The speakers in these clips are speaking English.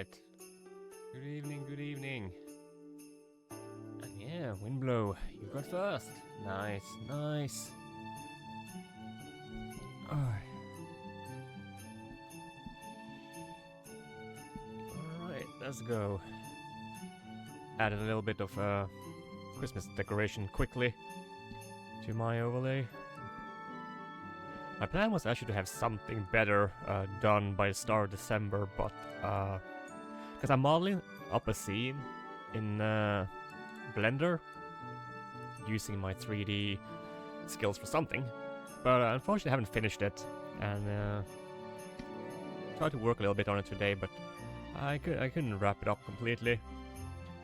Alright. Good evening, good evening. And yeah, Windblow, you got first. Nice, nice. Alright, let's go. Added a little bit of Christmas decoration quickly to my overlay. My plan was actually to have something better done by the start of December, but because I'm modeling up a scene in Blender using my 3D skills for something, but unfortunately I haven't finished it, and tried to work a little bit on it today, but I couldn't wrap it up completely.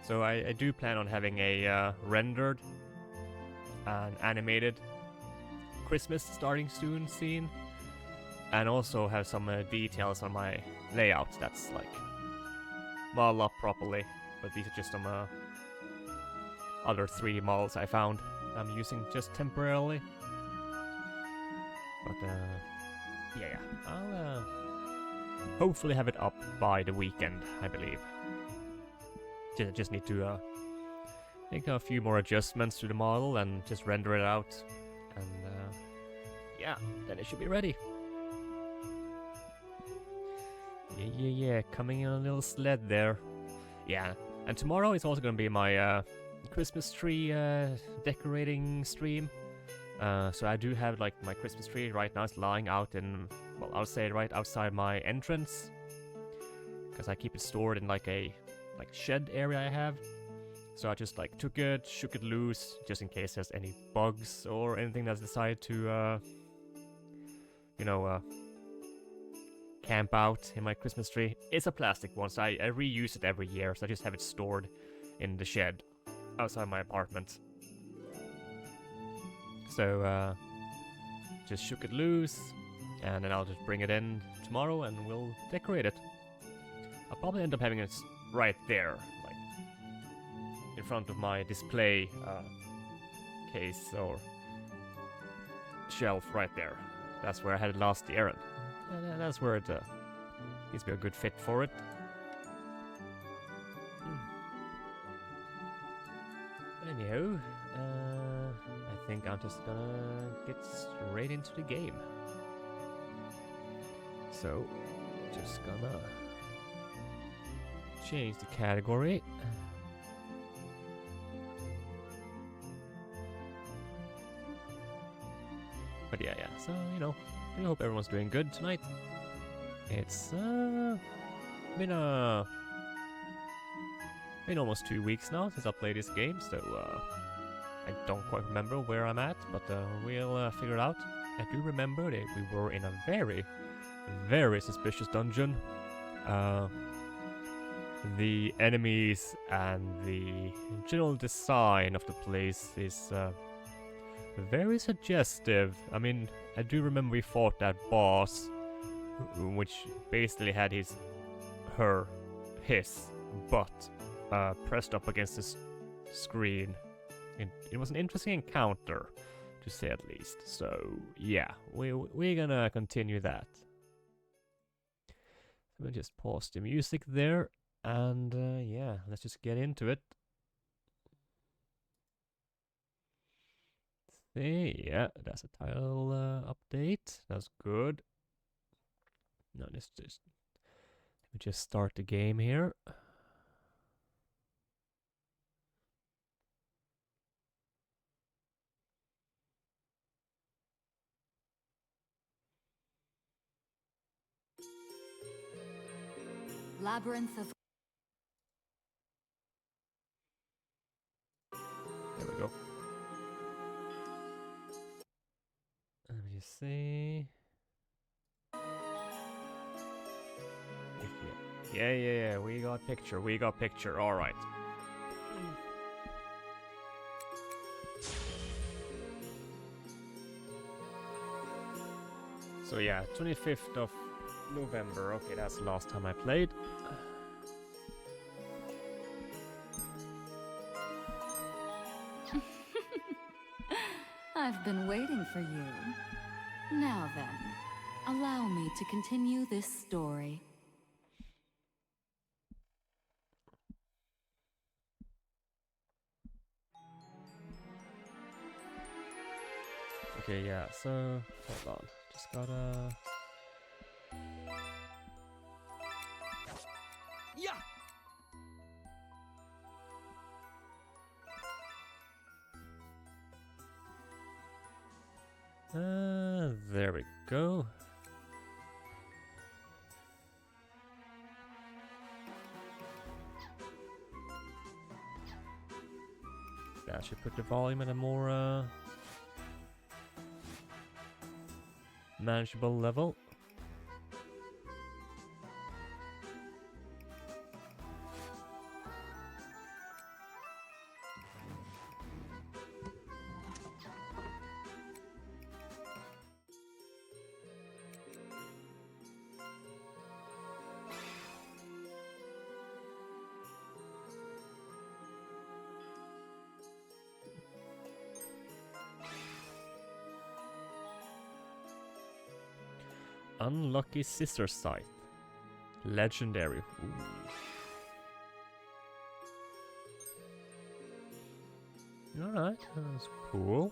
So I do plan on having a rendered and animated Christmas starting soon scene, and also have some details on my layout that's like modeled up properly, but these are just some other 3D models I found I'm using just temporarily. But yeah, I'll hopefully have it up by the weekend, I believe. Just need to make a few more adjustments to the model and just render it out, and yeah, then it should be ready. Yeah, coming in a little sled there. Yeah, and tomorrow is also gonna be my Christmas tree decorating stream. So I do have like my Christmas tree right now. It's lying out in, well, I'll say right outside my entrance, because I keep it stored in like a shed area I have. So I just like took it, shook it loose, just in case there's any bugs or anything that's decided to camp out in my Christmas tree. It's a plastic one, so I reuse it every year, so I just have it stored in the shed outside my apartment. So just shook it loose, and then I'll just bring it in tomorrow and we'll decorate it. I'll probably end up having it right there, like in front of my display case or shelf right there. That's where I had it last year, and that's where it needs to be a good fit for it. Anyhow, I think I'm just gonna get straight into the game. So, just gonna change the category. But yeah, so, I hope everyone's doing good tonight. It's been almost 2 weeks now since I played this game, so I don't quite remember where I'm at, but we'll figure it out. I do remember that we were in a very, very suspicious dungeon. The enemies and the general design of the place is very suggestive. I mean, I do remember we fought that boss, which basically had his butt pressed up against the screen. It was an interesting encounter, to say at least. So yeah, we're gonna continue that. We'll just pause the music there, and yeah, let's just get into it. See, yeah, that's a title update. That's good. No, let me just start the game here. Labyrinth of... There we go. Let me just see. Yeah, we got picture, alright. So yeah, 25th of November, okay, that's the last time I played. I've been waiting for you. Now then, allow me to continue this story. Okay, yeah, so hold on. Just gotta. Yeah. There we go. That should put the volume at a more manageable level. Unlucky Scissor Scythe. Legendary. Ooh. Alright, that's cool.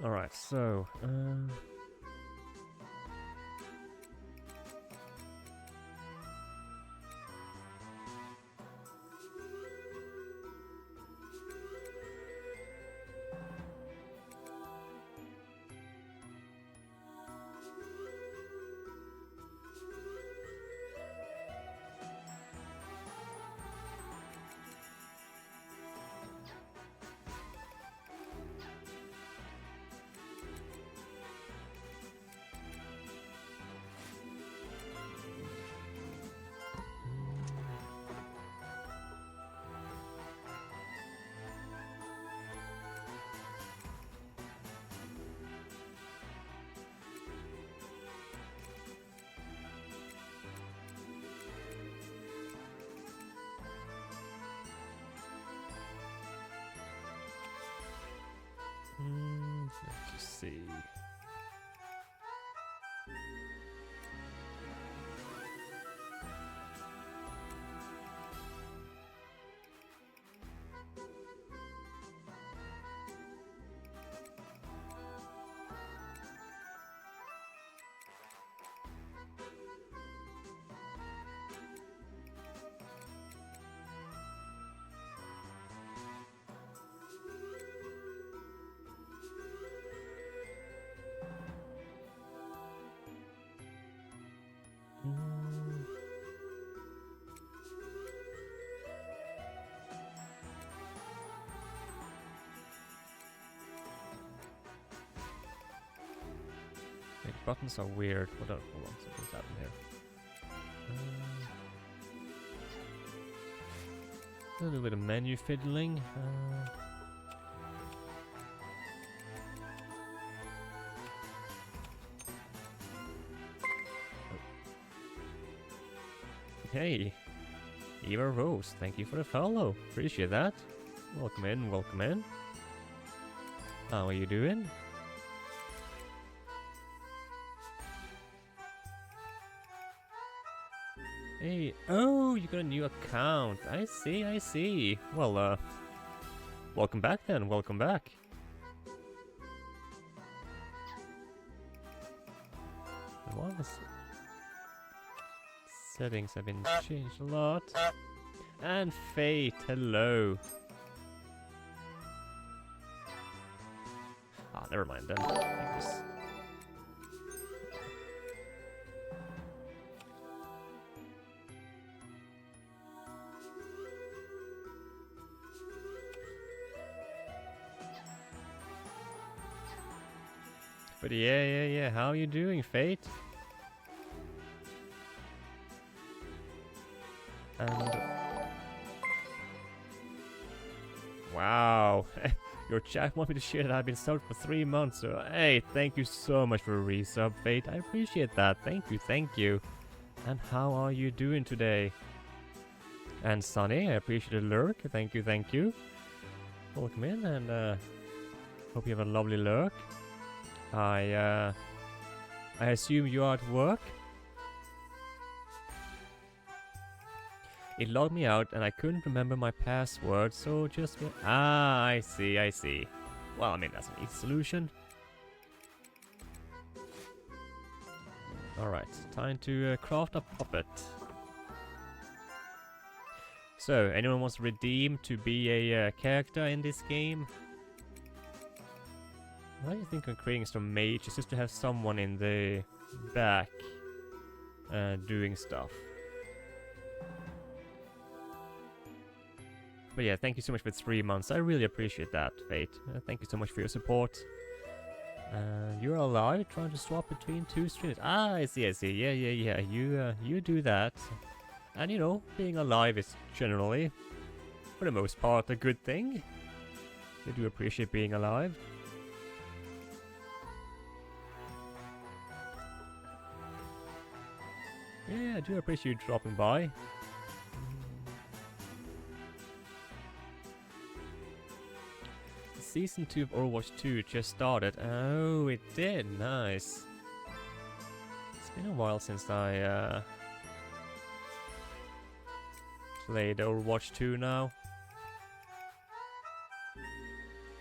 Alright, so let's just see. Wait, buttons are weird. Hold on, something's happening here. A little bit of menu fiddling. Hey, Eva Rose, thank you for the follow. Appreciate that. Welcome in, welcome in. How are you doing? Hey, oh, you got a new account. I see, I see. Well, welcome back then, welcome back. What was... Settings have been changed a lot. And Fate, hello. Ah, never mind then. I just... But yeah. How are you doing, Fate? And wow, your chat want me to share that I've been subbed for 3 months. So hey, thank you so much for a resub, Fate. I appreciate that. Thank you. And how are you doing today? And Sunny, I appreciate the lurk. Thank you. Welcome in, and hope you have a lovely lurk. I assume you are at work. It logged me out and I couldn't remember my password, so just... I see. Well, I mean, that's an easy solution. Alright, time to craft a puppet. So, anyone wants to redeem to be a character in this game? Why do you think I'm creating some mage? It's just to have someone in the back doing stuff. But yeah, thank you so much for 3 months. I really appreciate that, Fate. Thank you so much for your support. You're alive, trying to swap between 2 streams. I see. Yeah. You do that. And you know, being alive is generally, for the most part, a good thing. I do appreciate being alive. Yeah, I do appreciate you dropping by. Season 2 of Overwatch 2 just started. Oh, it did. Nice. It's been a while since I played Overwatch 2 now.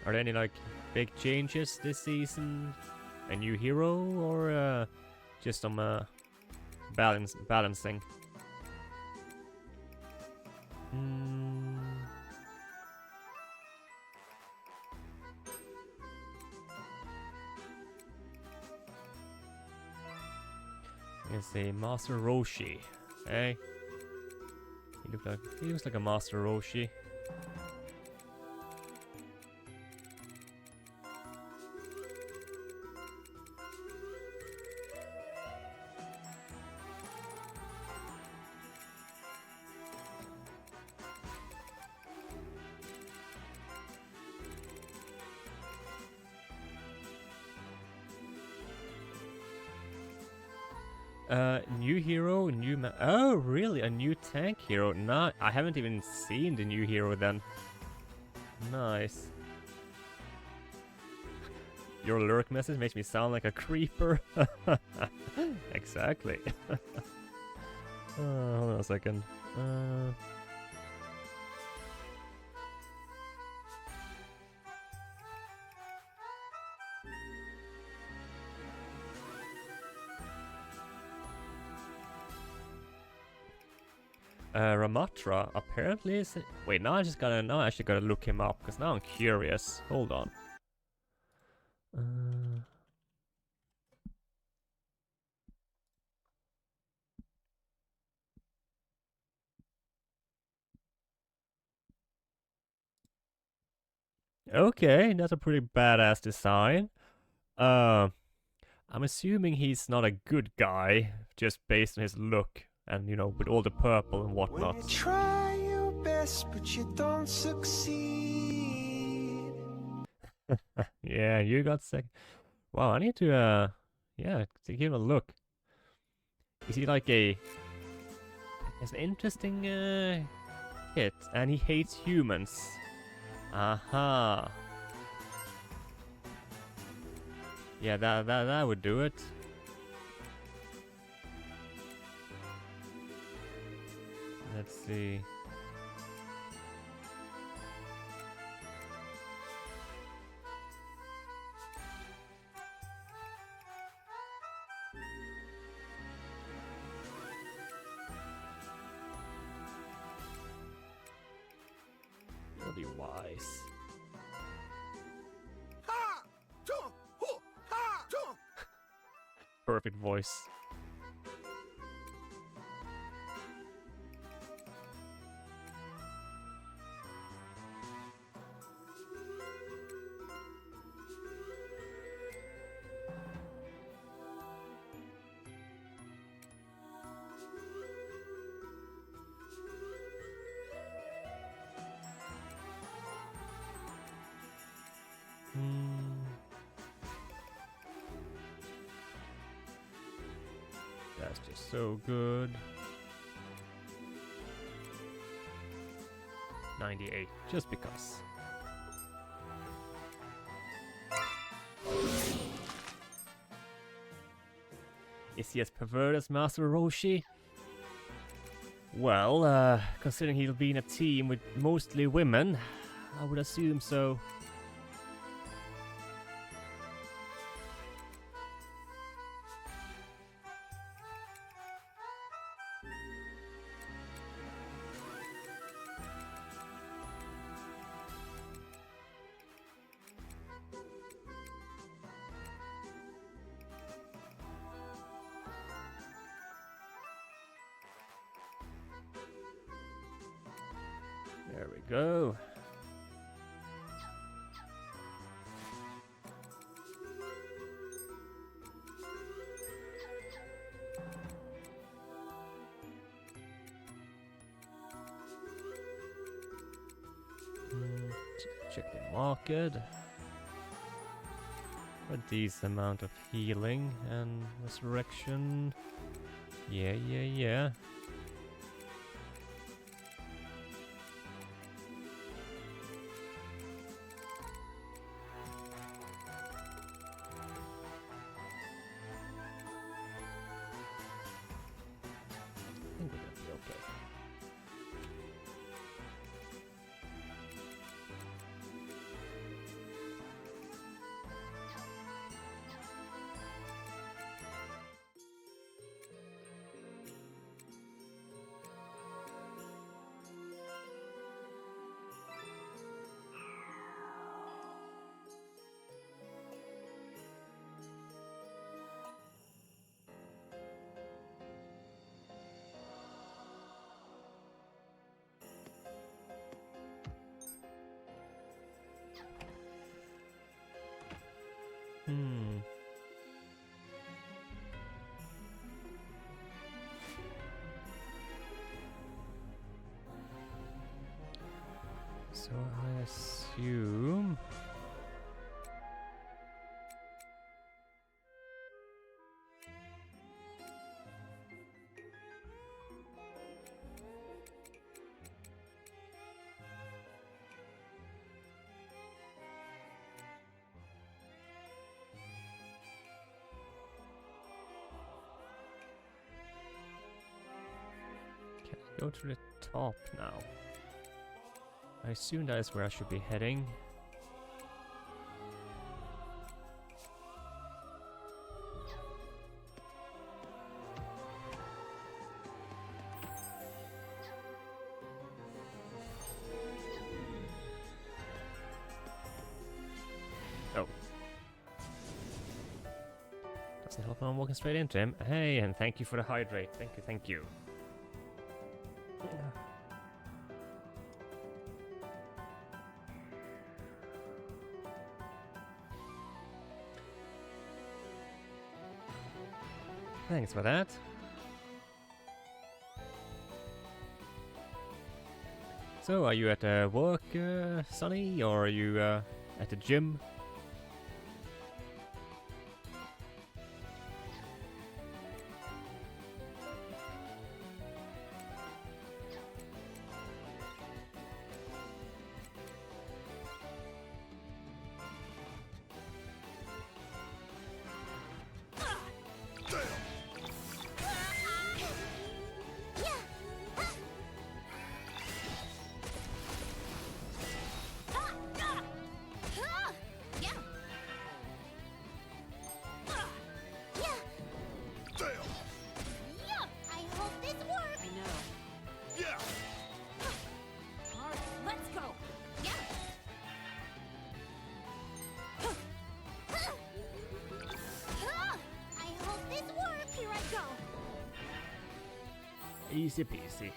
Are there any like big changes this season? A new hero or just some balancing? It's a Master Roshi. Hey, he looks like a Master Roshi. New hero, oh, really? A new tank hero? No, I haven't even seen the new hero then. Nice. Your lurk message makes me sound like a creeper. Exactly. Hold on a second. Ramatra apparently is... Wait, now I actually gotta look him up, because now I'm curious. Hold on. Okay, that's a pretty badass design. I'm assuming he's not a good guy, just based on his look. And, you know, with all the purple and whatnot. When you try your best, but you don't succeed. Yeah, you got sick. Wow, I need to, yeah, to give him a look. Is he like a... He's an interesting, hit, and he hates humans. Aha. Yeah, that would do it. Let's see. You'll be wise. Perfect voice. so good. 98, just because. Is he as perverted as Master Roshi? Well, considering he'll be in a team with mostly women, I would assume so. There we go. Check the market. A decent amount of healing and resurrection. Yeah. I think we're gonna be okay. So I assume... Can I go to the top now? I assume that is where I should be heading. Oh. Doesn't help when I'm walking straight into him. Hey, and thank you for the hydrate. Thank you. Thanks for that. So, are you at work, Sonny, or are you at the gym? Easy peasy.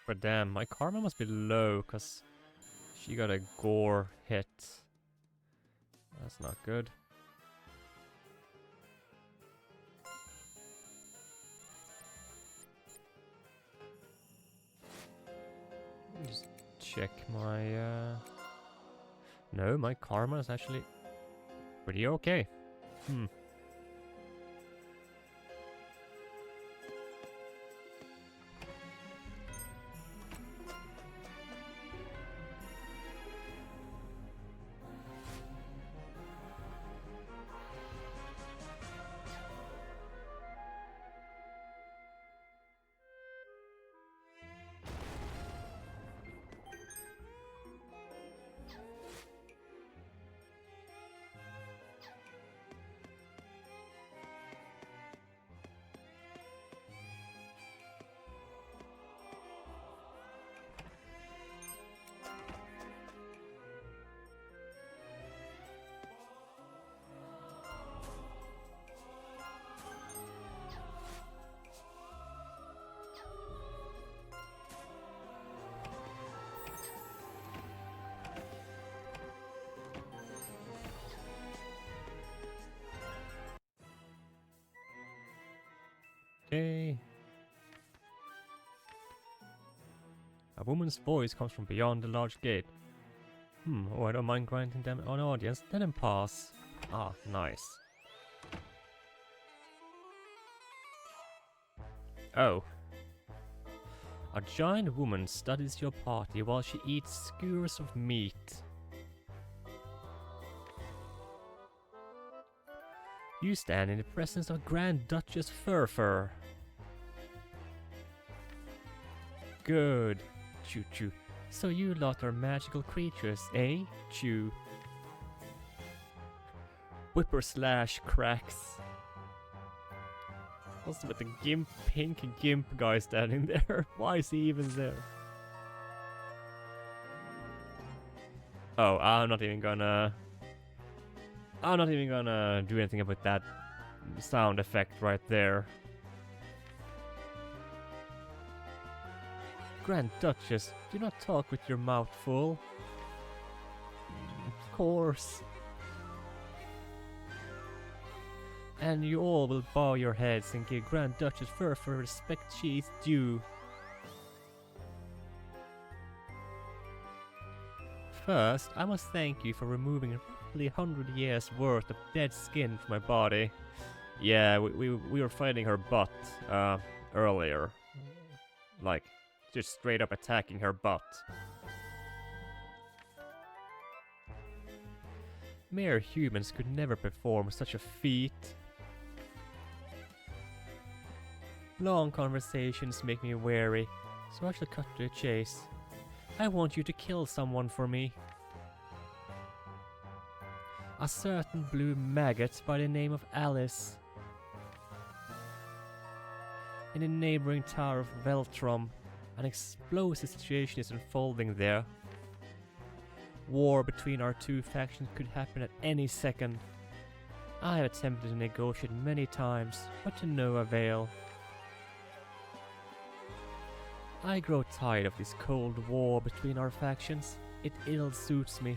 But damn, my karma must be low, cause she got a gore hit. That's not good. Let me just check my no, my karma is actually pretty okay. A woman's voice comes from beyond the large gate. Oh, I don't mind granting them an audience. Let them pass. Ah, nice. Oh. A giant woman studies your party while she eats skewers of meat. You stand in the presence of Grand Duchess Furfur. Good. Choo choo. So you lot are magical creatures, eh? Choo. Whipper slash cracks. What's with the pink gimp guy standing there? Why is he even there? Oh, I'm not even gonna do anything about that sound effect right there. Grand Duchess, do not talk with your mouth full. Of course. And you all will bow your heads and give Grand Duchess Furfur respect she is due. First, I must thank you for removing roughly 100 years worth of dead skin from my body. Yeah, we were fighting her butt earlier. Like, just straight up attacking her butt. Mere humans could never perform such a feat. Long conversations make me weary, so I shall cut to the chase. I want you to kill someone for me. A certain blue maggot by the name of Alice. In the neighboring tower of Veltrom, an explosive situation is unfolding there. War between our two factions could happen at any second. I have attempted to negotiate many times, but to no avail. I grow tired of this cold war between our factions. It ill suits me.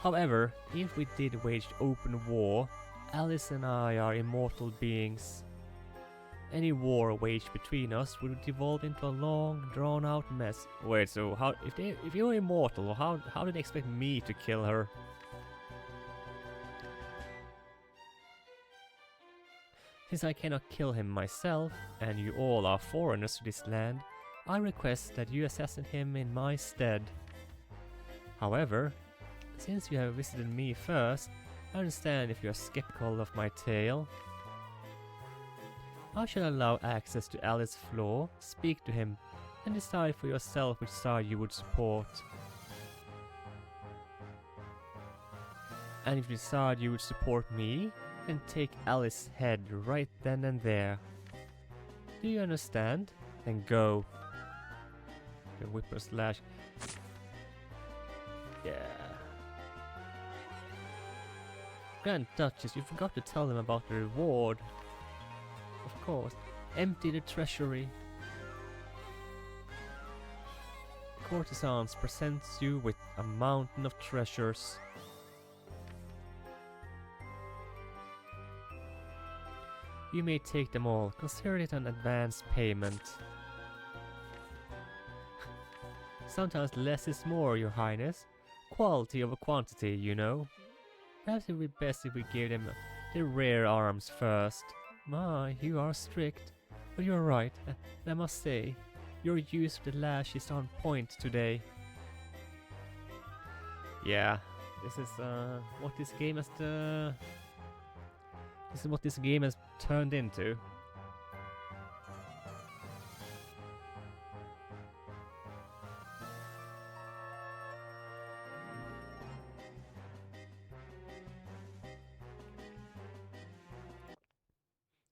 However, if we did wage open war, Alice and I are immortal beings. Any war waged between us would devolve into a long, drawn-out mess. Wait, so how if you're immortal, how do they expect me to kill her? Since I cannot kill him myself, and you all are foreigners to this land, I request that you assassinate him in my stead. However, since you have visited me first, I understand if you are skeptical of my tale. I shall allow access to Alice's floor, speak to him, and decide for yourself which side you would support. And if you decide you would support me, then take Alice's head right then and there. Do you understand? Then go. The whipper slash. Yeah. Grand Duchess, you forgot to tell them about the reward. Of course. Empty the treasury. Courtesans presents you with a mountain of treasures. You may take them all. Consider it an advance payment. Sometimes less is more, your highness. Quality over quantity, you know. Perhaps it would be best if we gave them the rare arms first. My, you are strict. But you're right, and I must say, your use of the lash is on point today. Yeah, this is what this game has This is what this game has turned into.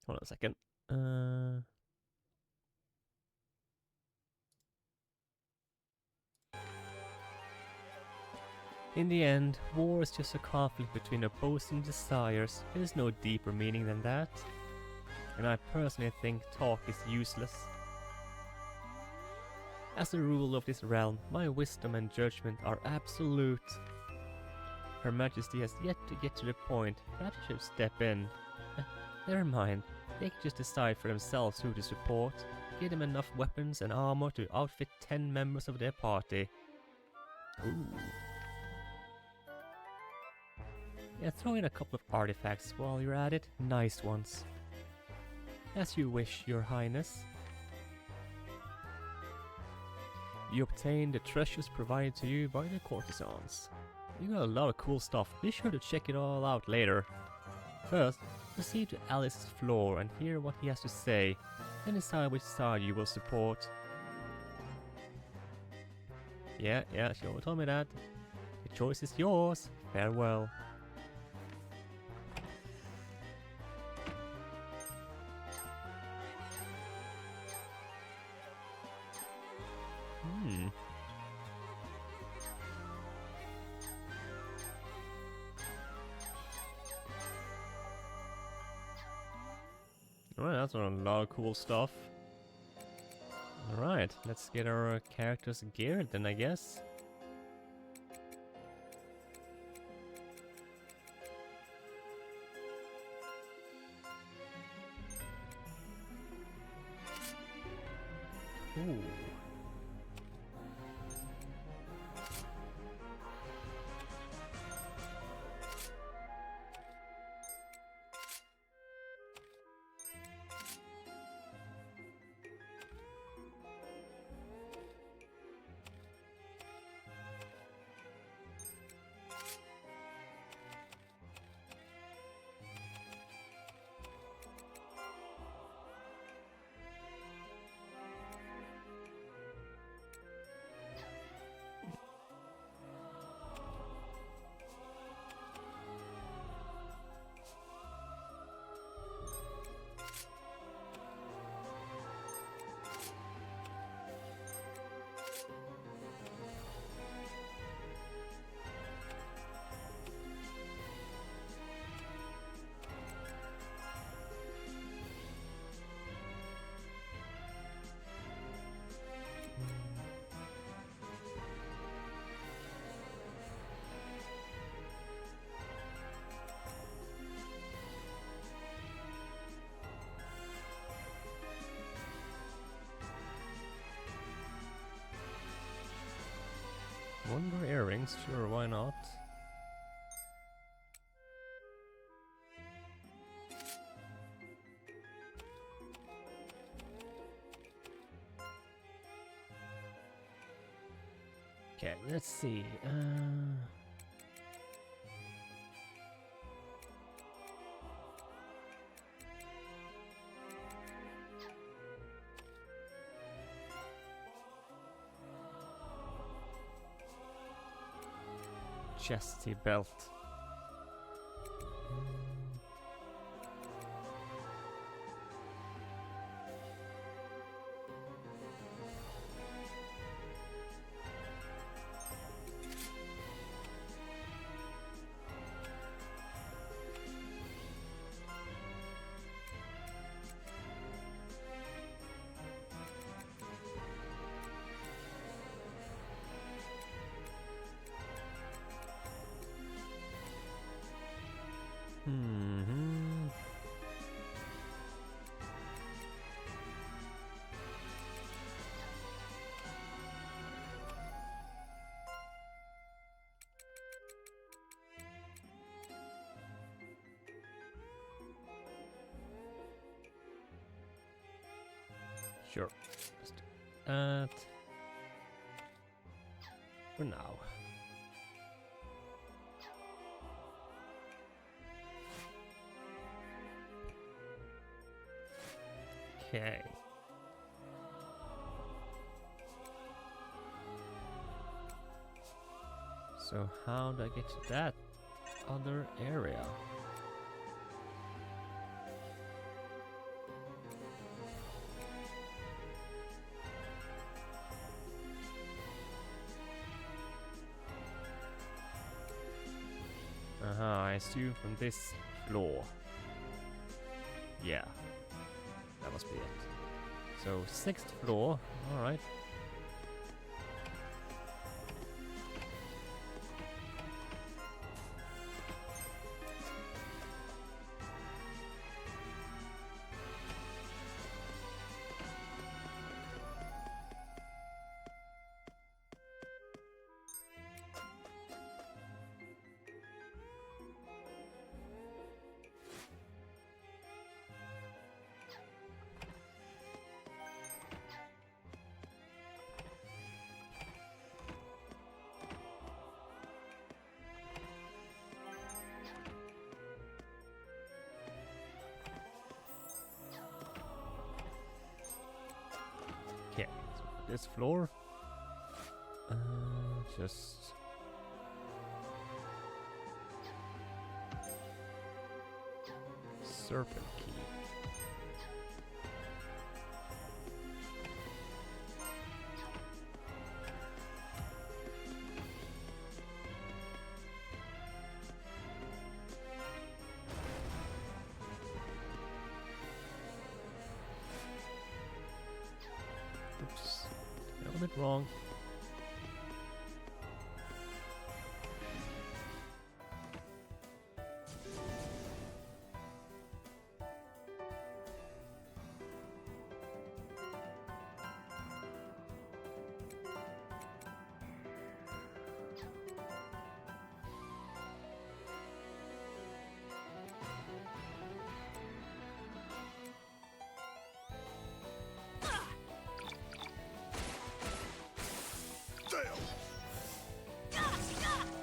Hold on a second. In the end, war is just a conflict between opposing desires. There is no deeper meaning than that. And I personally think talk is useless. As a rule of this realm, my wisdom and judgment are absolute. Her Majesty has yet to get to the point. Perhaps I should step in. Never mind. They can just decide for themselves who to support. Give them enough weapons and armor to outfit 10 members of their party. Ooh. Yeah, throw in a couple of artifacts while you're at it. Nice ones. As you wish, your highness. You obtain the treasures provided to you by the courtesans. You got a lot of cool stuff. Be sure to check it all out later. First, proceed to Alice's floor and hear what he has to say. Then decide which side you will support. Yeah, she told me that. The choice is yours. Farewell. Alright, that's a lot of cool stuff. Alright, let's get our characters geared then, I guess. Ooh. Wonder earrings, sure, why not? Okay, let's see. Chesty belt. Sure. Let's do that. For now. Okay. So how do I get to that other area? I assume from this floor. Yeah, that must be it. So 6th floor, alright. this floor. Just... Serpent key. Oops, a little bit wrong.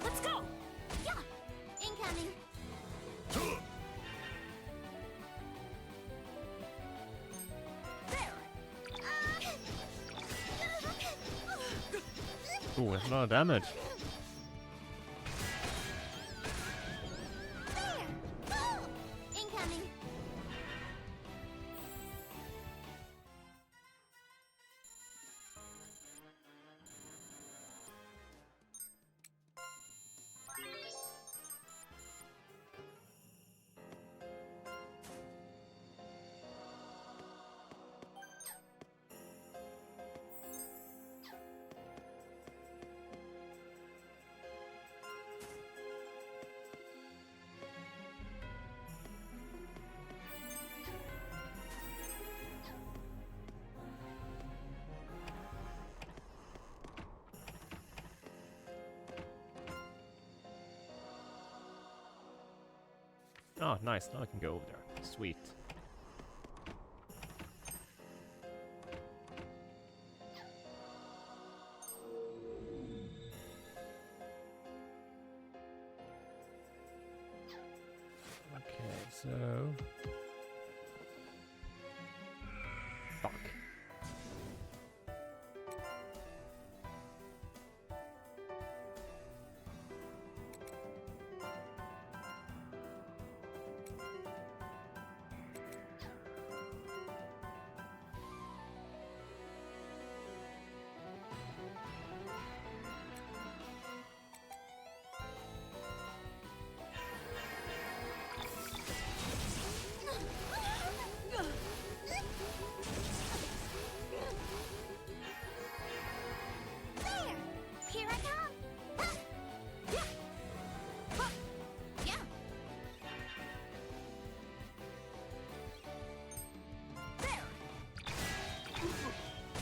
Let's go! Yeah! Incoming! Ooh, that's a lot of damage. There! Oh! Incoming! Oh, nice. Now I can go over there. Sweet. Okay, so... Fuck. There! Here I come! Ah! Yeah! Huh! Yeah! There!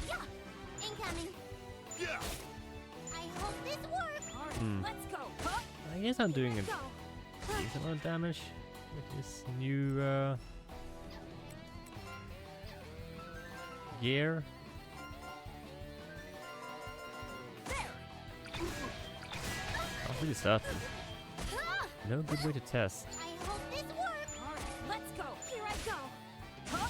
Yeah! Incoming! Yeah. I hope this works! Hmm. Let's go! Huh? I guess I'm doing a Go! decent amount of damage with this new gear. Not really certain. Ah! No good way to test. I hope this works! Alright, let's go! Here I go! Huh?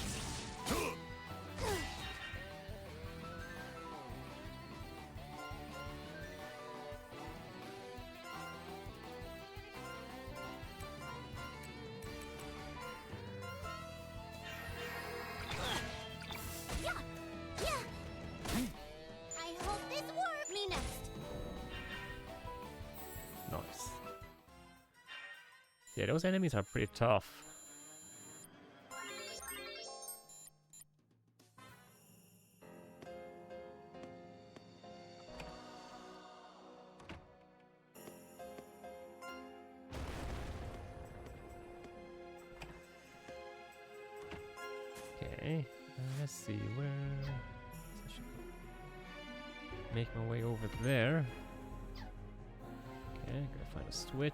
Yeah! Yeah! I hope this works! Me next! Nice. Yeah, those enemies are pretty tough. Okay, let's see where I should make my way over there. Okay, gotta find a switch.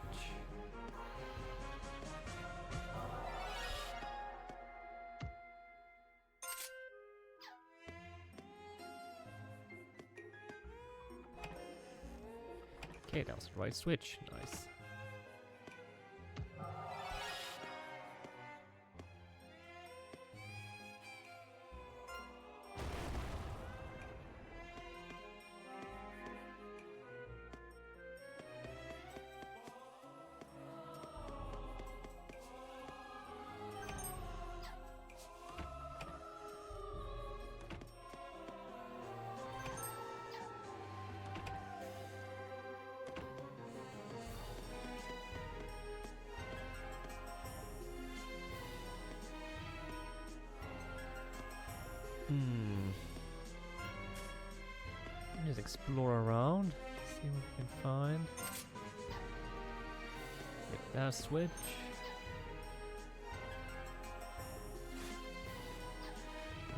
Okay, that was the right switch. Nice. Let's explore around, see what we can find. Hit that switch.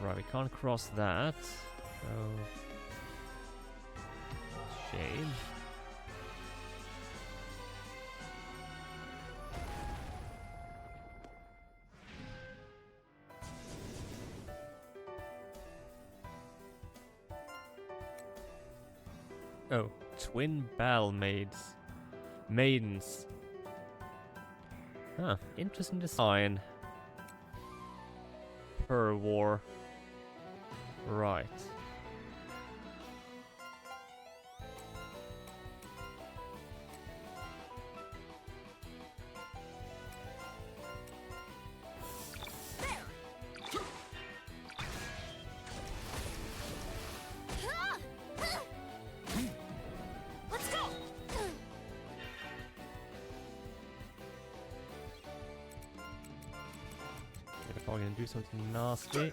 Right, we can't cross that. So shame. Oh, twin bell maidens. Huh, interesting design. Per war. Right. Let's go. They're probably gonna do something nasty.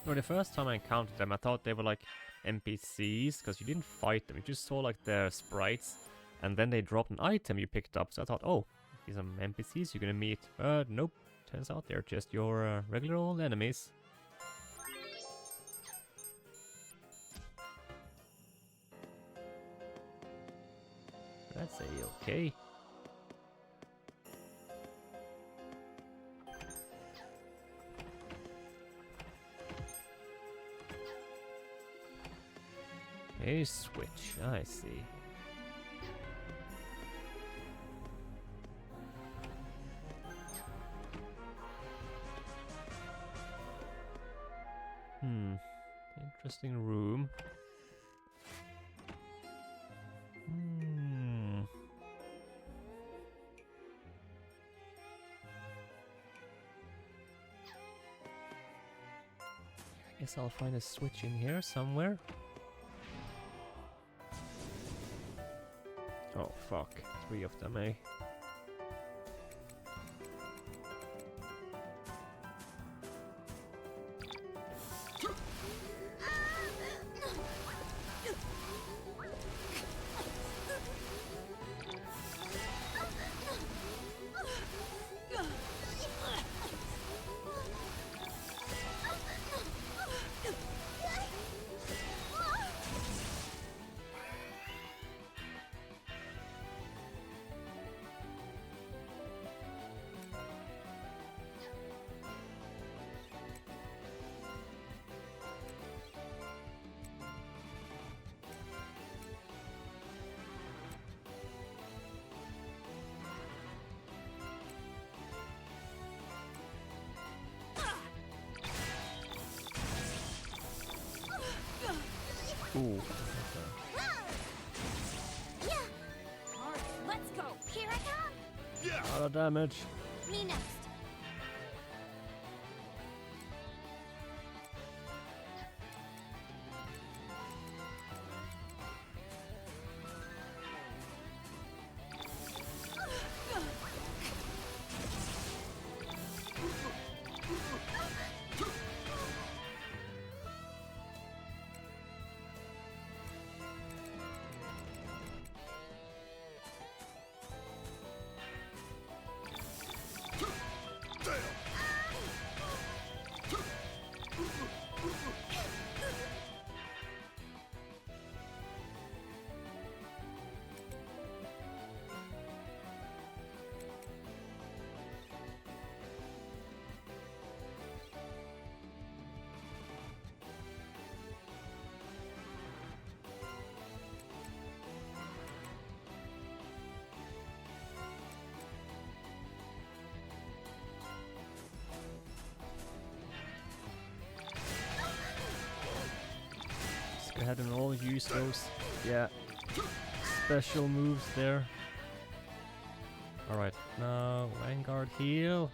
No, the first time I encountered them, I thought they were like NPCs, because you didn't fight them, you just saw like their sprites, and then they dropped an item you picked up, so I thought, oh, these are NPCs you're gonna meet. But nope, turns out they're just your regular old enemies. That's a-okay. A switch, I see. Interesting room. I guess I'll find a switch in here somewhere. Oh fuck, 3 of them, eh? Ooh. Alright, let's go. Here I come. A lot of damage. Me next. Go ahead and all use those, yeah, special moves there. Alright, now Vanguard heal.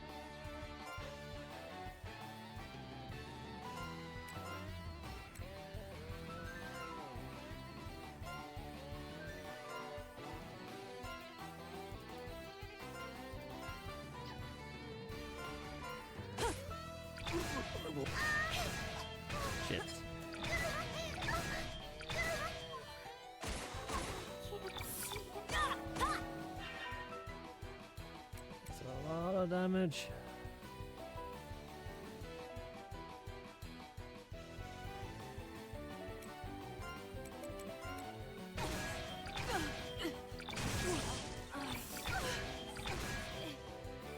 Shit. That's a lot of damage.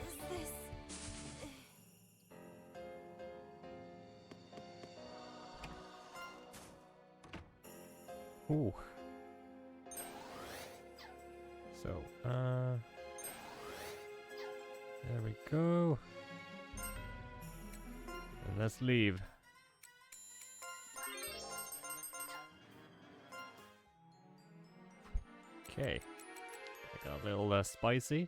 Is this... Ooh. So, there we go. And let's leave. Okay. I got a little spicy.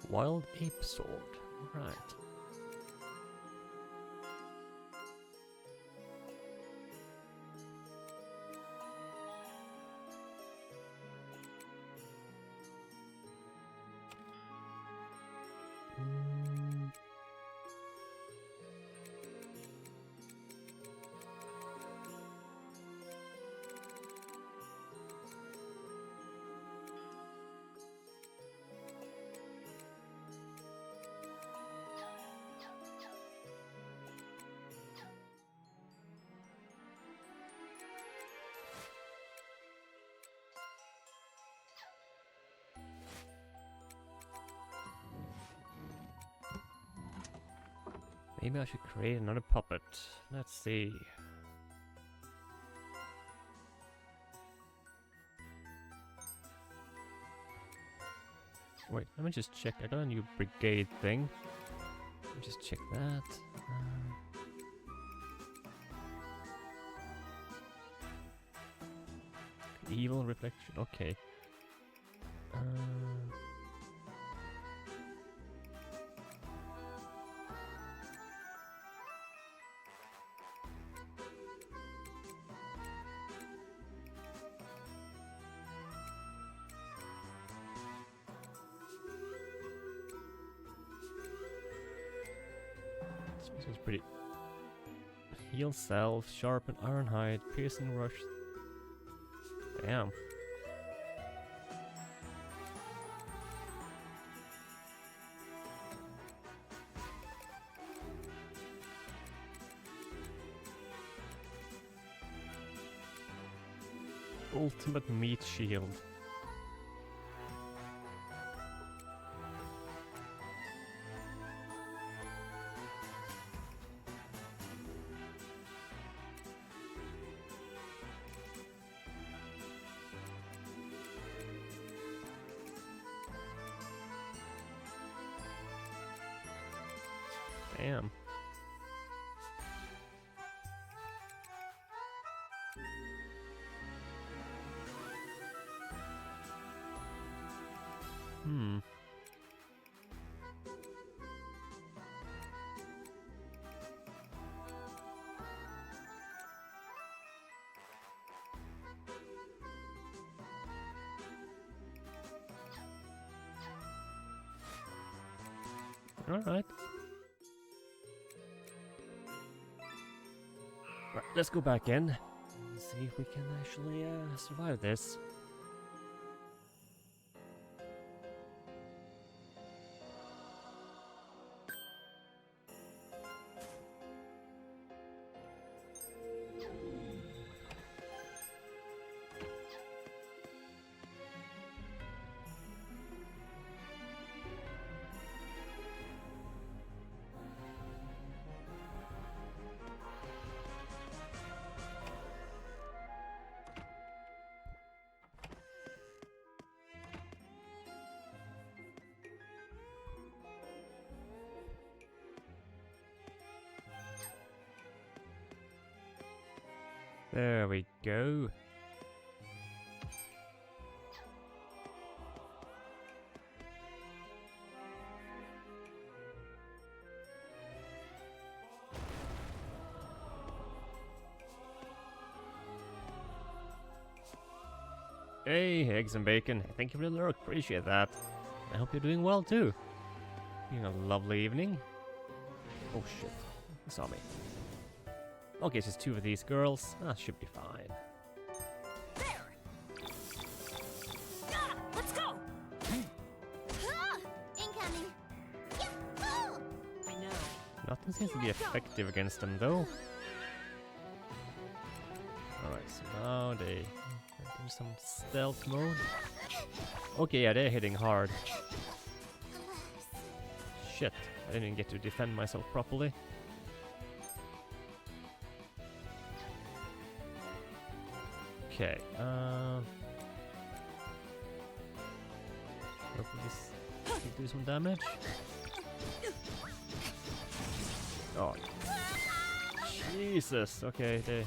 Wild ape sword. Right. Maybe I should create another puppet. Let's see. Wait, let me just check. I got a new brigade thing. Let me just check that. Evil reflection. Okay. This is pretty. Heal self, sharpen iron hide, piercing rush. Damn. Ultimate meat shield. Damn. Hmm. All right. Right, let's go back in and see if we can actually survive this. There we go. Hey, eggs and bacon. Thank you for the lurk. Appreciate that. I hope you're doing well too. Being a lovely evening. Oh shit. He saw me. Okay, it's just 2 of these girls. That should be fine. There. Ah, let's go. Ah, incoming. Yahoo! I know. Nothing seems to be effective against them though. Alright, so now they do some stealth mode. Okay, yeah, they're hitting hard. Shit, I didn't even get to defend myself properly. Okay, hopefully this should do some damage. Oh, Jesus, okay, they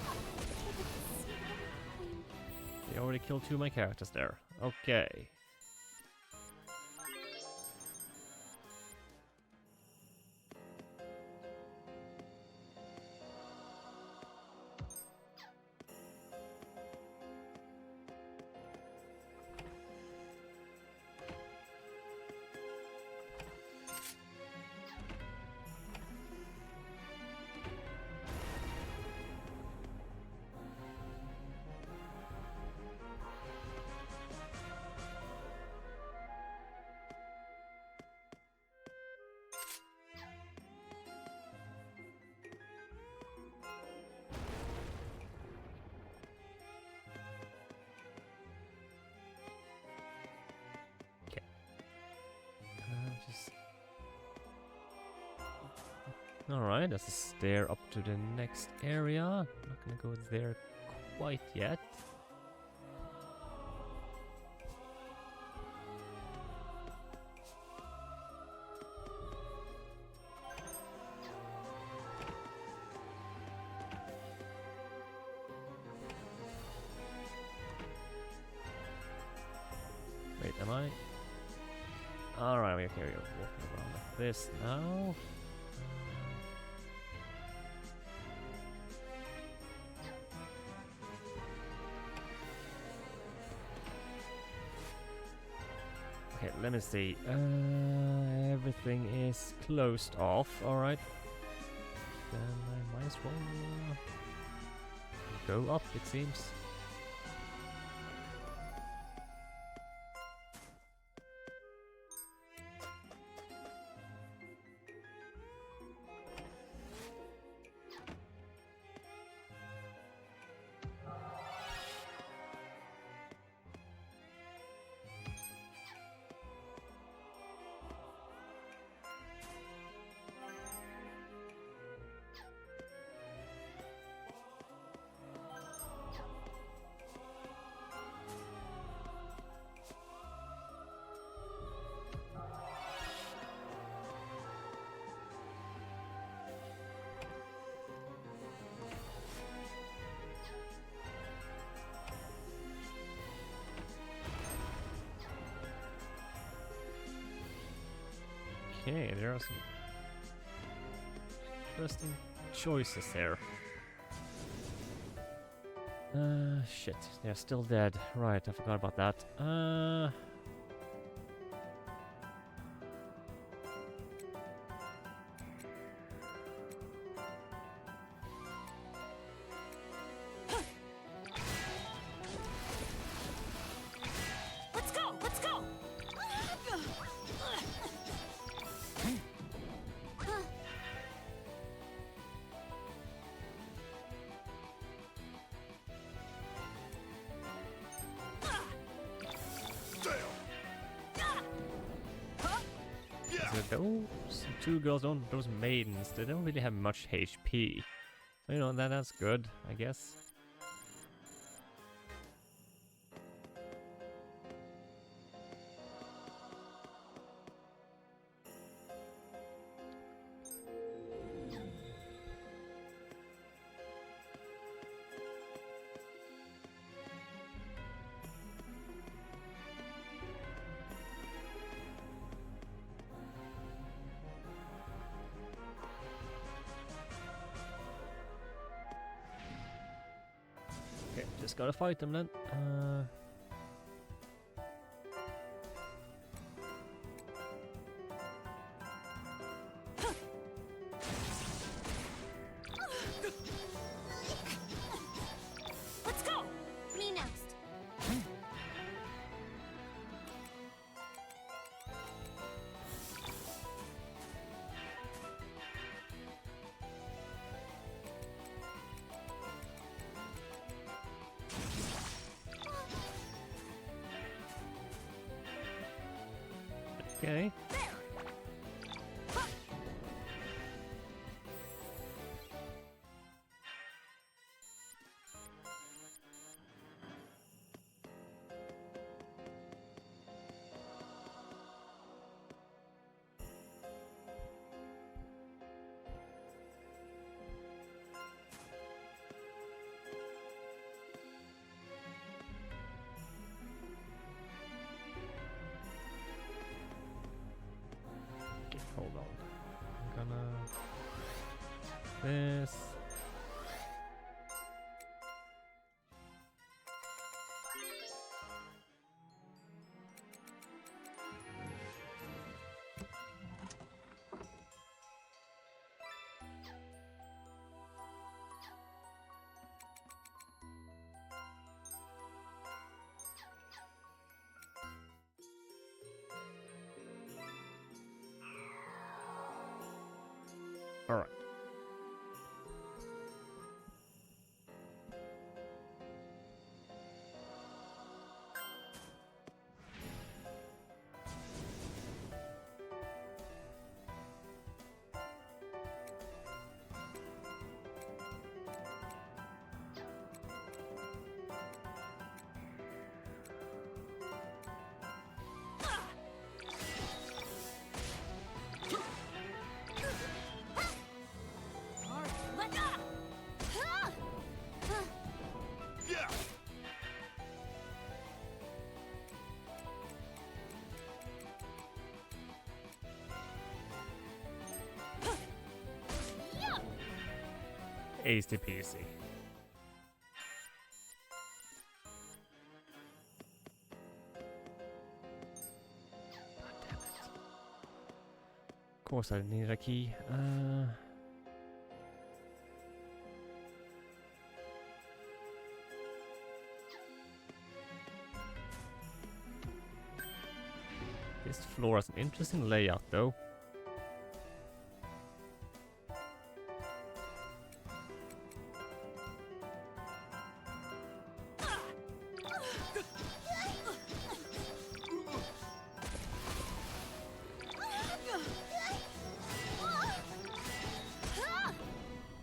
already killed 2 of my characters there. Okay. Alright, that's a stair up to the next area. Not gonna go there quite yet. Wait, am I? Alright, okay, we're walking around like this now. Okay, let me see. Everything is closed off. Alright. Then I might as well go up, it seems. Okay, there are some interesting choices there. Shit, they're still dead. Right, I forgot about that. Let's go. Let's go. So those 2 girls those maidens, they don't really have much HP. So, you know, that's good, I guess. Okay, just gotta fight them then. Okay. Okay, hold on. I'm gonna this. All right. Let's up! Easy peasy. God damn it. Of course I need a key. This floor has an interesting layout though.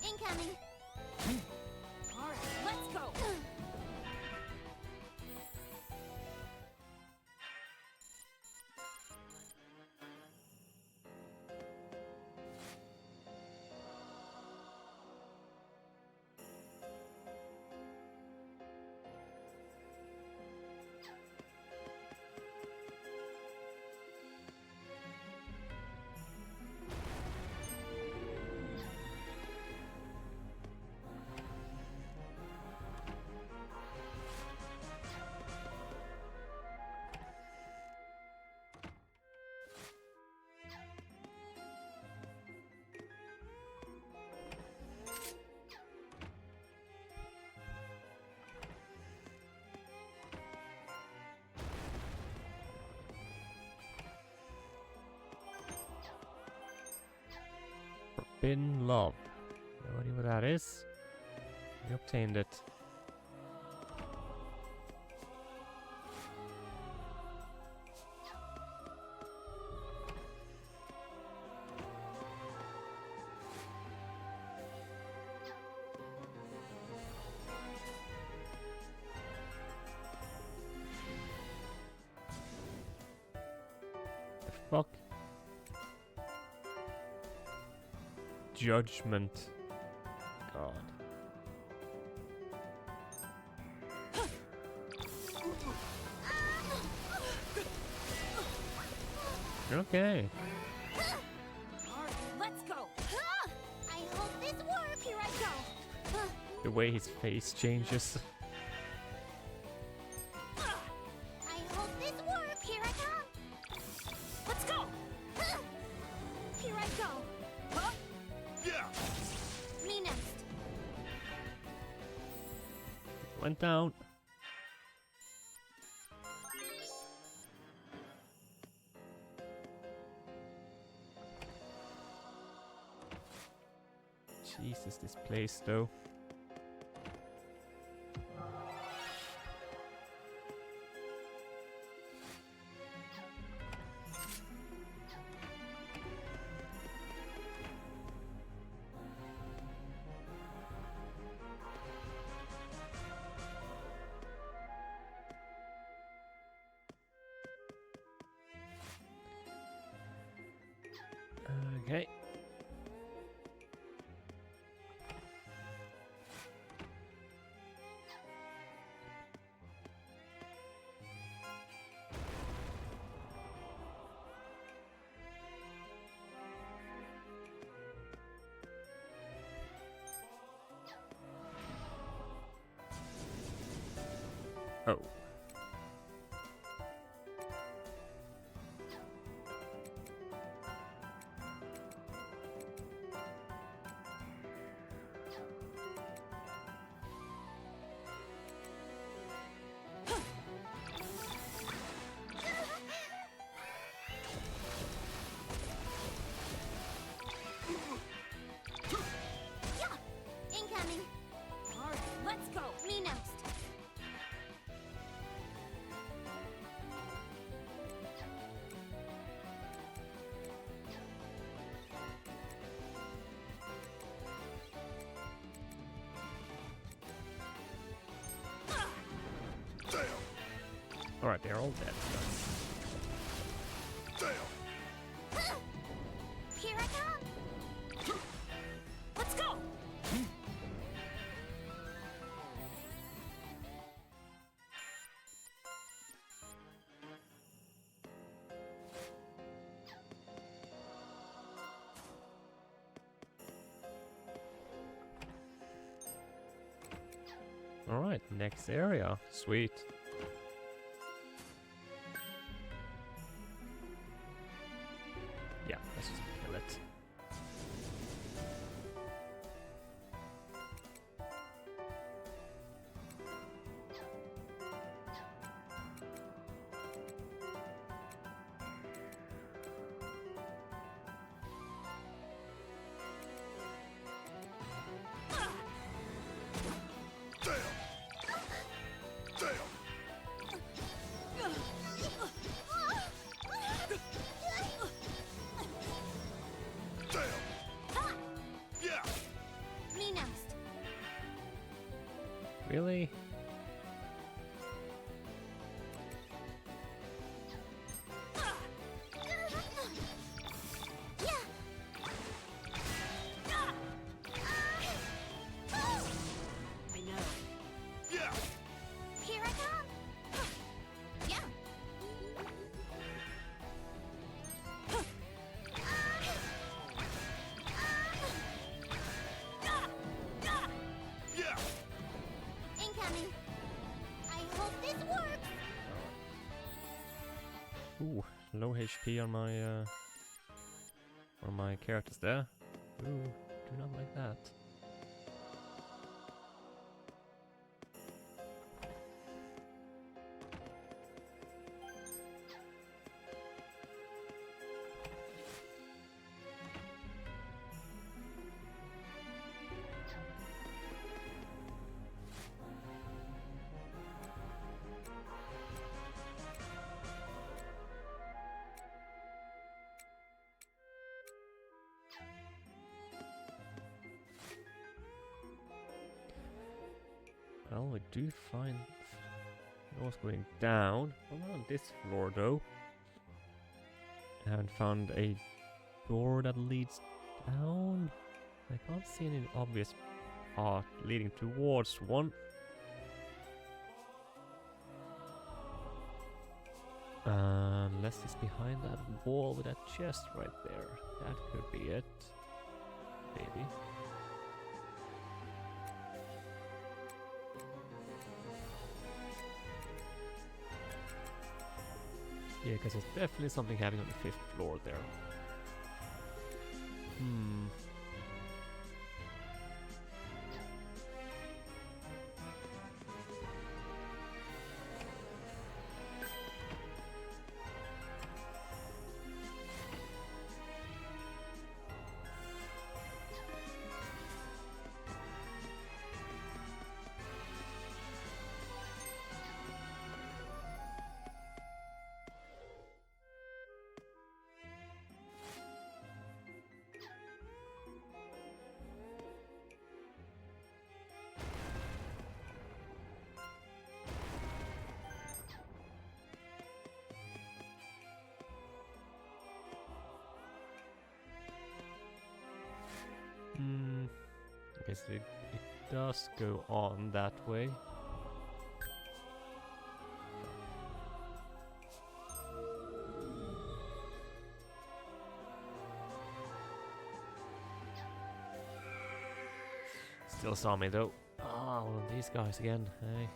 Incoming. All right, let's go. Forbidden love. No idea what that is. We obtained it. The fuck? Judgment. God. Okay. All right, let's go. I hope this works. Here I go. The way his face changes. I hope this works. Here I come. Let's go. Here I go. Huh? Me next. Went down. Jesus, this place though. Okay. Oh. Yeah! Incoming! Alright, let's go! Me next! Alright, they're all dead. Here I come! Let's go! Alright, next area. Sweet. Yeah, let's just kill it. Me next! Really? I know. Here I come! Yeah! Incoming! I hope this works! Ooh, low HP on my characters there. Ooh, do not like that. Well, we do find doors going down. Well, not on this floor though. I haven't found a door that leads down. I can't see any obvious path leading towards one. Unless it's behind that wall with that chest right there. That could be it. Maybe. Yeah, because there's definitely something happening on the 5th floor there. Hmm. Hmm. I guess it does go on that way. Still saw me though. Ah, one of these guys again. Hey.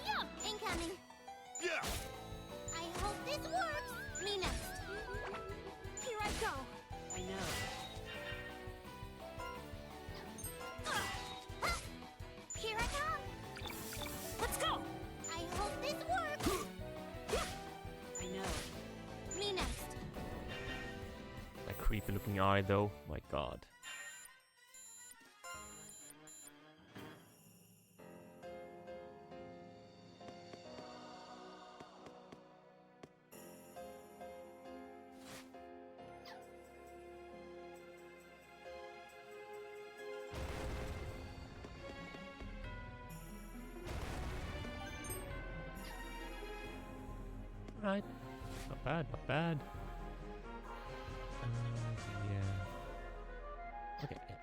Yup! Incoming! Yeah! I hope this works! Me next! Here I go! I know. Here I come! Let's go! I hope this works! I know. Me next! That creepy looking eye though. My god. Right. Not bad, not bad. Yeah. Okay, yeah.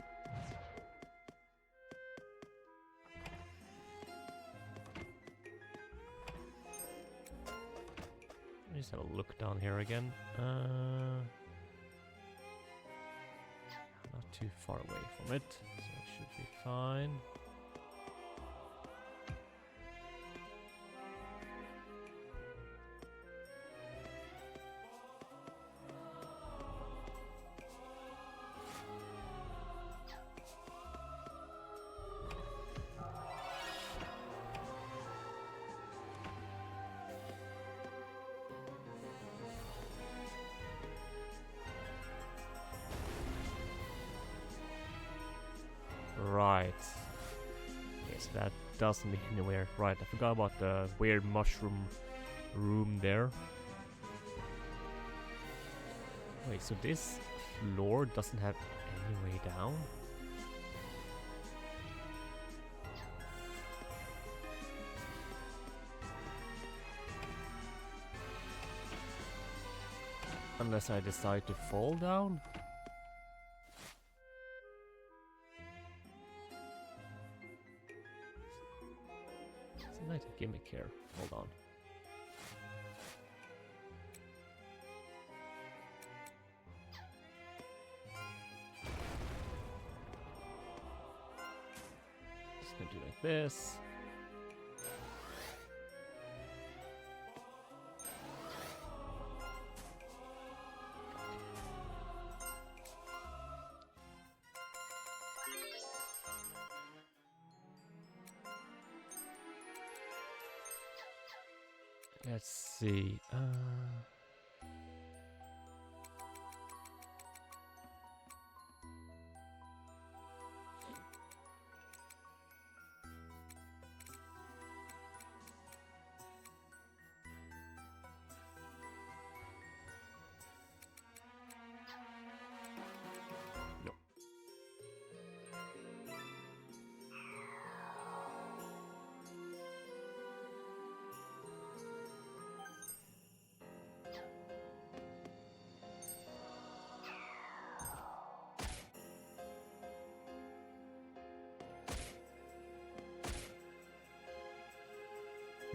Just have a look down here again. Not too far away from it, so it should be fine. Right. Yes, that doesn't lead anywhere. Right, I forgot about the weird mushroom room there. Wait, so this floor doesn't have any way down? Unless I decide to fall down? It's a nice gimmick here. Hold on. Just gonna do like this. Let's see. No.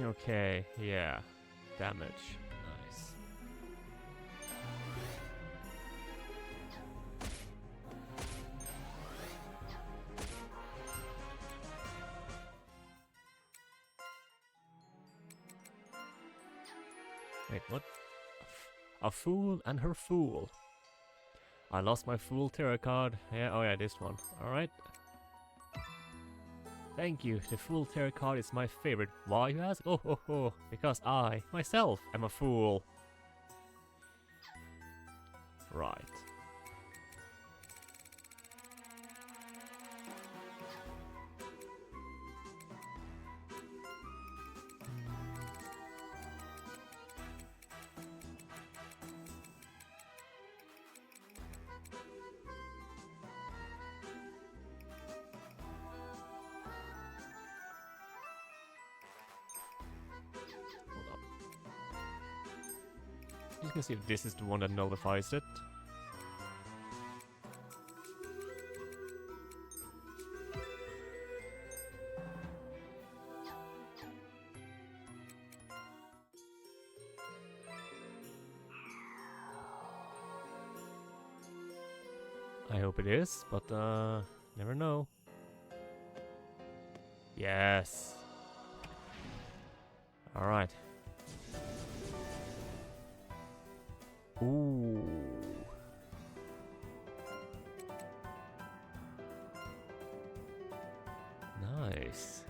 Okay, yeah. Damage. Nice. Wait, what? A fool and her fool. I lost my fool tarot card. Yeah, oh yeah, this one. Alright. Thank you, the fool tarot card is my favorite. Why, you ask? Oh ho ho, because I, myself, am a fool. Right. You can see if this is the one that nullifies it. I hope it is, but never know. Yes. All right. Ooh. Nice.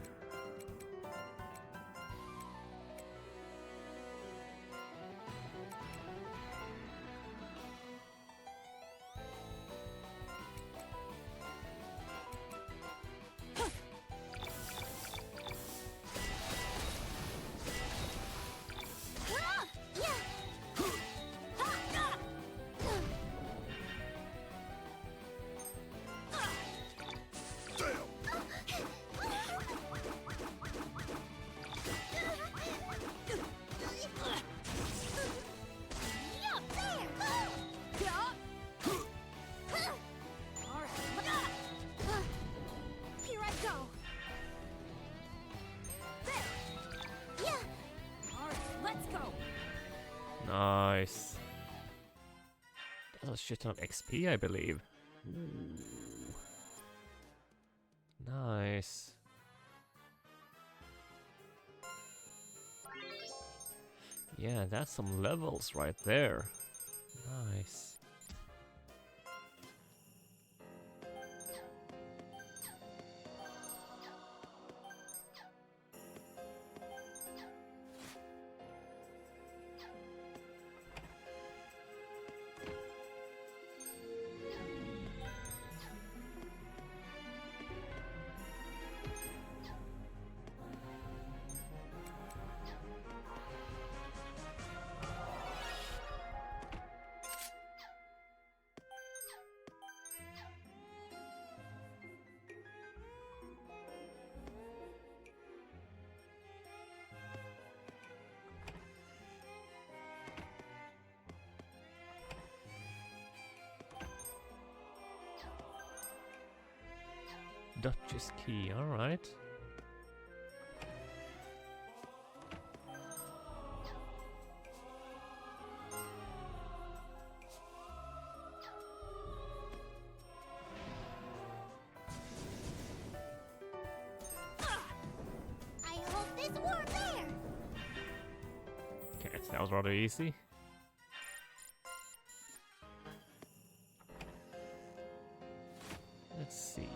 Nice. That's a shit ton of XP, I believe. Ooh. Nice. Yeah, that's some levels right there. Nice. Duchess key, alright. I hope this works there. Okay, that was rather easy. Let's see.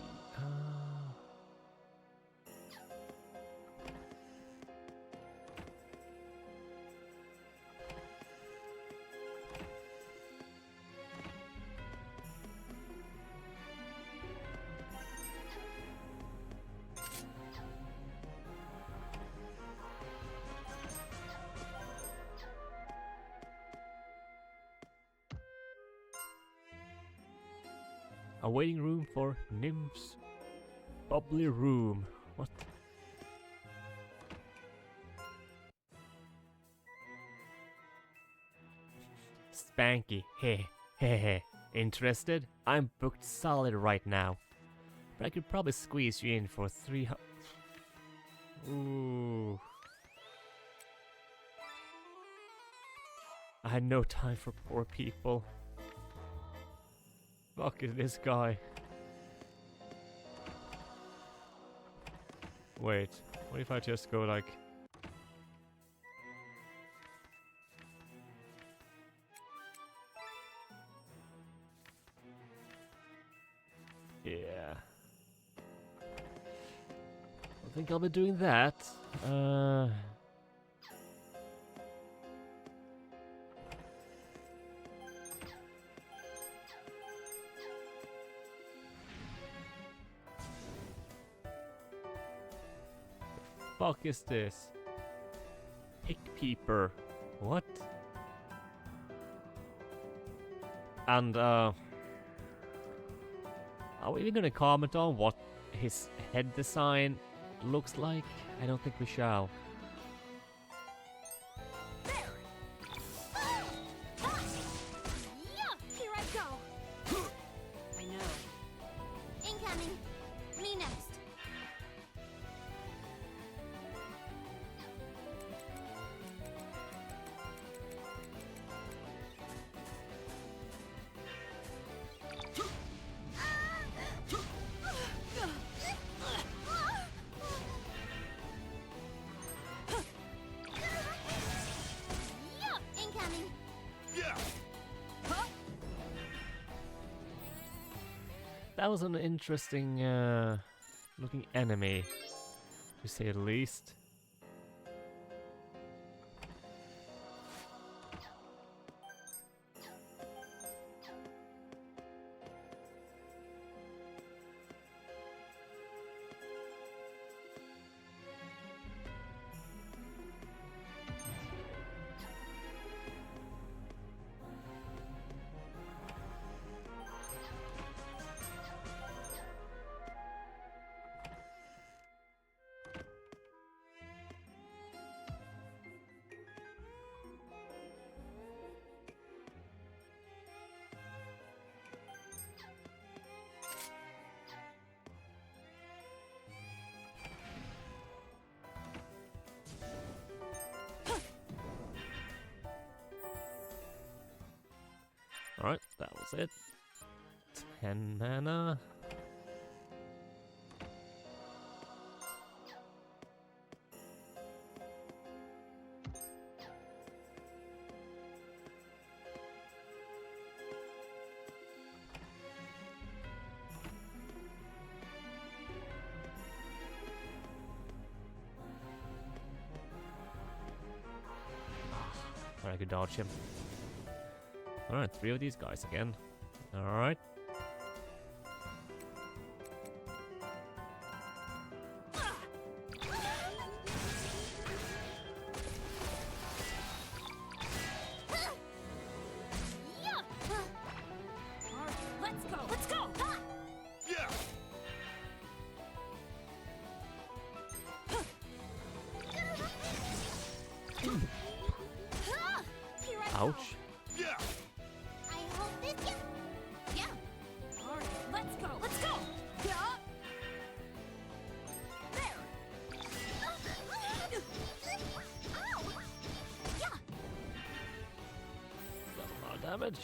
A waiting room for nymphs. Bubbly room. What? Spanky. Heh. Heh. Interested? I'm booked solid right now. But I could probably squeeze you in for 300. Ooh. I had no time for poor people. Fuck is this guy? Wait, what if I just go like... Yeah. I think I'll be doing that. Fuck is this? Pick peeper. What? And are we even gonna comment on what his head design looks like? I don't think we shall. Incoming. Me next. Incoming. That was an interesting looking enemy, to say the least. Alright, that was it. 10 mana. I could dodge him. Alright, 3 of these guys again. Alright. Let's go. Let's go. Here I go. Ouch. I hope this gets. Yeah. All right. Let's go. Let's go. Yeah. There. Ow. Yeah. That's a lot of damage.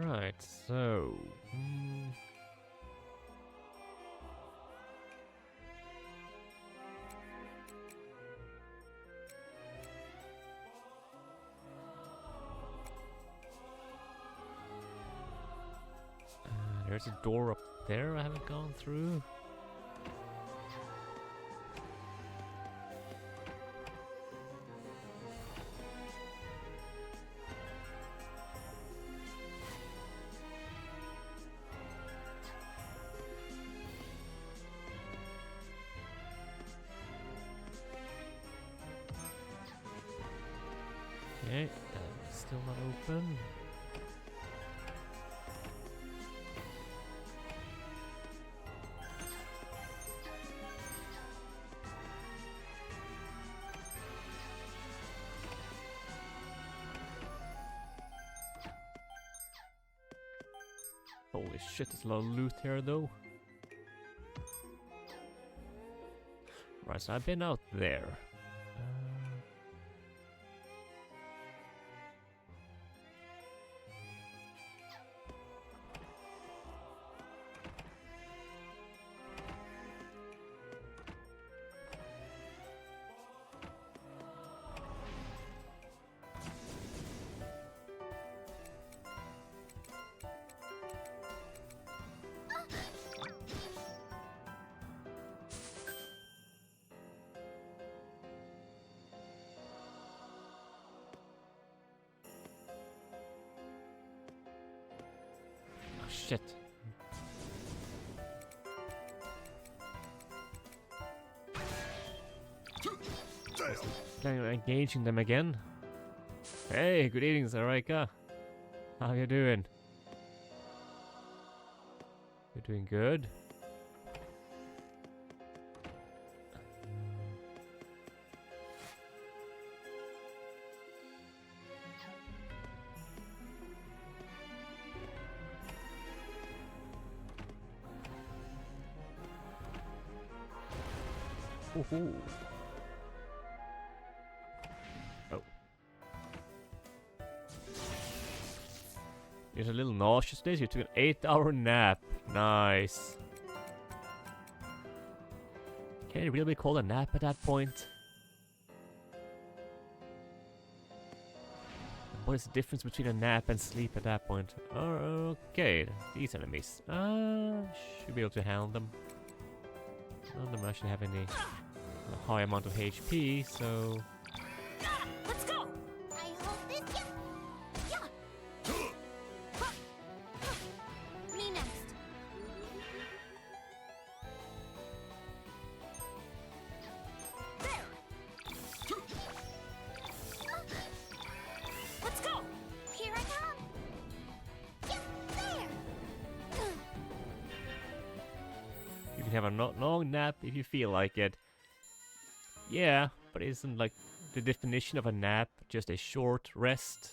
Alright, so... there's a door up there I haven't gone through. Okay, still not open. Holy shit, there's a lot of loot here though. Right, so I've been out there. shit. Planning on engaging them again. Hey, good evening, Sarika. How you doing? You're doing good. Ooh. Oh. You're a little nauseous days. You took an 8-hour nap. Nice. Can it really be called a nap at that point? What is the difference between a nap and sleep at that point? Oh, okay, these enemies. Should be able to handle them. None of them actually have any high amount of HP, so... Let's go! I hope this... Yeah! Me next. There! Let's go! Here I come! Yeah, there! You can have a long nap if you feel like it. Yeah, but isn't like the definition of a nap just a short rest?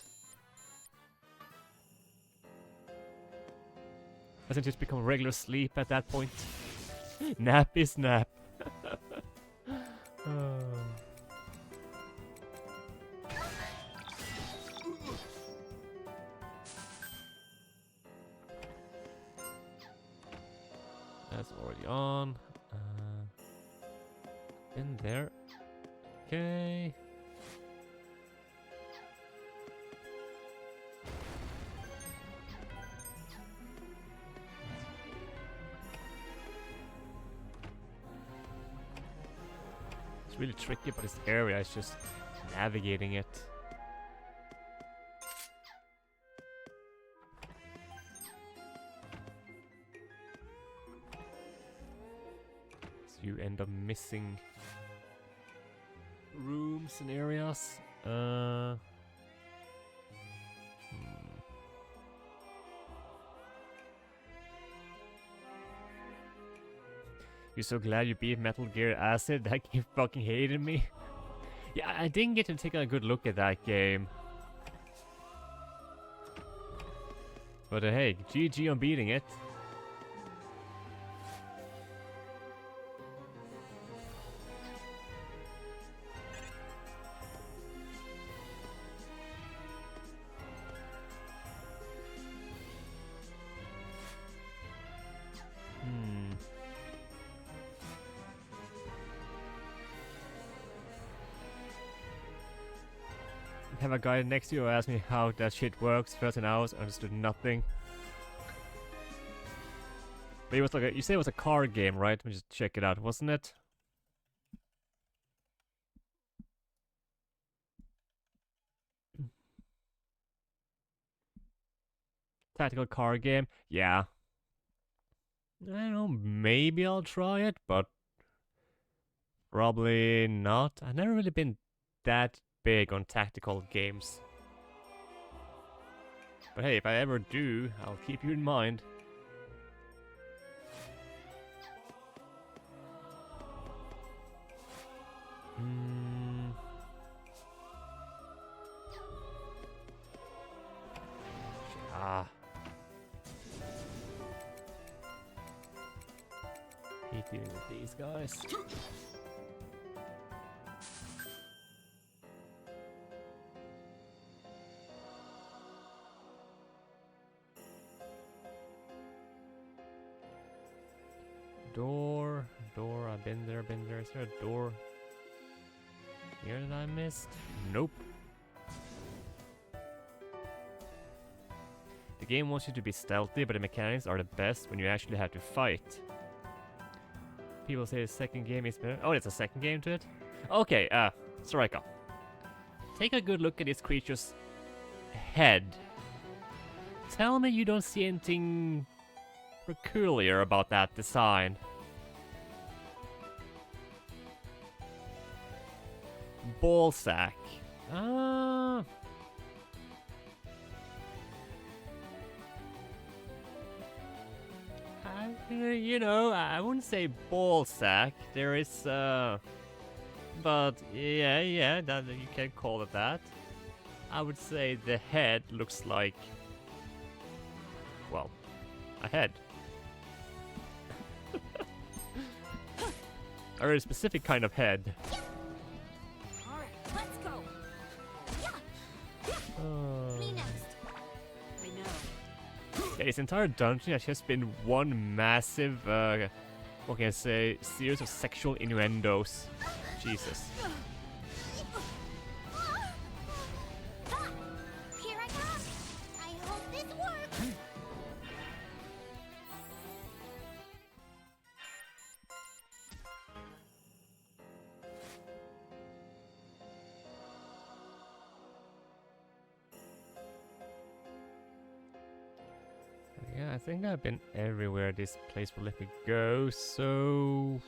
Doesn't it become regular sleep at that point? Nap is nap. That's already on. In there. Okay. It's really tricky, but this area is just navigating it. So you end up missing rooms and areas. You're so glad you beat Metal Gear Acid? That game fucking hated me. Yeah, I didn't get to take a good look at that game. But hey, GG on beating it. Have a guy next to you ask me how that shit works. 13 hours, understood nothing. But it was like you said it was a card game, right? Let me just check it out, wasn't it? Tactical card game, yeah. I don't know, maybe I'll try it, but probably not. I've never really been that big on tactical games. But hey, if I ever do, I'll keep you in mind. Hate dealing with these guys. Door, I've been there. Is there a door here that I missed? Nope. The game wants you to be stealthy, but the mechanics are the best when you actually have to fight. People say the second game is better. Oh, it's a second game to it? Okay, Sarika. Take a good look at this creature's head. Tell me you don't see anything peculiar about that design. Ball sack. You know, I wouldn't say ball sack. There is, but yeah, that you can call it that. I would say the head looks like, well, a head. A very specific kind of head. Alright, let's go. Me next. I know. Yeah, this entire dungeon has just been one massive, what can I say, series of sexual innuendos. Jesus. Here I come. I hope this works. Yeah, I think I've been everywhere this place will let me go, so...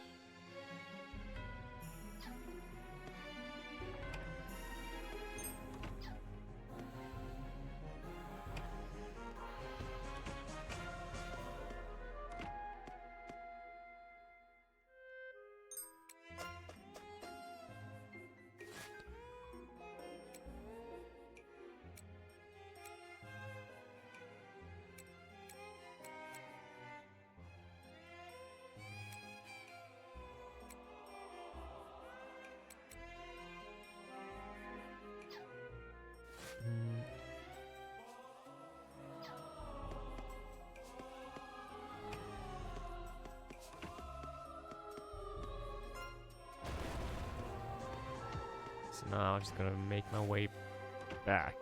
So now I'm just gonna make my way back.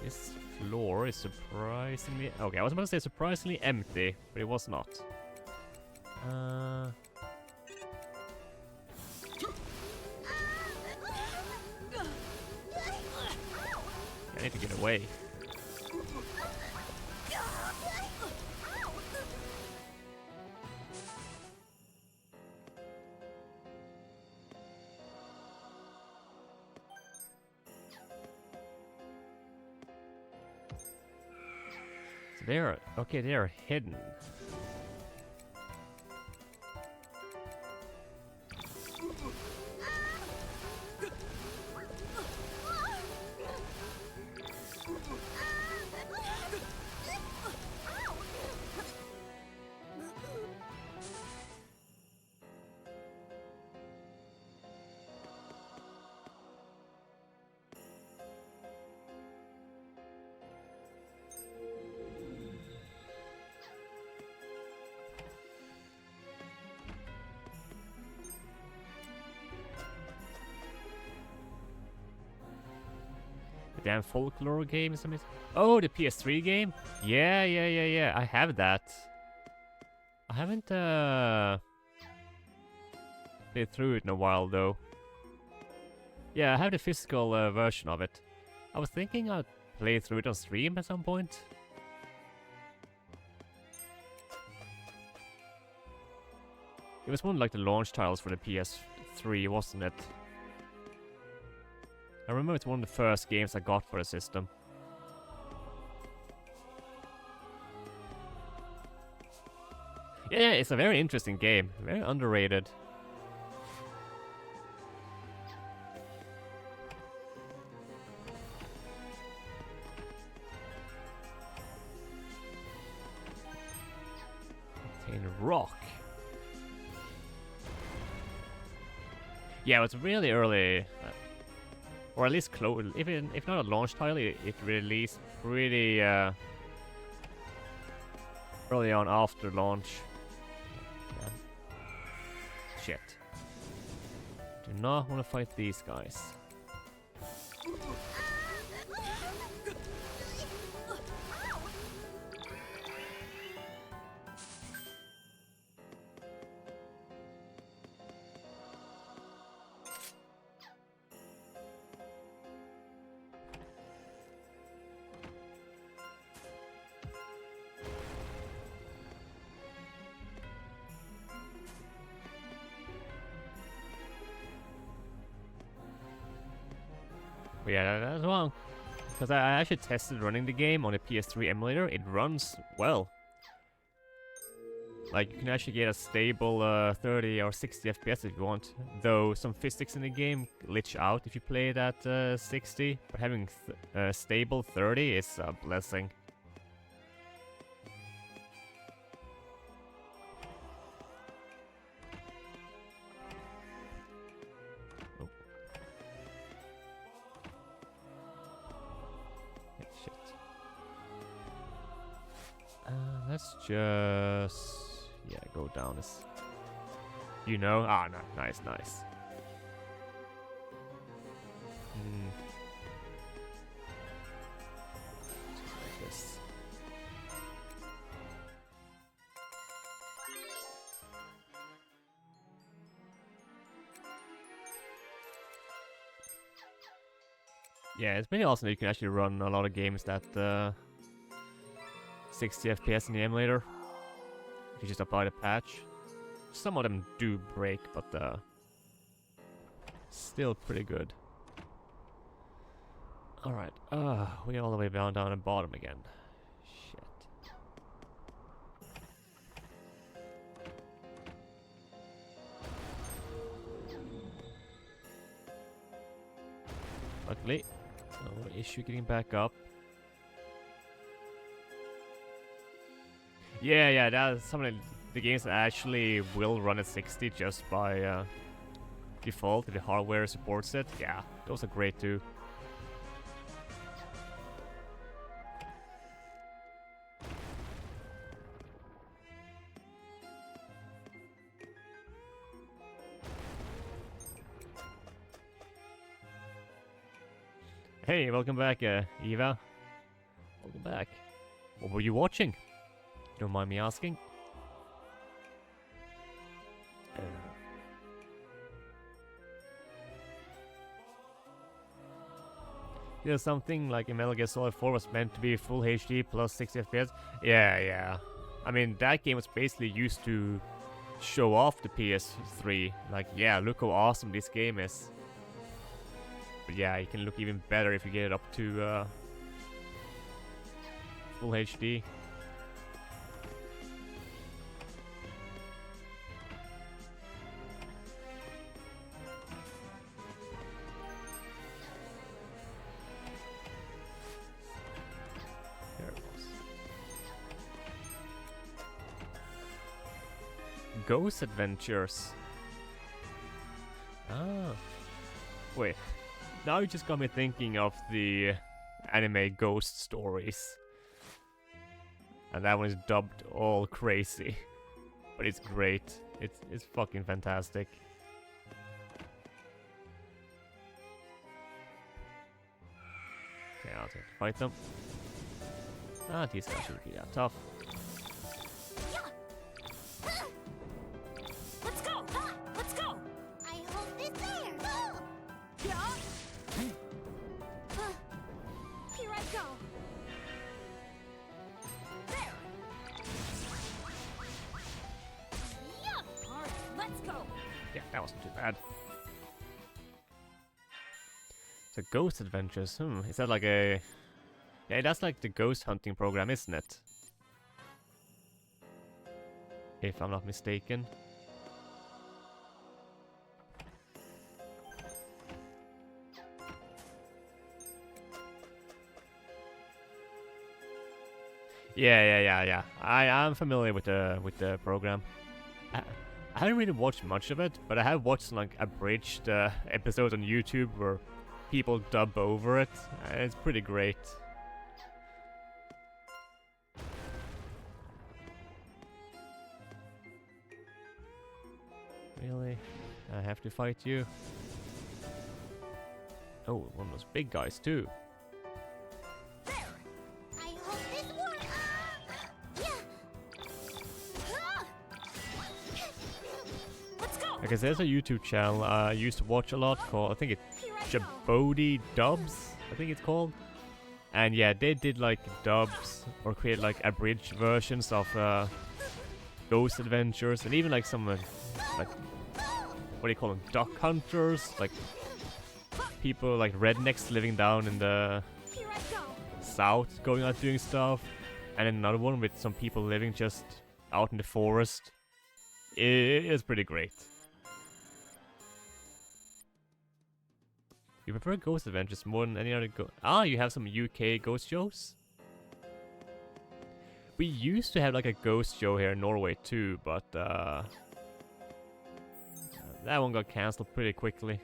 This floor is surprisingly... Okay, I was about to say surprisingly empty, but it was not. I need to get away. So they're... Okay, they are hidden. Damn folklore game is amazing. Oh, the PS3 game? Yeah. I have that. I haven't played through it in a while though. Yeah, I have the physical version of it. I was thinking I'd play through it on stream at some point. It was one of like the launch titles for the PS3, wasn't it? I remember it's one of the first games I got for the system. Yeah, it's a very interesting game. Very underrated. Contain rock. Yeah, it was really early. Or at least close, even if not a launch title, it released pretty early on after launch. Yeah. Shit. Do not want to fight these guys. But yeah, that's wrong. Because I actually tested running the game on a PS3 emulator. It runs well. Like, you can actually get a stable 30 or 60 FPS if you want. Though some physics in the game glitch out if you play it at 60. But having stable 30 is a blessing. Oh. Yeah, shit. Let's just... yeah, go down as... you know? Ah, no, nice, nice. Just like this. Yeah, it's pretty awesome that you can actually run a lot of games that 60 FPS in the emulator. If you just apply the patch. Some of them do break, but still pretty good. Alright, we get all the way down the bottom again. Shit. Luckily, no issue getting back up. Yeah, that's some of the games that actually will run at 60 just by default if the hardware supports it. Yeah, those are great too. Hey, welcome back, Eva. Welcome back. What were you watching? Don't mind me asking. You know, something like in Metal Gear Solid 4 was meant to be full HD plus 60 FPS. Yeah. I mean, that game was basically used to show off the PS3. Like, yeah, look how awesome this game is. But yeah, it can look even better if you get it up to full HD. There it was. Ghost Adventures. Ah. Wait. Now you just got me thinking of the anime Ghost Stories. And that one is dubbed all crazy. But it's great. It's fucking fantastic. Okay, I'll have to fight them. Ah, these guys shouldn't be that tough. Let's go! Let's go! I hope it's there! Yeah? Here I go! There! Yeah! Alright, let's go! Yeah, that wasn't too bad. So Ghost Adventures, is that like a... yeah, that's like the ghost hunting program, isn't it? If I'm not mistaken. Yeah. I'm familiar with the program. I haven't really watched much of it, but I have watched like abridged episodes on YouTube where people dub over it. It's pretty great. Really? I have to fight you? Oh, one of those big guys too. There! I hope this works! Yeah! Let's go! Because there's a YouTube channel I used to watch a lot called, I think it's Here I go! Jabody Dubs, I think it's called. And yeah, they did like dubs or create like abridged versions of Ghost Adventures and even like some like, what do you call them, duck hunters, like people like rednecks living down in the Here I go. south going out doing stuff, and then another one with some people living just out in the forest. It's pretty great. You prefer Ghost Adventures more than any other you have some UK ghost shows? We used to have like a ghost show here in Norway too, but that one got cancelled pretty quickly.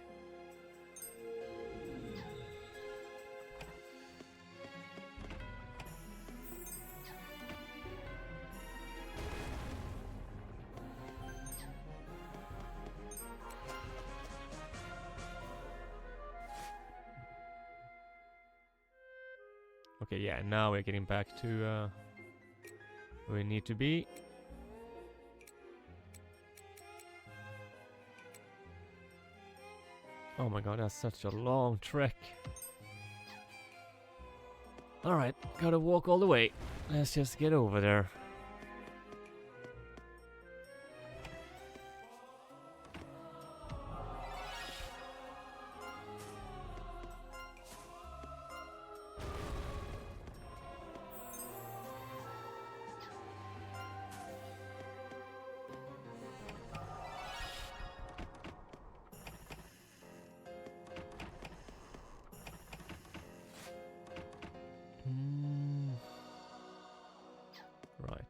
Okay, yeah, now we're getting back to where we need to be. Oh my god, that's such a long trek. Alright, gotta walk all the way. Let's just get over there. Right.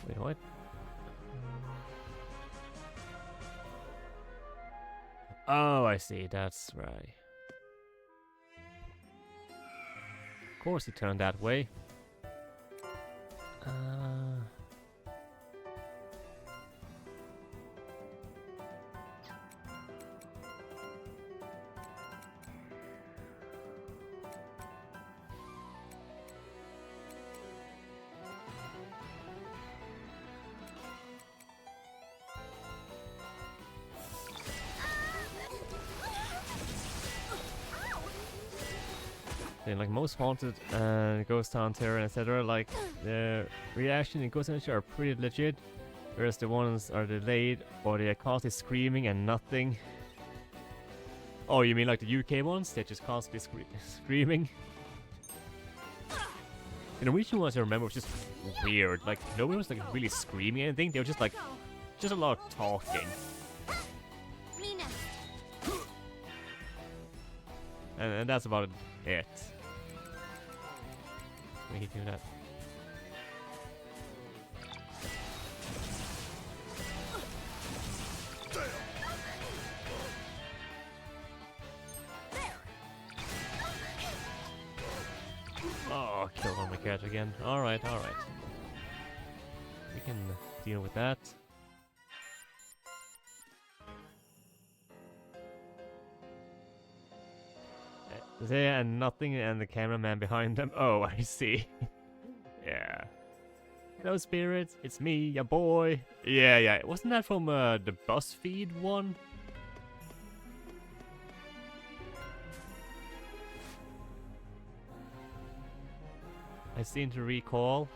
Wait, what? Oh, I see. That's right. Of course he turned that way. Like most haunted ghost hunter, etc., like the reaction in ghost hunter are pretty legit, whereas the ones are delayed or they are constantly screaming and nothing. Oh, you mean like the UK ones? They're just constantly screaming. The Norwegian ones I remember was just weird. Like nobody was like really screaming anything. They were just like just a lot of talking. And that's about it. We can do that. Oh, killed on my cat again. Alright, alright. We can deal with that. There and nothing and the cameraman behind them. Oh, I see. Yeah. Hello spirits, it's me, your boy. Yeah. Wasn't that from the BuzzFeed one? I seem to recall.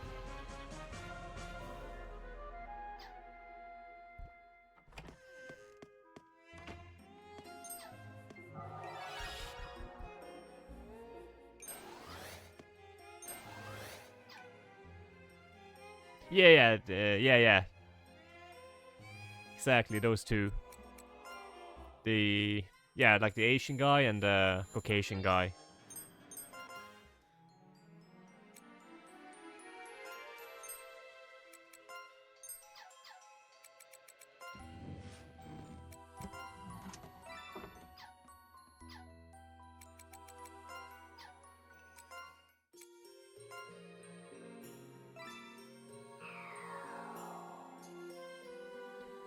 Yeah. Exactly, those two. Like the Asian guy and the Caucasian guy.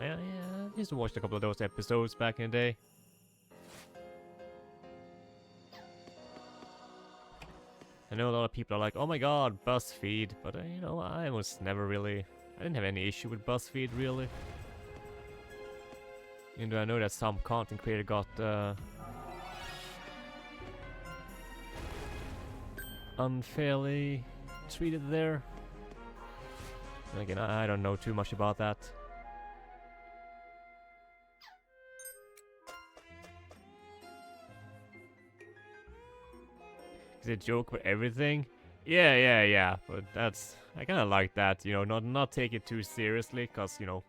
Yeah, I used to watch a couple of those episodes back in the day. I know a lot of people are like, oh my god, BuzzFeed, but you know, I was never really, I didn't have any issue with BuzzFeed really. Even though I know that some content creator got unfairly treated there. And again, I don't know too much about that. Is it a joke with everything? Yeah. But that's, I kind of like that. You know, not take it too seriously, cause you know,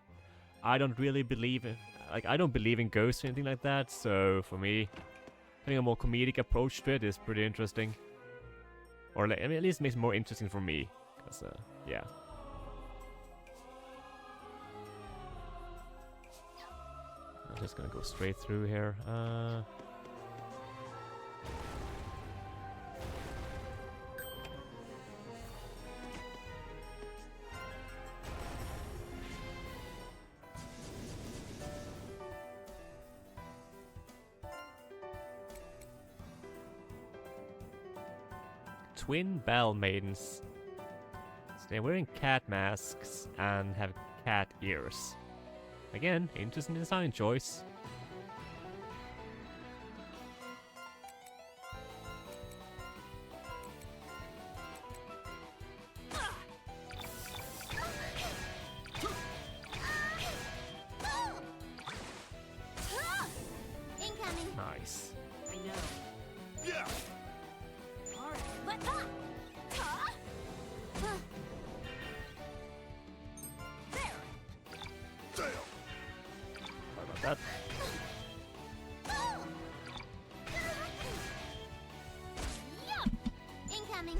I don't really believe in, like, I don't believe in ghosts or anything like that. So for me, having a more comedic approach to it is pretty interesting. Or like, I mean, at least it makes it more interesting for me. Cause yeah. I'm just gonna go straight through here. Twin bell maidens. So they're wearing cat masks and have cat ears. Again, interesting design choice. Incoming. Nice. I know. Yeah. All right. Let's up. There. Damn. Sorry about that. Yup. Incoming.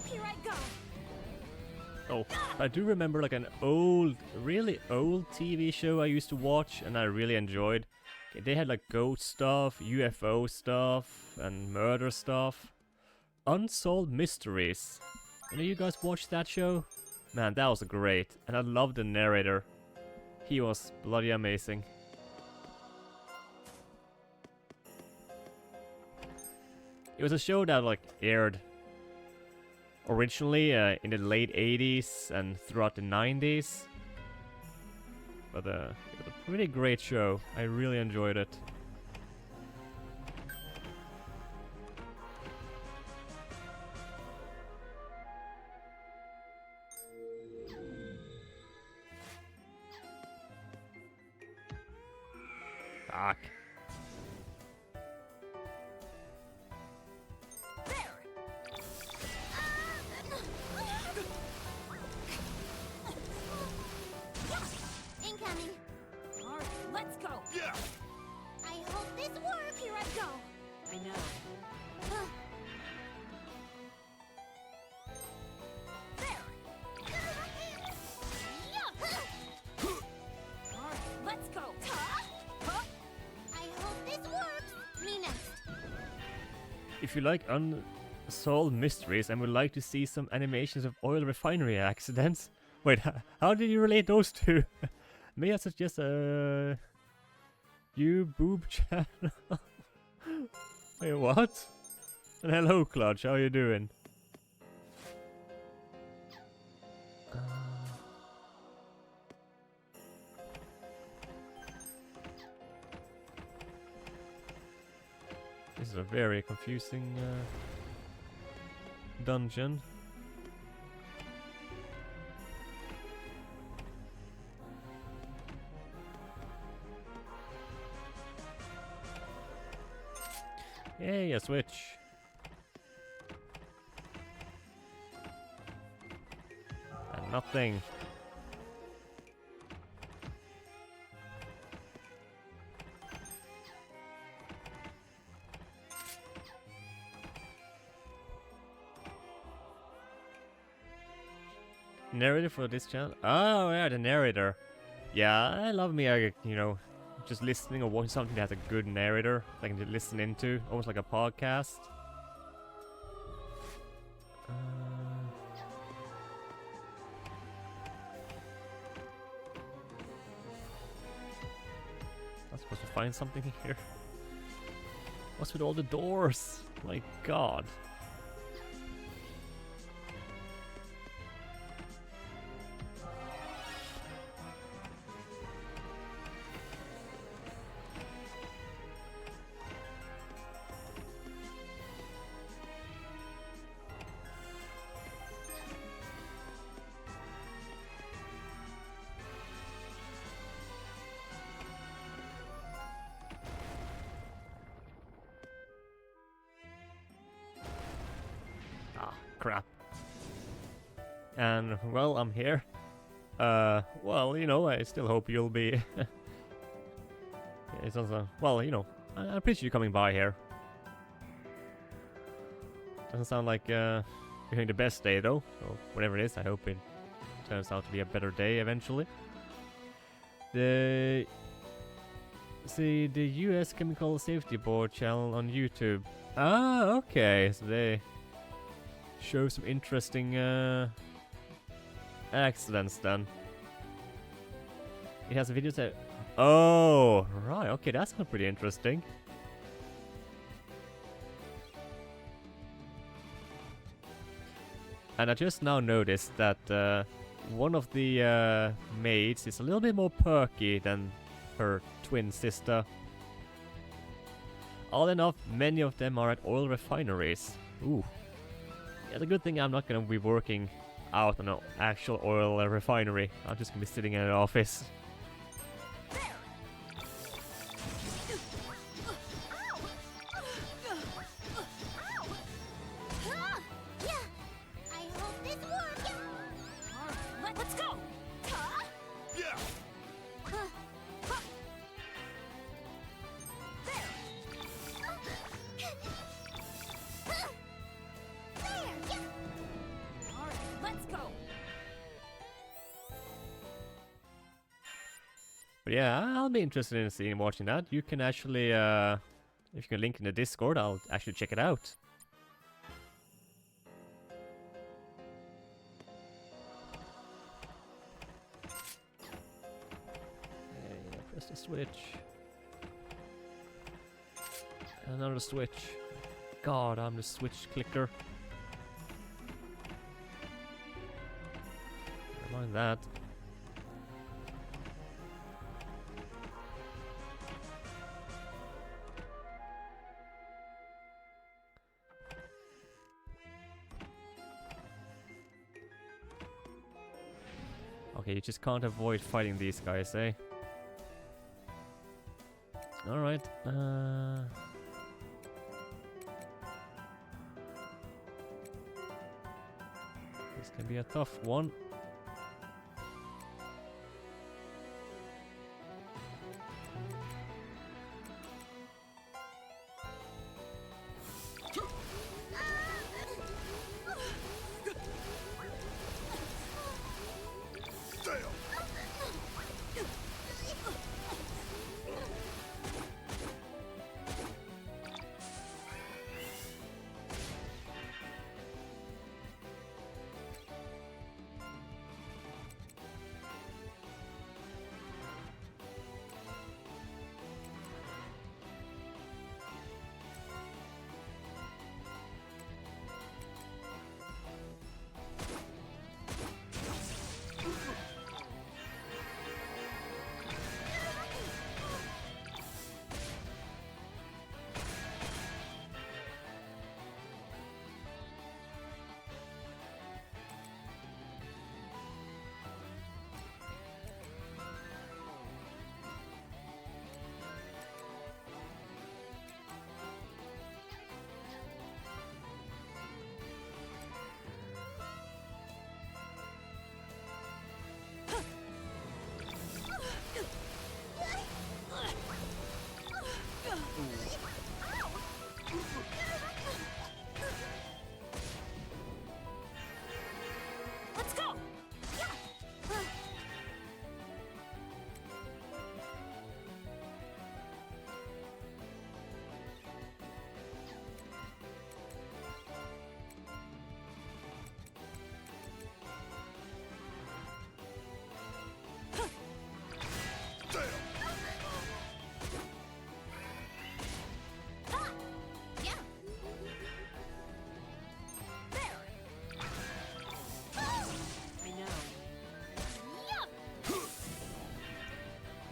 Here I go. Oh, I do remember like an old, really old TV show I used to watch and I really enjoyed. They had like ghost stuff, UFO stuff, and murder stuff. Unsolved Mysteries. Any of you guys watched that show? Man, that was great. And I loved the narrator. He was bloody amazing. It was a show that like aired originally in the late 80s and throughout the 90s. But it was a pretty great show. I really enjoyed it. Fuck. Incoming. All right. Let's go. Yeah. I hope this works. Here I go. I know. There. Yup. All right. Let's go. I hope this works. Me next. If you like unsolved mysteries and would like to see some animations of oil refinery accidents, wait, how did you relate those two? May I suggest a boob channel? Wait, what? And hello, Clutch. How you doing? This is a very confusing dungeon. Yay, a switch. And nothing. Narrator for this channel? Oh yeah, the narrator. Yeah, I love me, you know, just listening or watching something that has a good narrator that I can just listen into, almost like a podcast. I'm supposed to find something here. What's with all the doors? My god. crap. And, well, I'm here. Well, you know, I still hope you'll be... It's also... Well, you know, I appreciate you coming by here. Doesn't sound like you're having the best day, though. So, whatever it is, I hope it turns out to be a better day eventually. The US Chemical Safety Board channel on YouTube. Ah, okay. So they show some interesting accidents then. It has a video that... Oh, right. Okay, that's not pretty interesting. And I just now noticed that one of the maids is a little bit more perky than her twin sister. All enough, many of them are at oil refineries. Ooh. Yeah, the good thing I'm not gonna be working out on an actual oil refinery. I'm just gonna be sitting in an office. But yeah, I'll be interested in seeing watching that. You can actually, if you can link in the Discord, I'll actually check it out. Yeah, press the switch. Another switch. God, I'm the switch clicker. Never mind that. Okay, you just can't avoid fighting these guys, eh? Alright, this can be a tough one.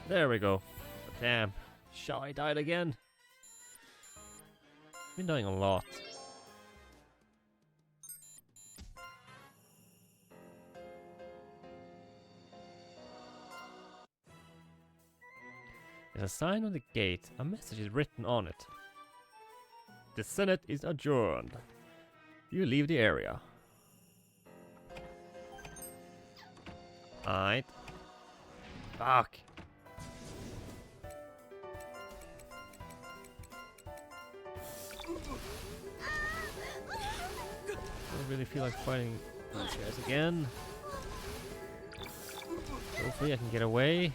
There we go. Damn. Shy died again. Been dying a lot. There's a sign on the gate. A message is written on it. The Senate is adjourned. You leave the area. Alright. Fuck. Don't really feel like fighting these guys again. Hopefully I can get away.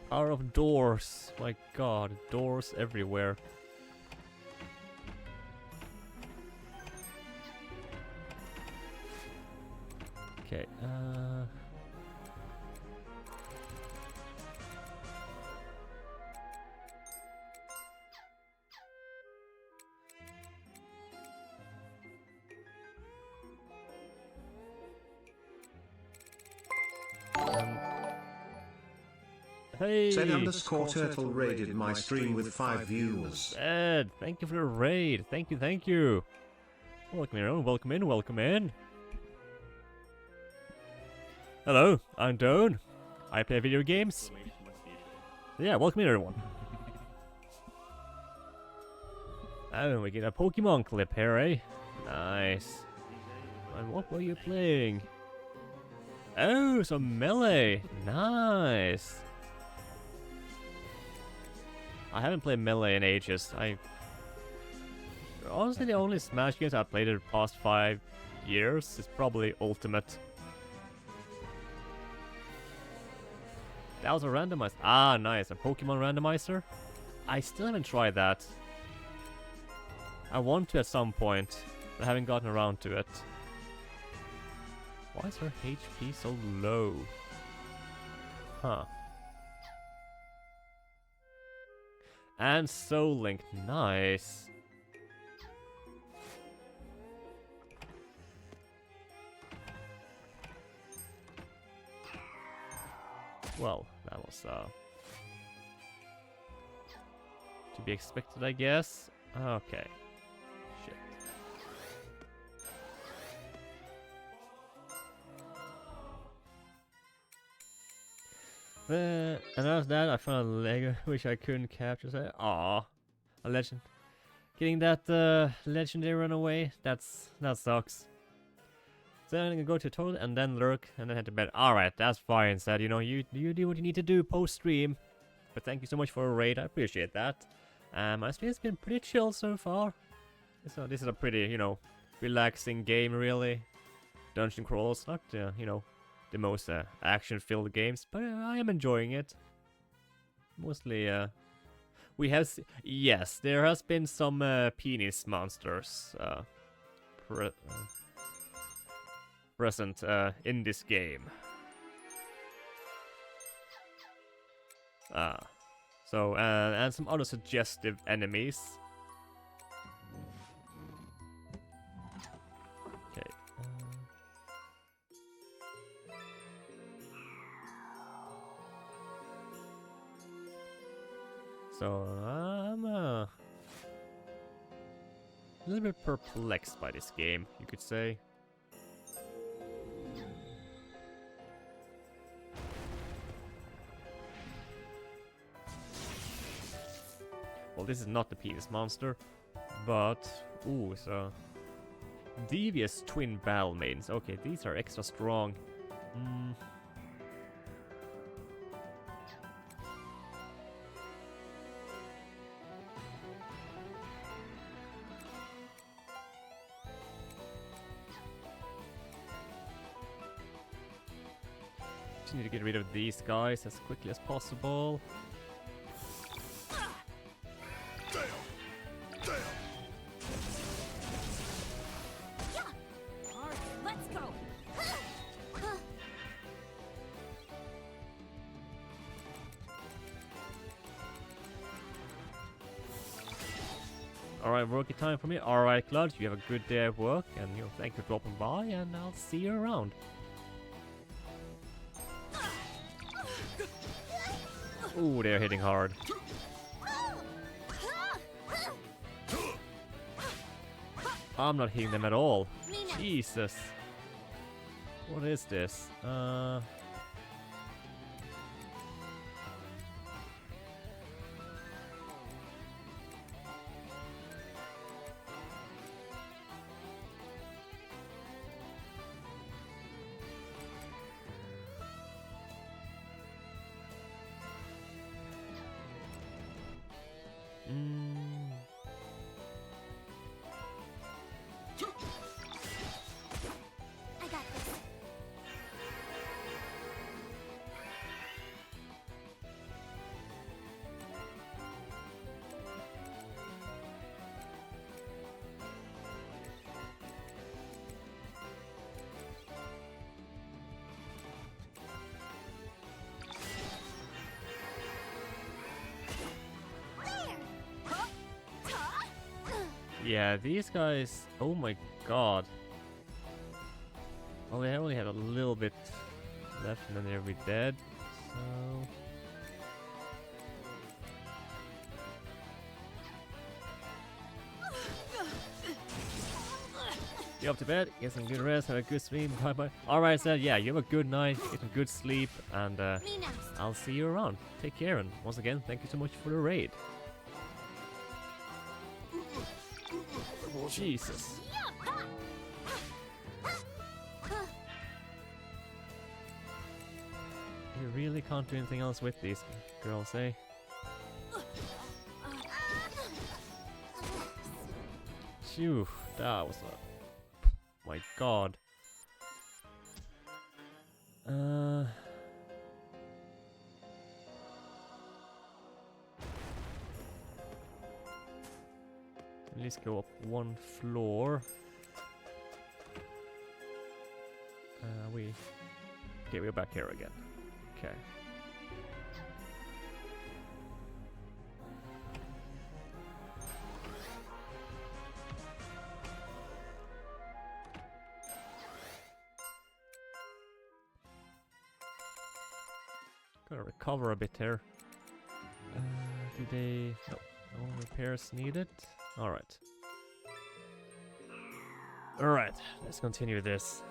Power of doors. My god, doors everywhere. Okay, hey! Said_turtle raided my stream with 5 views. Ed, thank you for the raid. Thank you, thank you. Welcome in, welcome in, welcome in. Hello, I'm Doan. I play video games. Yeah, welcome in everyone. Oh, we get a Pokemon clip here, eh? Nice. And what were you playing? Oh, some Melee. Nice. I haven't played Melee in ages. Honestly, the only Smash games I've played in the past 5 years is probably Ultimate. That was a randomizer. Ah, nice. A Pokemon randomizer? I still haven't tried that. I want to at some point, but I haven't gotten around to it. Why is her HP so low? Huh. And Soul Link. Nice. Well, that was to be expected, I guess. Okay. Shit. And after that, I found a Lego which I couldn't capture. So, aw, a legend. Getting that legendary run away. That sucks. So I'm gonna go to toilet and then lurk and then head to bed. Alright, that's fine, said. You know, you do what you need to do post-stream. But thank you so much for a raid, I appreciate that. My stream's been pretty chill so far. So this is a pretty, you know, relaxing game, really. Dungeon crawls, not, you know, the most action-filled games, but I am enjoying it. Mostly, we have... yes, there has been some penis monsters present in this game. So, and some other suggestive enemies. Okay. So, I'm a little bit perplexed by this game, you could say. Well, this is not the penis monster, but... ooh, so... devious twin battle maidens. Okay, these are extra strong. Just need to get rid of these guys as quickly as possible. Alright, working time for me. Alright, Claude, you have a good day at work, and you know, thank you for dropping by, and I'll see you around. Ooh, they're hitting hard. I'm not hitting them at all. Jesus. What is this? Mm. I got this. There. Huh? Ta? Yeah, these guys. Oh my god. Well, they only have a little bit left, and then they'll be dead. So. Get up to bed, get some good rest, have a good sleep, bye bye. Alright, so yeah, you have a good night, get some good sleep, and Me next. I'll see you around. Take care, and once again, thank you so much for the raid. Jesus. You really can't do anything else with these girls, eh? Phew, that was a... My god. At least go up one floor. Okay, we're back here again. Okay. Gotta recover a bit here. Do they... No, no repairs needed. Alright. Alright, let's continue this.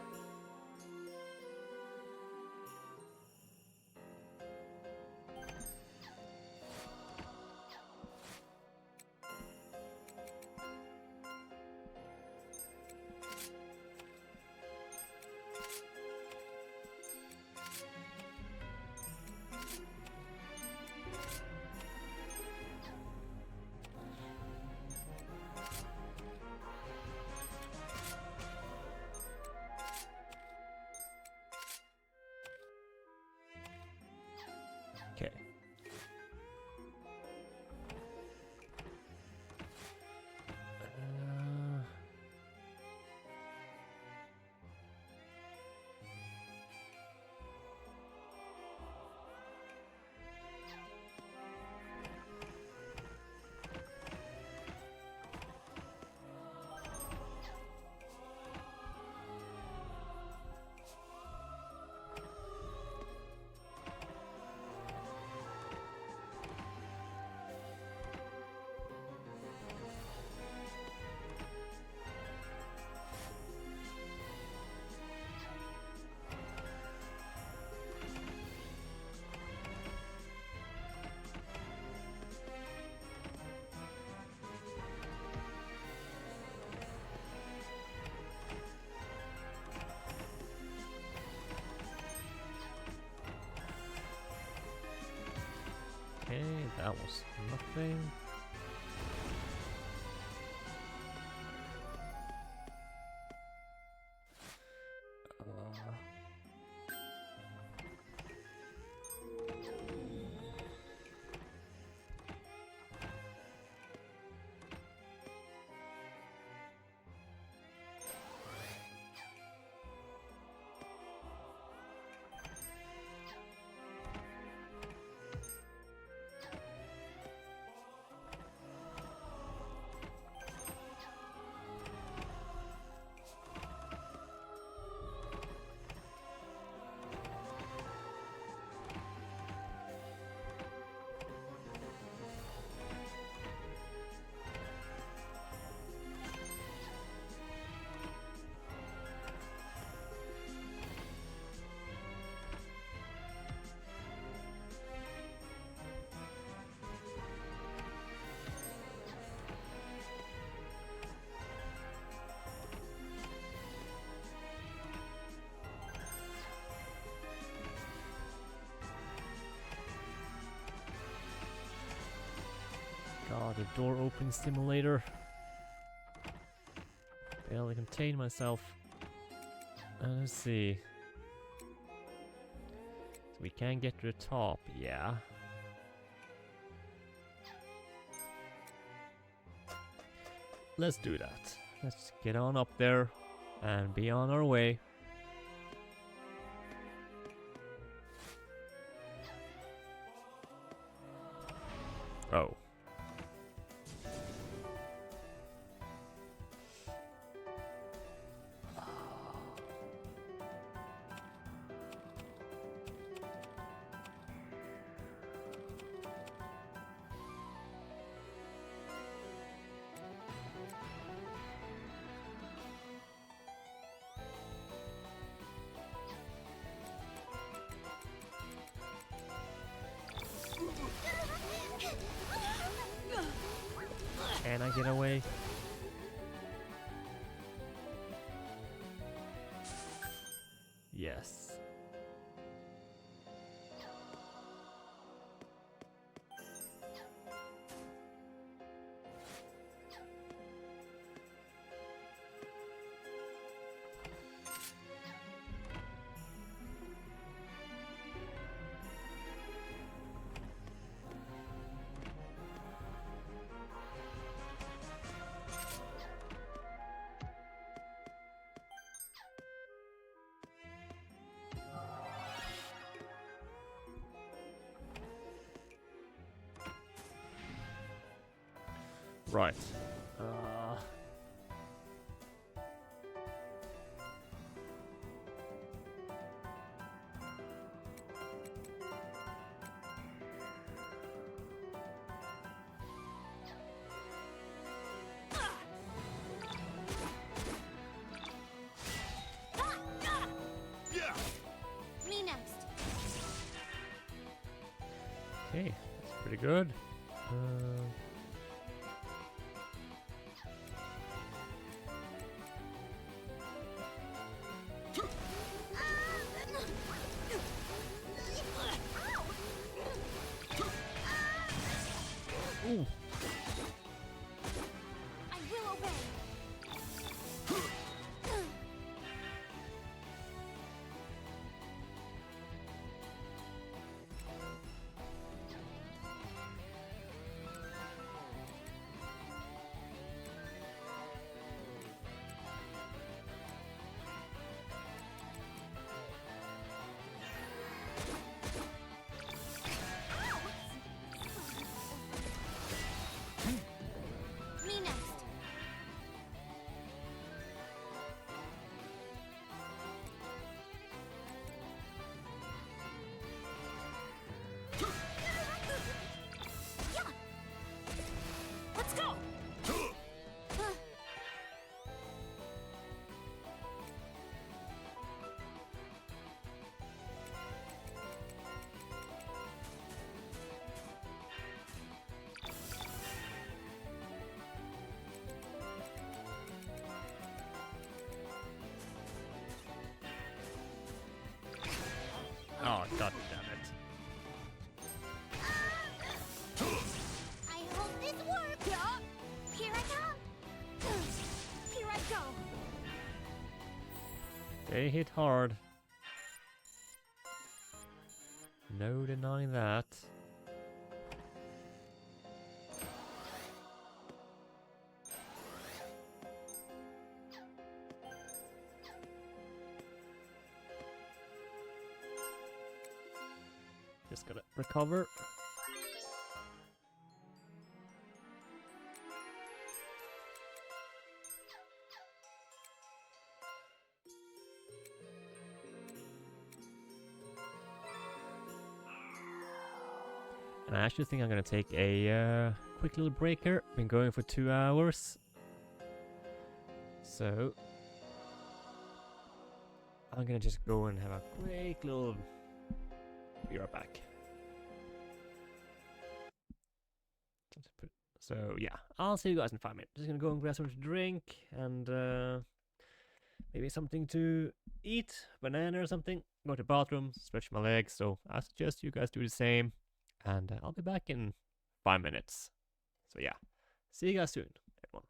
Okay. Okay, that was nothing. the door opening simulator. Barely contain myself. Let's see. So we can get to the top, yeah. Let's do that. Let's get on up there and be on our way. Oh. Can I get away? Yes. Right. Me next. Okay, that's pretty good. Ooh. I will obey. Me next. Yeah. Let's go. Oh, god damn it. I hope this works. Here I come. Here I go. They hit hard. No denying that. Just gotta recover. And I actually think I'm gonna take a quick little break here. Been going for 2 hours. So I'm gonna just go and have a quick little... Be right back. So yeah, I'll see you guys in 5 minutes. Just gonna go and grab something to drink and maybe something to eat, banana or something. Go to the bathroom, stretch my legs. So I suggest you guys do the same. And I'll be back in 5 minutes. So yeah. See you guys soon, everyone.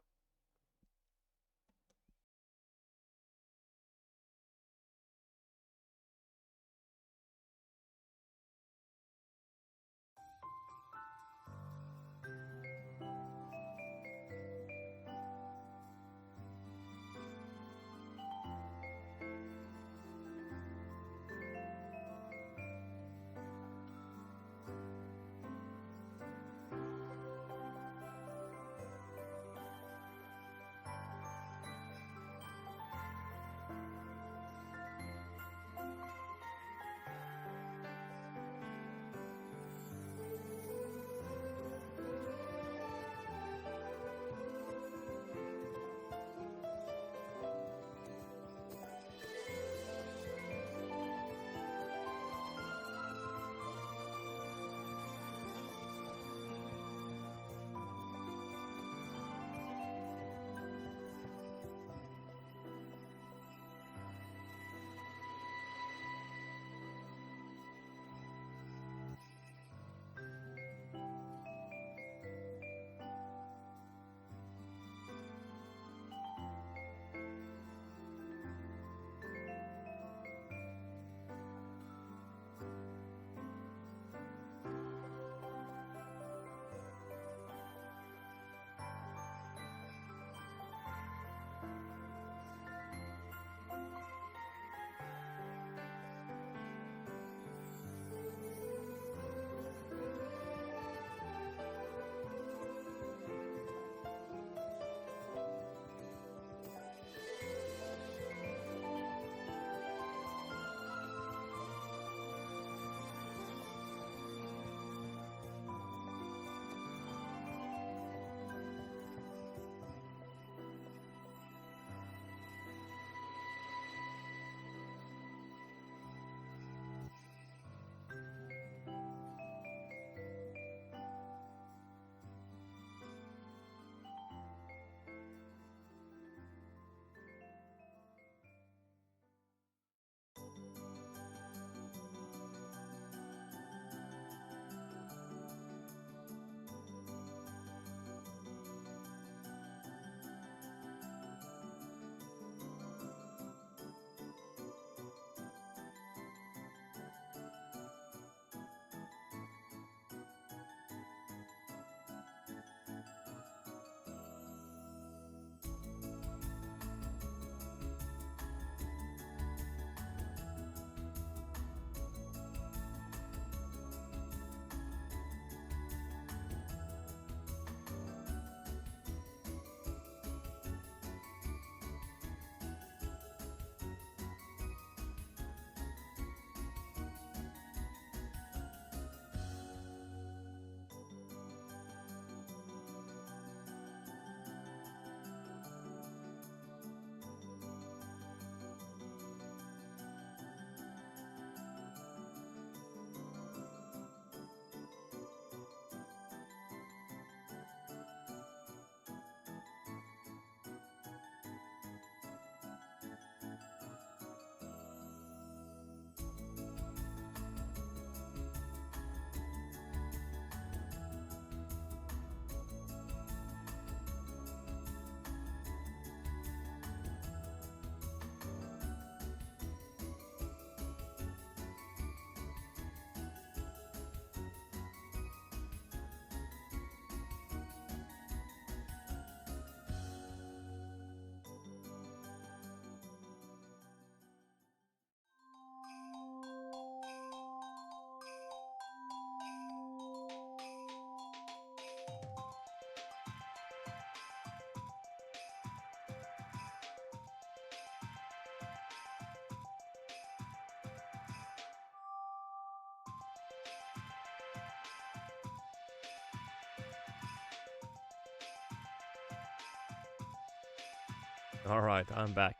Alright, I'm back.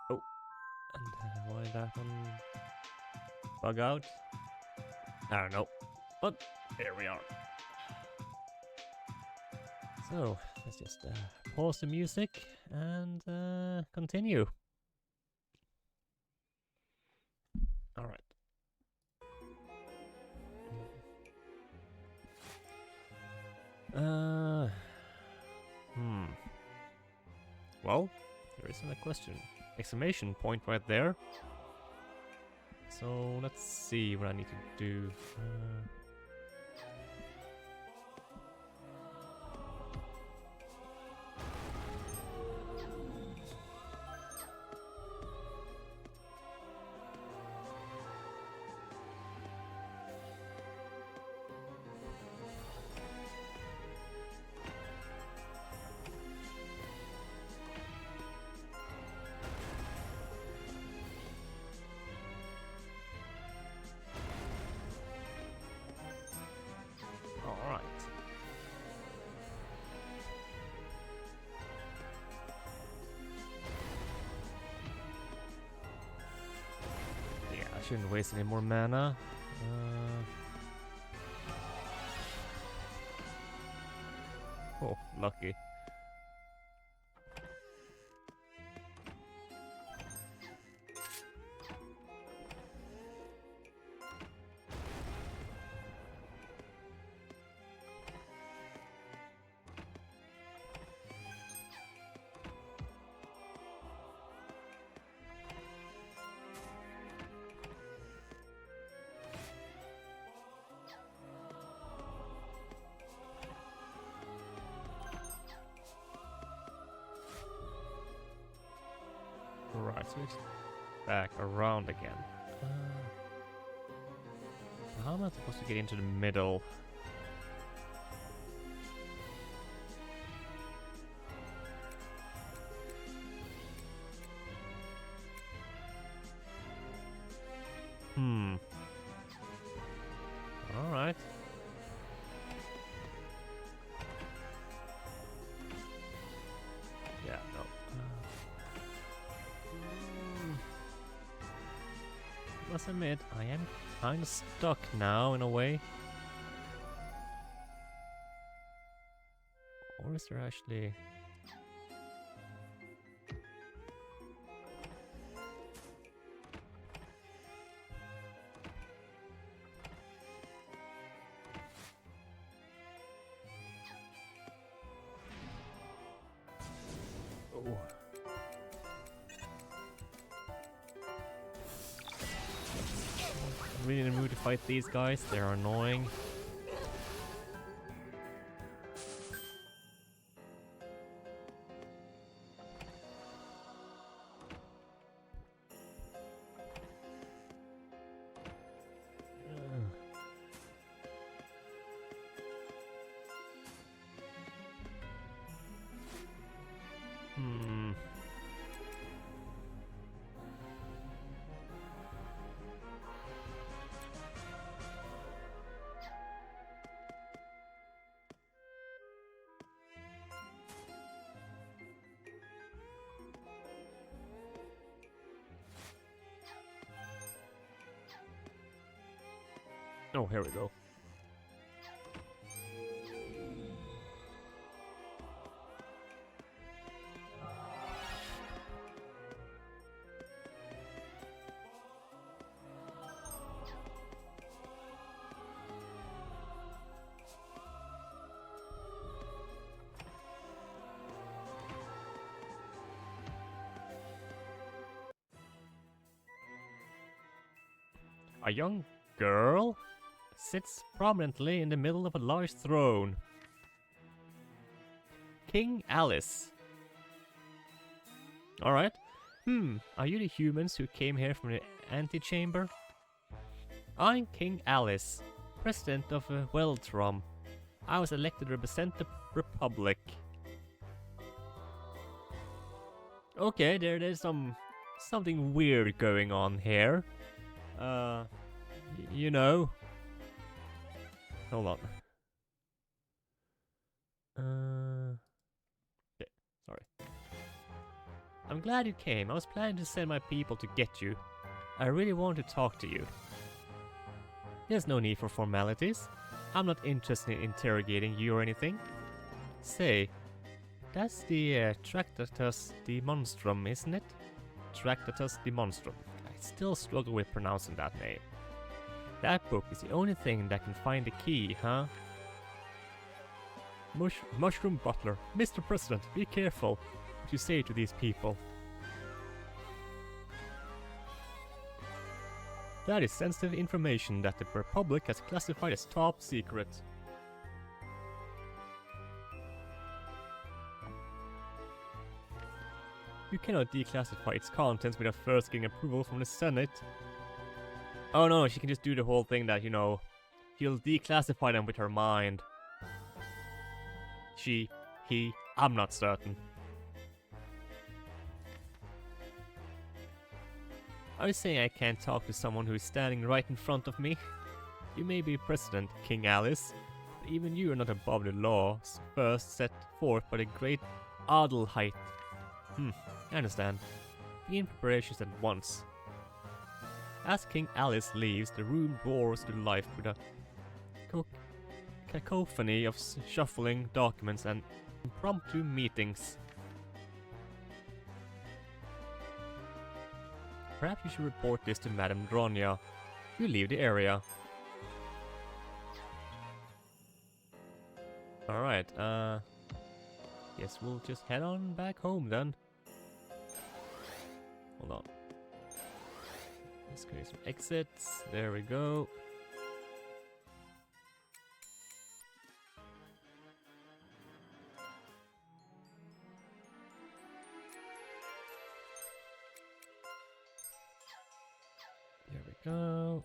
Oh, and why did that one bug out? I don't know. But here we are. So, let's just pause the music and continue. Alright. Well, there isn't a question. Exclamation point right there. So let's see what I need to do. Alright. Yeah, I shouldn't waste any more mana. Oh, lucky. Right, so it's back around again. How am I supposed to get into the middle? Alright. Yeah, no. Must admit, I am kind of stuck now in a way. Or is there actually... Oh. I'm really in the mood to fight these guys, they're annoying. Oh, here we go. A young girl sits prominently in the middle of a large throne. King Alice. Alright. Are you the humans who came here from the antechamber? I'm King Alice, president of Weltrom. I was elected to represent the Republic. Okay, there's something weird going on here. You know. Hold on. Okay, sorry. I'm glad you came. I was planning to send my people to get you. I really want to talk to you. There's no need for formalities. I'm not interested in interrogating you or anything. Say, that's the Tractatus de Monstrum, isn't it? Tractatus de Monstrum. I still struggle with pronouncing that name. That book is the only thing that can find the key, huh? Mushroom Butler. Mr. President, be careful. to say to these people. That is sensitive information that the Republic has classified as top secret. You cannot declassify its contents without first getting approval from the Senate. Oh no, she can just do the whole thing that, you know, she'll declassify them with her mind. She, he, I'm not certain. Are you saying I can't talk to someone who is standing right in front of me? You may be president, King Alice, but even you are not above the laws first set forth by the great Adelheid. I understand. Begin preparations at once. As King Alice leaves, the room roars to life with a cacophony of shuffling documents and impromptu meetings. Perhaps you should report this to Madame Dronya. You leave the area. Alright, guess we'll just head on back home then. Hold on. Let's create some exits. There we go. There we go.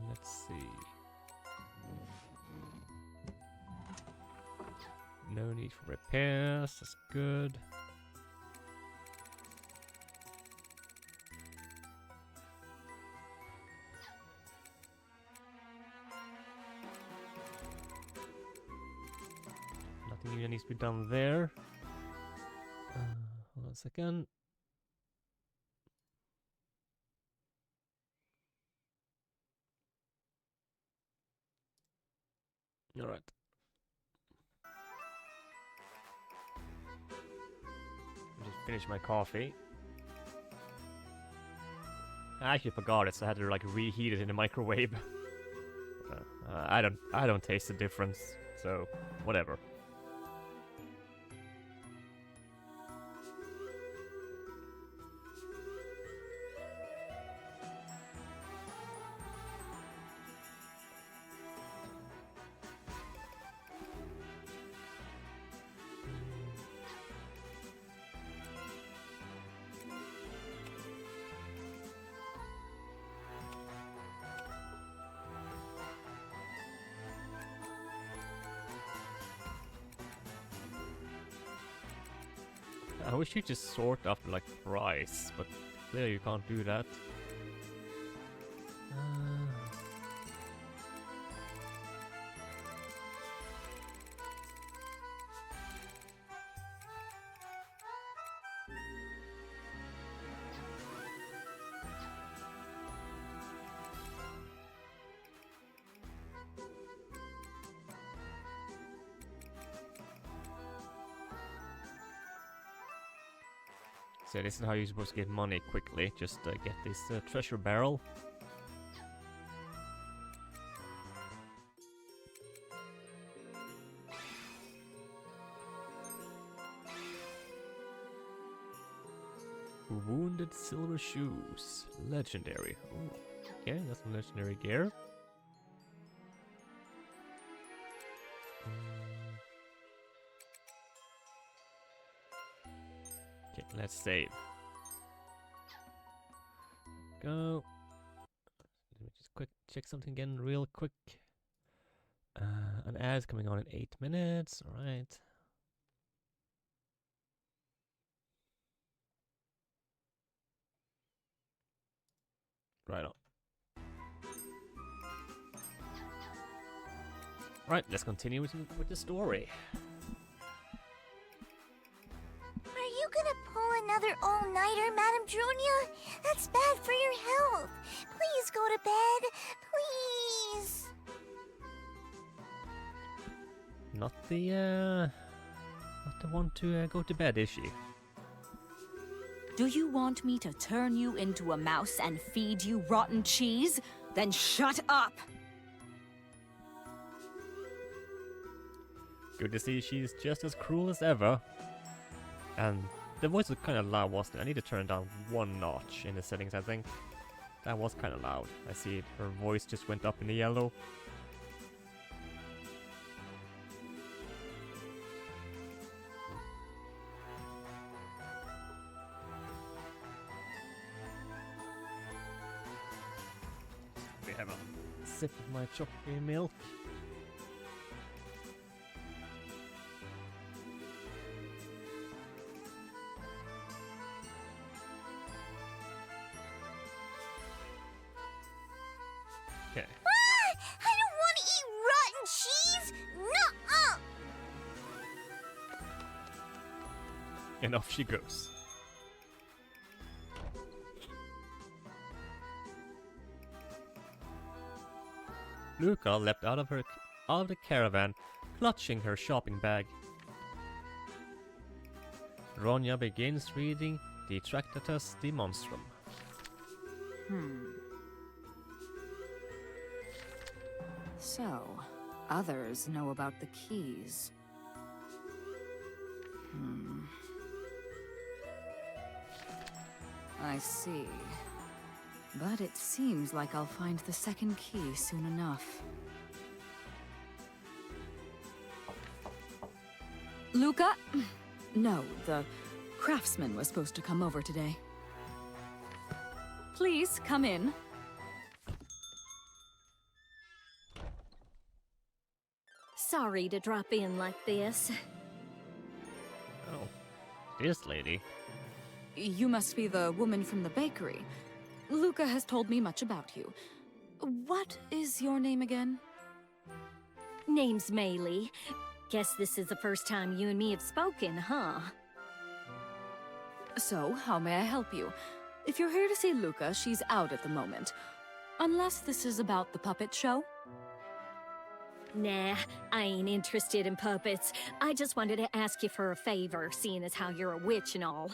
Let's see. No need for repairs. That's good. Nothing even needs to be done there. Hold on a second. Alright. Just finish my coffee. I actually forgot it, so I had to like reheat it in the microwave. I don't taste the difference, so whatever. I wish you just sort after like price, but clearly you can't do that. So this is how you're supposed to get money quickly. Just get this treasure barrel. Wounded silver shoes. Legendary. Ooh. Okay, that's some legendary gear. Okay, let's save. Go. Let me just quick check something again real quick. An ad's coming on in 8 minutes. Alright. Right on. Right, let's continue with the story. Are you gonna pull another all-nighter, Madame Dronya? That's bad for your health. Please go to bed. Please. Not the one to go to bed, is she? Do you want me to turn you into a mouse and feed you rotten cheese? Then shut up! Good to see she's just as cruel as ever. And The voice was kind of loud, wasn't it? I need to turn it down one notch in the settings, I think. That was kind of loud. I see it. Her voice just went up in the yellow. We have a sip of my chocolate milk. Okay. I don't want to eat rotten cheese! Nuh-uh! And off she goes. Luca leapt out of the caravan, clutching her shopping bag. Ronya begins reading the Tractatus de Monstrum. So, others know about the keys. I see. But it seems like I'll find the second key soon enough. Luca? No, the craftsman was supposed to come over today. Please, come in. Sorry to drop in like this. Oh, this lady. You must be the woman from the bakery. Luca has told me much about you. What is your name again? Name's Maylee. Guess this is the first time you and me have spoken, huh? So, how may I help you? If you're here to see Luca, she's out at the moment. Unless this is about the puppet show? Nah, I ain't interested in puppets. I just wanted to ask you for a favor, seeing as how you're a witch and all.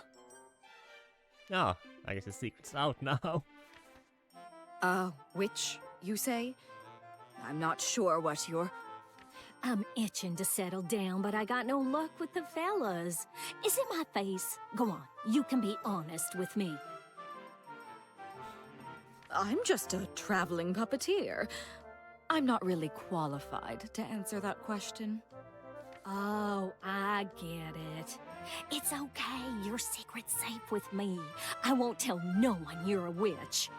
Ah, I guess the secret's out now. Which, you say? I'm not sure what you're... I'm itching to settle down, but I got no luck with the fellas. Is it my face? Go on, you can be honest with me. I'm just a traveling puppeteer. I'm not really qualified to answer that question. Oh, I get it. It's okay, your secret's safe with me. I won't tell no one you're a witch.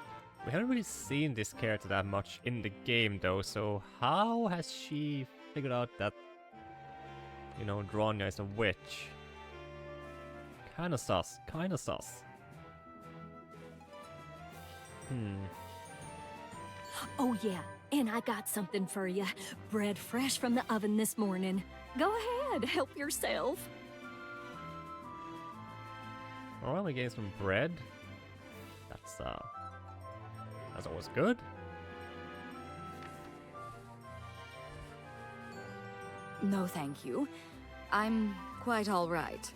We haven't really seen this character that much in the game though, so how has she figured out that, you know, Dronya is a witch? Kinda sus, kinda sus. Oh yeah, and I got something for you. Bread fresh from the oven this morning. Go ahead, help yourself. Alright, we getting some bread. That's always good. No, thank you. I'm quite all right.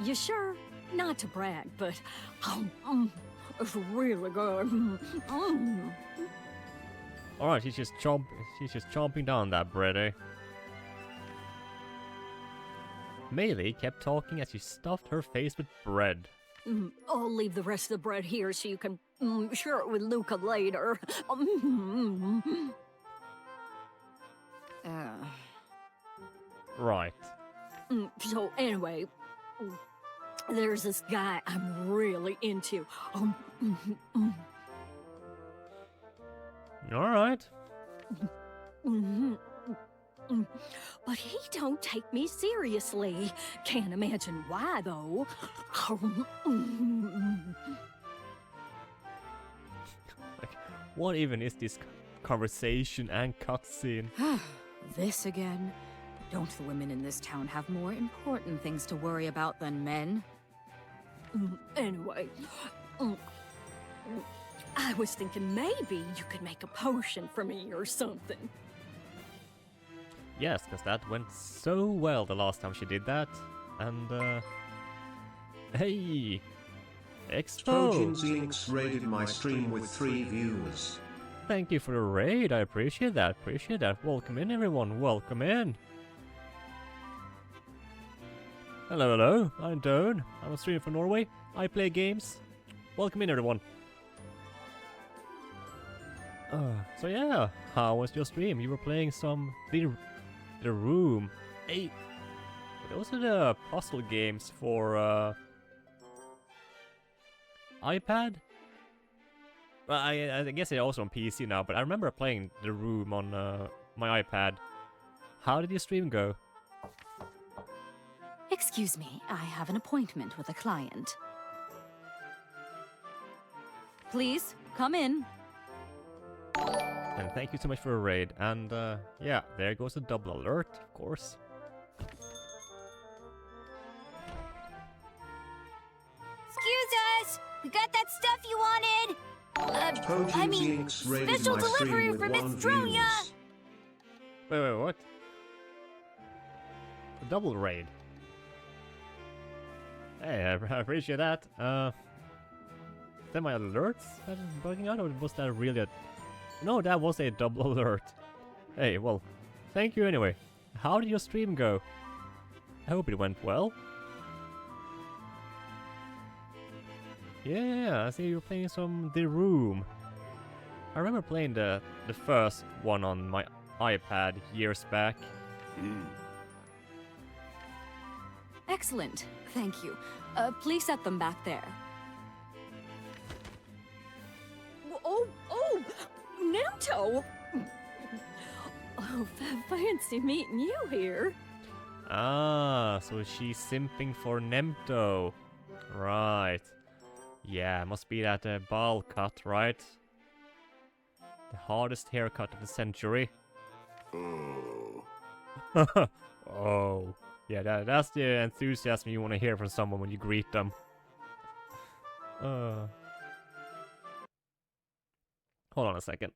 You sure? Not to brag, but it's really good. Alright, she's just chomping down that bread, eh? Maylee kept talking as she stuffed her face with bread. I'll leave the rest of the bread here so you can share it with Luca later. Right. So anyway, there's this guy I'm really into. Alright. But he don't take me seriously. Can't imagine why, though. Like, what even is this conversation and cutscene? This again? Don't the women in this town have more important things to worry about than men? Anyway, I was thinking maybe you could make a potion for me or something. Yes, because that went so well the last time she did that. And, hey! Expo! Jinx raided my stream with 3 views. Thank you for the raid, I appreciate that, Welcome in everyone, welcome in! Hello, hello. I'm Doan. I'm a streamer from Norway. I play games. Welcome in, everyone. So yeah, how was your stream? You were playing some The Room. Hey, those are the puzzle games for iPad. Well, I guess they're also on PC now, but I remember playing The Room on my iPad. How did your stream go? Excuse me, I have an appointment with a client. Please, come in. And thank you so much for a raid. And yeah, there goes a double alert, of course. Excuse us! We got that stuff you wanted! I mean, Jinx raided special my delivery stream for with Miss 1 Dronia! views. Wait, what? A double raid. Hey, I appreciate that. Then my alerts that is bugging out, or was that really a... No, that was a double alert. Hey, well, thank you anyway. How did your stream go? I hope it went well. Yeah, I see you were playing some The Room. I remember playing the first one on my iPad years back. Excellent, thank you. Please set them back there. Oh, Nemto! Oh, fancy meeting you here. Ah, so she's simping for Nemto. Right. Yeah, must be that ball cut, right? The hardest haircut of the century. Oh. Yeah, that's the enthusiasm you want to hear from someone when you greet them. Hold on a second.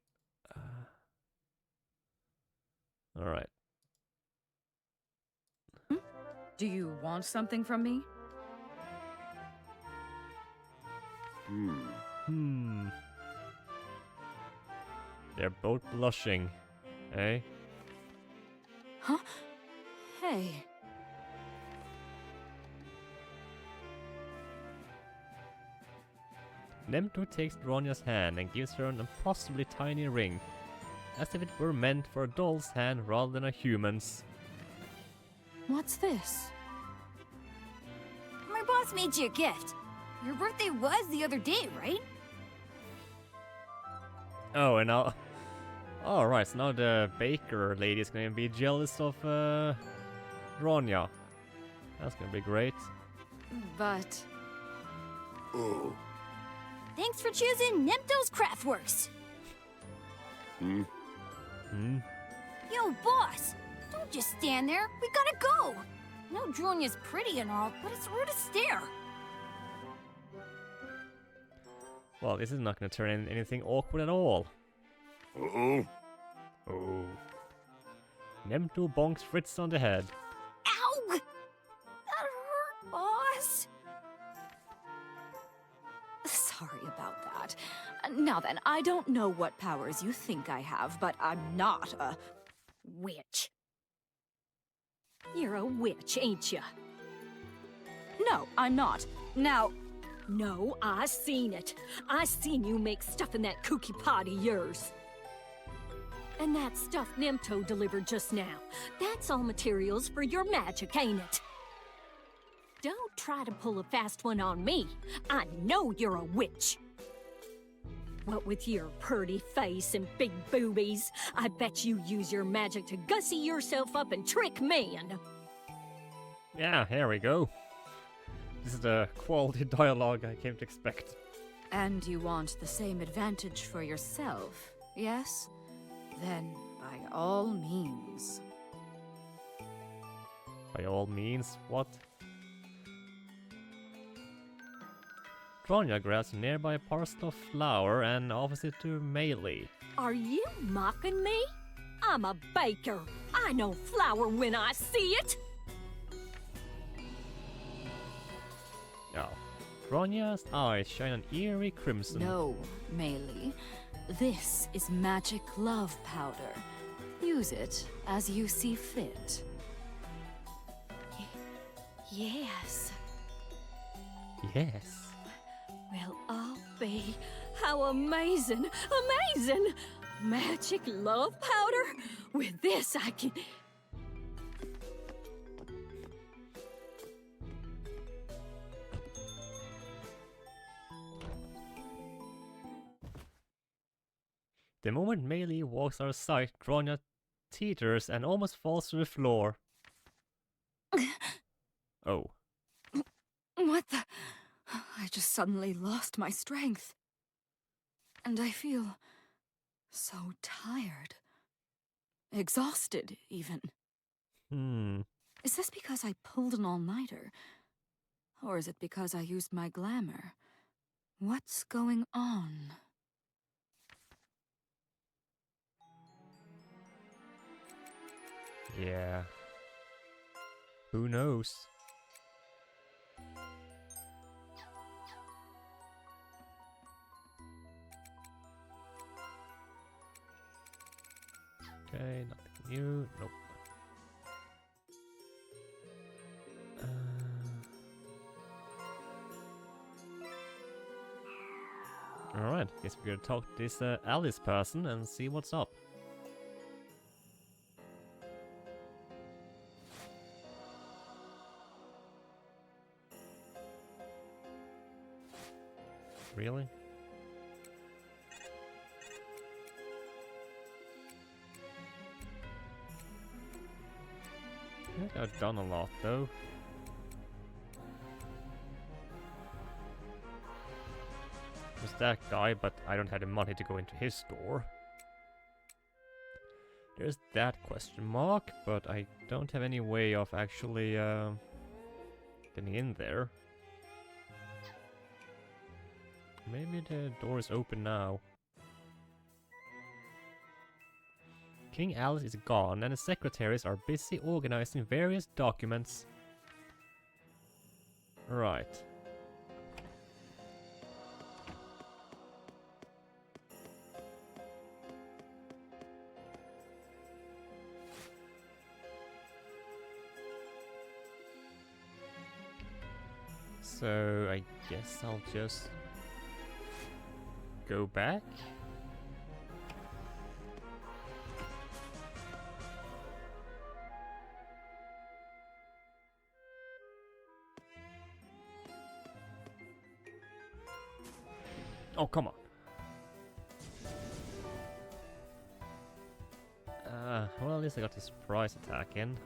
Alright. Do you want something from me? They're both blushing. Eh? Huh? Hey. Nemto takes Dronia's hand and gives her an impossibly tiny ring, as if it were meant for a doll's hand rather than a human's. What's this? My boss made you a gift. Your birthday was the other day, right? Oh, and now... Alright, so now the baker lady is gonna be jealous of Dronia. That's gonna be great. But... Thanks for choosing Nemto's Craftworks. Yo, boss! Don't just stand there. We gotta go. I know Dronia's pretty and all, but it's rude to stare. Well, this is not gonna turn into anything awkward at all. Oh. Nemto bonks Fritz on the head. Ow! That hurt, boss. Sorry about that. Now then, I don't know what powers you think I have, but I'm not a witch. You're a witch, ain't ya? No, I'm not. Now, No, I seen it. I seen you make stuff in that kooky pot of yours. And that stuff Nemto delivered just now. That's all materials for your magic, ain't it? Don't try to pull a fast one on me. I know you're a witch. What with your purty face and big boobies, I bet you use your magic to gussy yourself up and trick men. Yeah, here we go. This is the quality dialogue I came to expect. and you want the same advantage for yourself, yes? Then, by all means. By all means, what? Dronia grabs a nearby parcel of flour and offers it to Melee. Are you mocking me? I'm a baker. I know flour when I see it. Now, Dronia's eyes shine an eerie crimson. No, Melee. This is magic love powder. Use it as you see fit. Yes. Yes. Well, I'll be. How amazing! Amazing! Magic love powder? With this, I can. The moment Melee walks out of sight, Grania teeters and almost falls to the floor. Oh. What the? I just suddenly lost my strength. And I feel so tired. Exhausted, even. Is this because I pulled an all-nighter? Or is it because I used my glamour? What's going on? Yeah. Who knows? Okay, nothing new. Nope. Alright, guess we're gonna talk to this Alice person and see what's up. Really? I think I've done a lot though. There's that guy, but I don't have the money to go into his store. There's that question mark, but I don't have any way of actually getting in there. Maybe the door is open now. King Alice is gone and the secretaries are busy organizing various documents. Right. So I guess I'll just go back. Oh, come on. Well, at least I got this surprise attack in.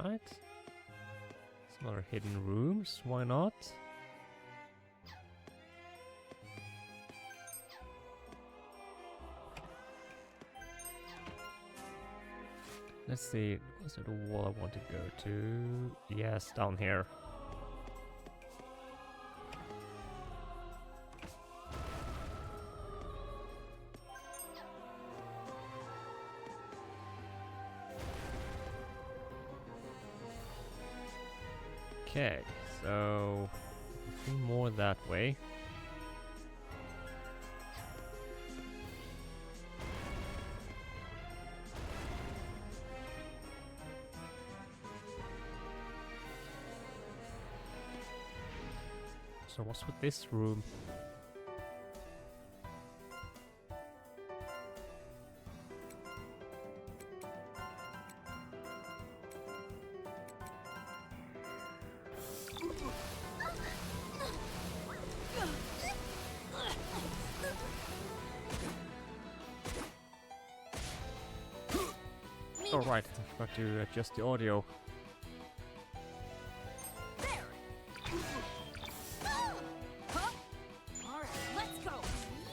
Right. Some other hidden rooms, why not? Let's see, was there the wall I want to go to? Yes, down here. Okay, so a few more that way. So what's with this room? Oh right, I forgot to adjust the audio. Huh? All right, let's go.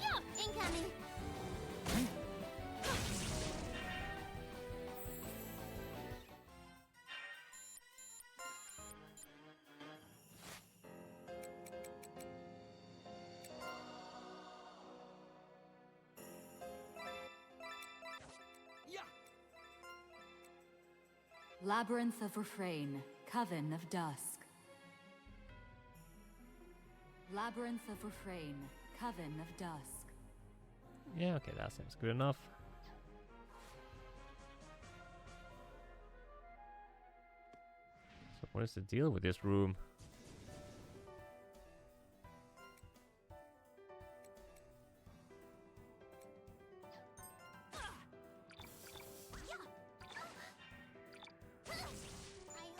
Yeah, incoming. Labyrinth of Refrain, Coven of Dusk. Labyrinth of Refrain, Coven of Dusk. Yeah, okay, that seems good enough. So what is the deal with this room? I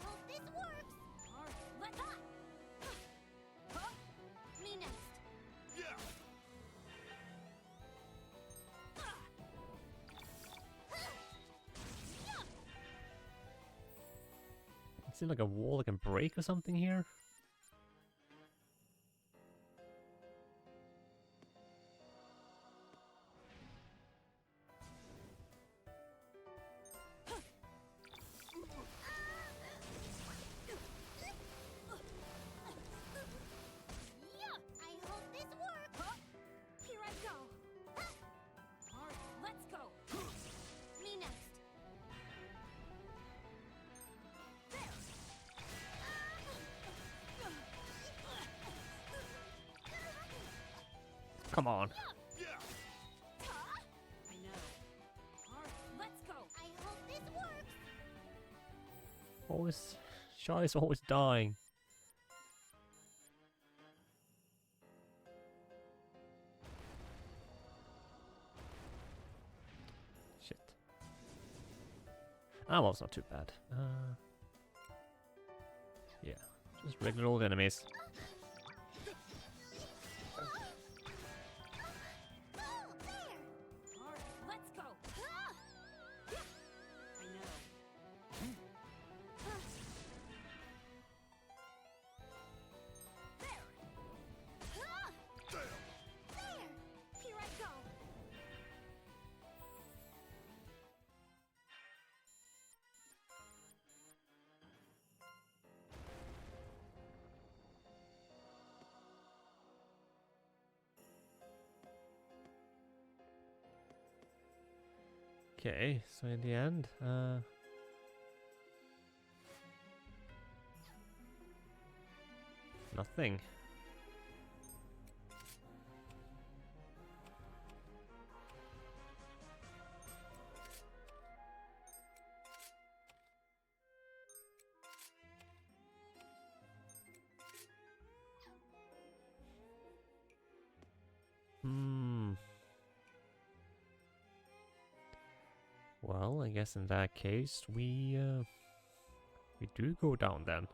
hope this works. All right, let's go. Huh? Me next. It seems like a wall that can break or something here. Yeah, I hope this works. Huh? Here I go. All right, let's go. Me next. Come on. I know. All right, let's go. I hope this works. Always, Shy is always dying. Shit. Ah, well, it's not too bad. Yeah, just regular old enemies. Oh, there. All right, let's go. I know. There. Here I go. Okay, so in the end, nothing. Hmm. Well, I guess in that case, we do go down then.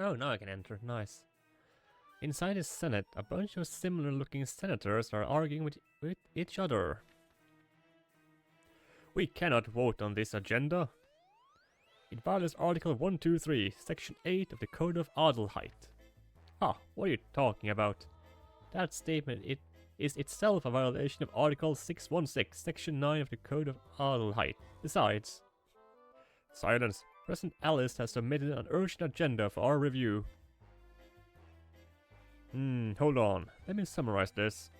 Oh, now I can enter. Nice. Inside the Senate, a bunch of similar-looking senators are arguing with each other. We cannot vote on this agenda. It violates Article 123, Section 8 of the Code of Adelheid. Ah, what are you talking about? That statement is itself a violation of Article 616, Section 9 of the Code of Adelheid. Besides... Silence. President Alice has submitted an urgent agenda for our review. Hold on. Let me summarize this.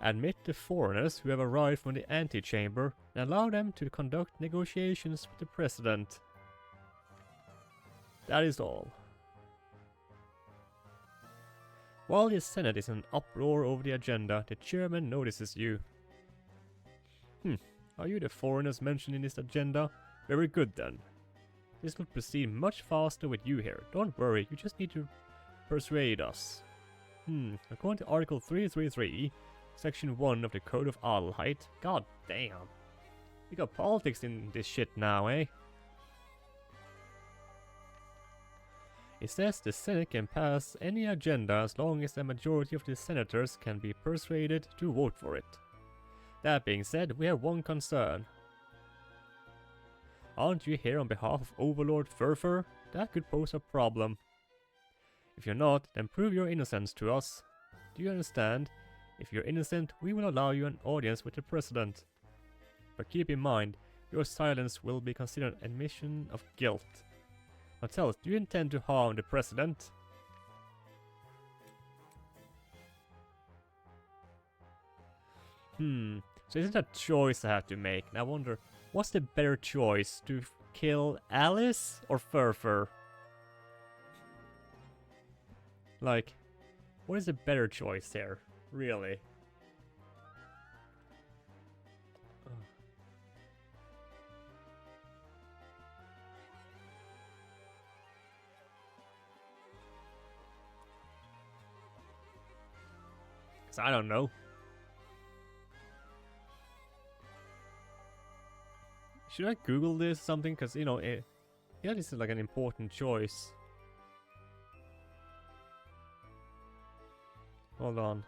Admit the foreigners who have arrived from the antechamber and allow them to conduct negotiations with the President. That is all. While the Senate is in an uproar over the agenda, the chairman notices you. Are you the foreigners mentioned in this agenda? Very good then. This will proceed much faster with you here. Don't worry, you just need to persuade us. According to Article 333, Section 1 of the Code of Adelheid. God damn. We got politics in this shit now, eh? It says the Senate can pass any agenda as long as a majority of the senators can be persuaded to vote for it. That being said, we have one concern. Aren't you here on behalf of Overlord Furfur? That could pose a problem. If you're not, then prove your innocence to us. Do you understand? If you're innocent, we will allow you an audience with the President. But keep in mind, your silence will be considered admission of guilt. Now tell us, do you intend to harm the President? So isn't a choice I have to make? And I wonder, what's the better choice? To kill Alice or Furfur? Like, what is the better choice here? Really? I don't know. Should I Google this or something? Because, you know, yeah, this is like an important choice. Hold on.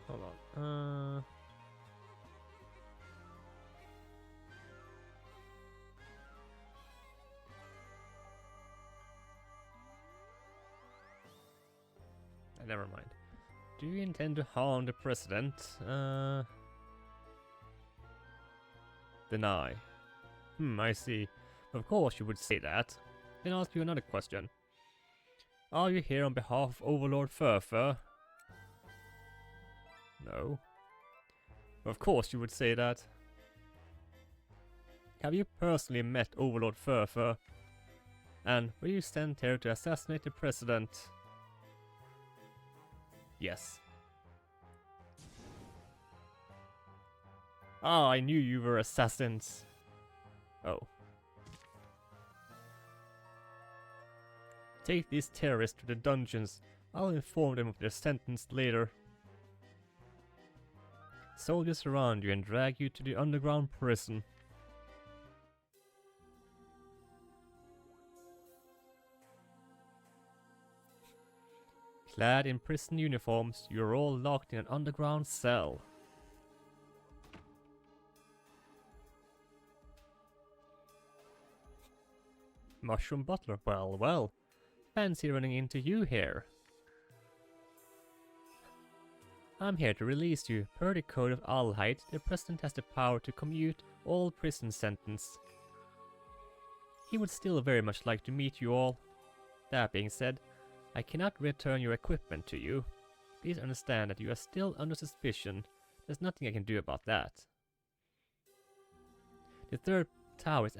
Hold on. Never mind. Do you intend to harm the President? Deny. I see. Of course you would say that. Then I'll ask you another question. Are you here on behalf of Overlord Furfur? No. Of course you would say that. Have you personally met Overlord Furfur? And were you sent here to assassinate the President? Yes. Ah, I knew you were assassins. Oh. Take these terrorists to the dungeons. I'll inform them of their sentence later. Soldiers surround you and drag you to the underground prison. Clad in prison uniforms, you're all locked in an underground cell. Mushroom Butler, well. Fancy running into you here. I'm here to release you. Per the Code of Adelheid, the President has the power to commute all prison sentence. He would still very much like to meet you all. That being said, I cannot return your equipment to you. Please understand that you are still under suspicion. There's nothing I can do about that. The third tower is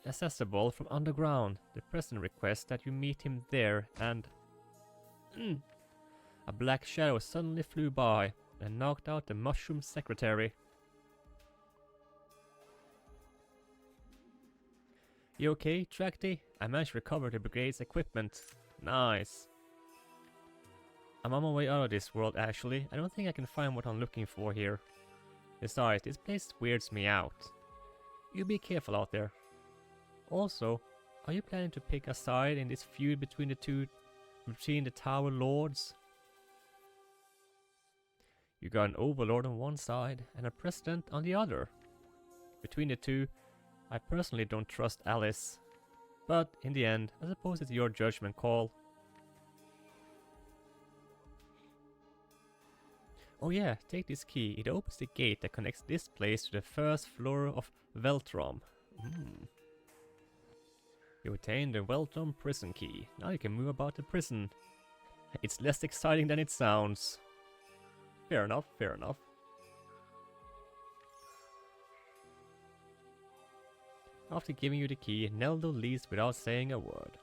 accessible from underground. The President requests that you meet him there and... A black shadow suddenly flew by and knocked out the mushroom secretary. You okay, Tracty? I managed to recover the brigade's equipment. Nice. I'm on my way out of this world, actually. I don't think I can find what I'm looking for here. Besides, this place weirds me out. You be careful out there. Also, are you planning to pick a side in this feud between the Tower Lords? You got an overlord on one side and a president on the other. Between the two, I personally don't trust Alice. But in the end, I suppose it's your judgment call. Oh yeah, take this key. It opens the gate that connects this place to the first floor of Veltrom. You obtained the Veltrom prison key. Now you can move about the prison. It's less exciting than it sounds. Fair enough, fair enough. After giving you the key, Neldo leaves without saying a word.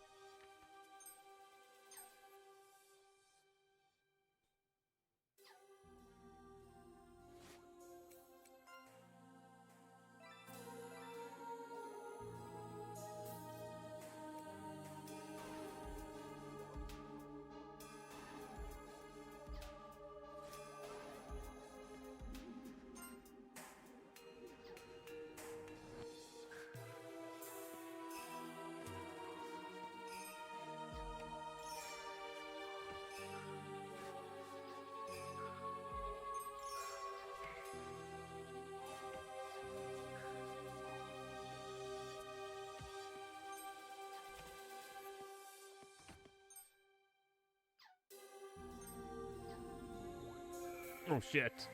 Oh shit.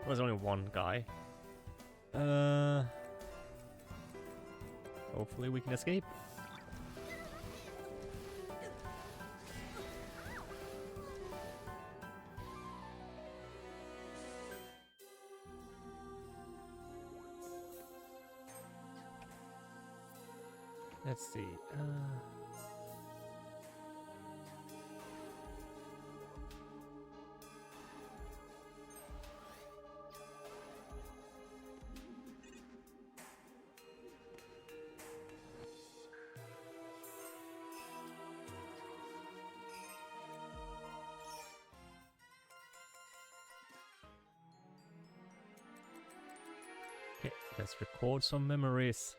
There's only one guy. Hopefully we can escape. Let's see. Okay, let's record some memories.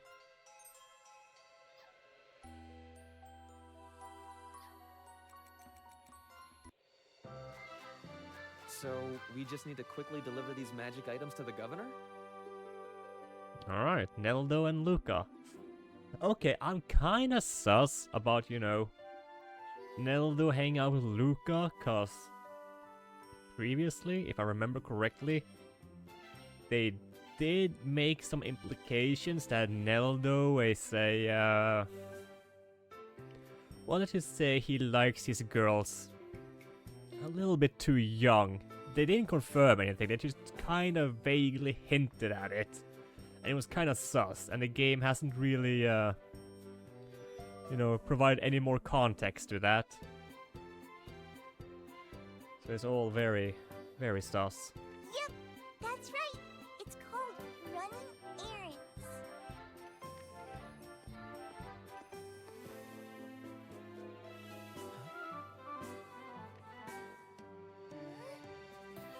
So, we just need to quickly deliver these magic items to the governor? Alright, Neldo and Luca. Okay, I'm kinda sus about, you know, Neldo hanging out with Luca, cause previously, if I remember correctly, they did make some implications that Neldo is a, well, let's just say he likes his girls a little bit too young. They didn't confirm anything, they just kind of vaguely hinted at it. And it was kind of sus, and the game hasn't really, you know, provided any more context to that. So it's all very, very sus. Yep, that's right. It's called running errands.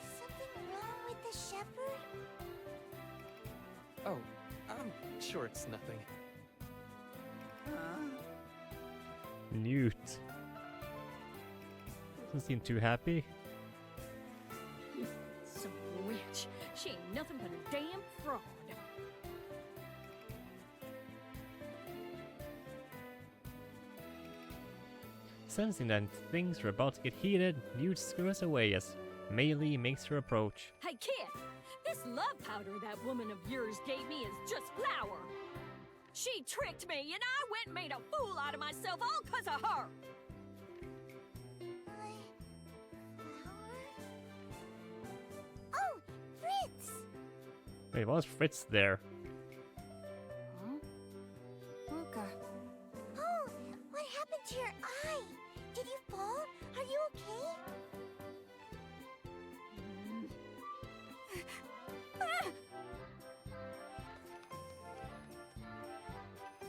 Is something wrong with the shepherd? Oh, I'm sure it's nothing. Newt. Doesn't seem too happy. So rich. She ain't nothing but a damn fraud. Sensing that things are about to get heated, Newt scurs away as Melee makes her approach. Hey, kid! This love powder that woman of yours gave me is just flour. She tricked me, and I went and made a fool out of myself all 'cause of her. Oh, Fritz! Wait, why was Fritz there? Huh? Luca. Oh, what happened to your eye? Did you fall? Are you okay?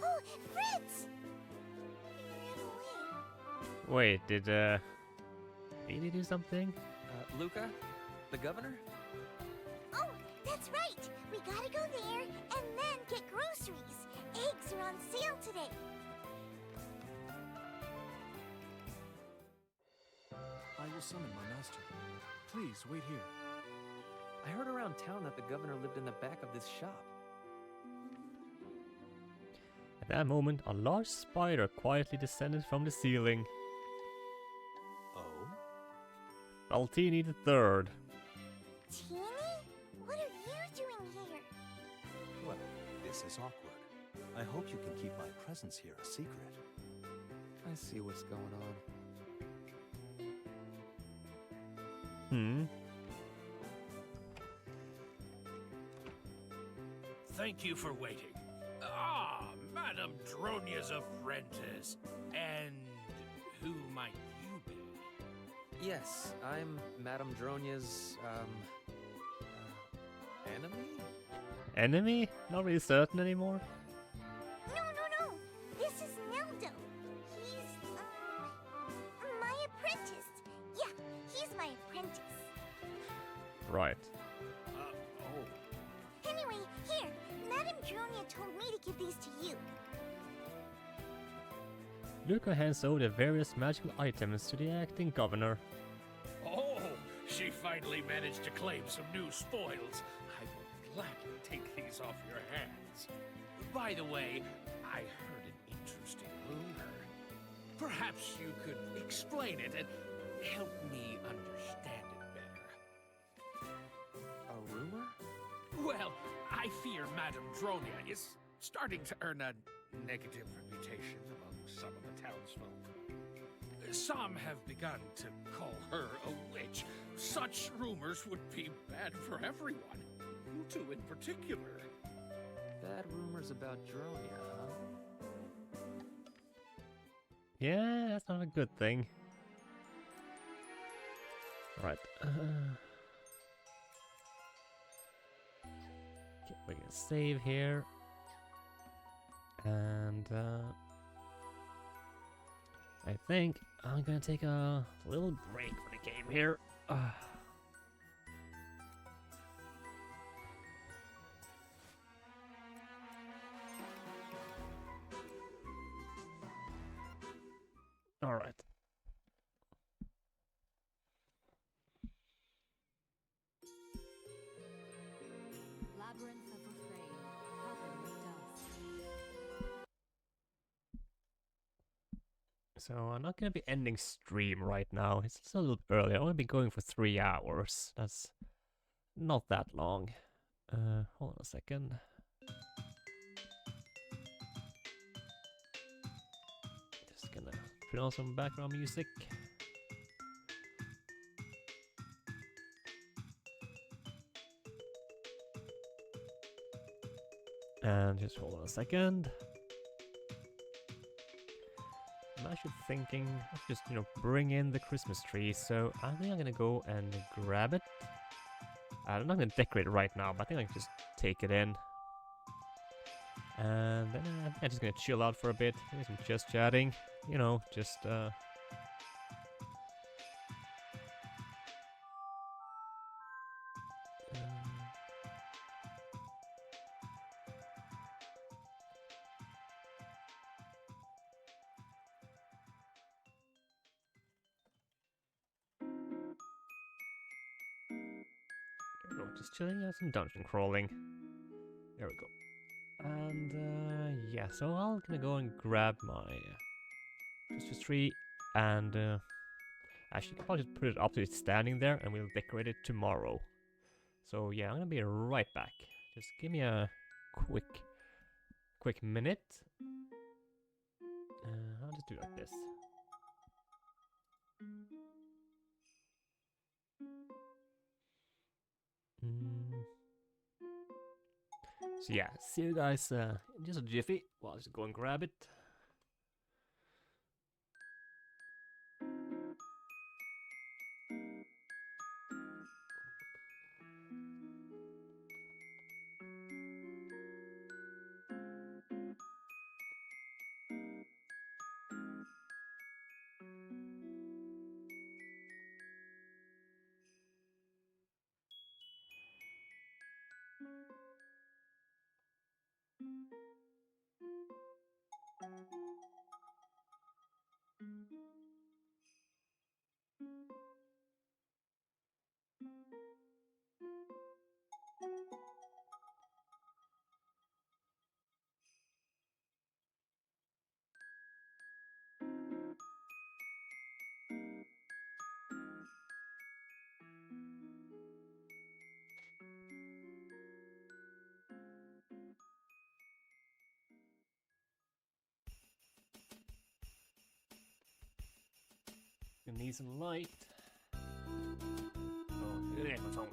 Oh, Fritz! He ran away. Wait, did he do something? Luca? The governor? Oh, that's right. We gotta go there and then get groceries. Eggs are on sale today. I will summon my master. Please wait here. I heard around town that the governor lived in the back of this shop. At that moment, a large spider quietly descended from the ceiling. Oh? Baltini III. Teeny? What are you doing here? Well, this is awkward. I hope you can keep my presence here a secret. I see what's going on. Thank you for waiting. Ah, Madame Dronia's apprentice. And who might you be? Yes, I'm Madame Dronia's, enemy? Enemy? Not really certain anymore. No. This is Neldo. He's, my apprentice. Yeah, he's my apprentice. Right. Oh. Anyway, here, Madame Dronia told me to give these to you. Luca hands over the various magical items to the acting governor. Oh, she finally managed to claim some new spoils. I will gladly take these off your hands. By the way, I heard an interesting rumor. Perhaps you could explain it and help me understand it better. A rumor? Well, I fear Madame Dronia is starting to earn a negative reputation among some of the townsfolk. Some have begun to call her a witch. Such rumors would be bad for everyone. You two in particular. Bad rumors about Dronia, huh? Yeah, that's not a good thing. Right. Okay, we can save here. And I think I'm gonna take a little break for the game here. All right. Labyrinth of Refrain, covered with dust. So I'm not gonna be ending stream right now. It's still a little early. I want to be going for 3 hours. That's not that long. Hold on a second. Just gonna put on some background music. And just hold on a second. I'm actually thinking of just, bring in the Christmas tree. So I think I'm gonna go and grab it. I'm not gonna decorate it right now, but I think I can just take it in. And then I think I'm just gonna chill out for a bit. Do some just chatting. Just just chilling out, some dungeon crawling. There we go. And yeah, so I'm gonna go and grab my Christmas tree, and actually I'll probably just put it up to it standing there, and we'll decorate it tomorrow. So yeah, I'm gonna be right back. Just give me a quick minute. I'll just do it like this. So yeah, see you guys in just a jiffy. Well, I'll just go and grab it. You need some light. Oh, yeah, my phone.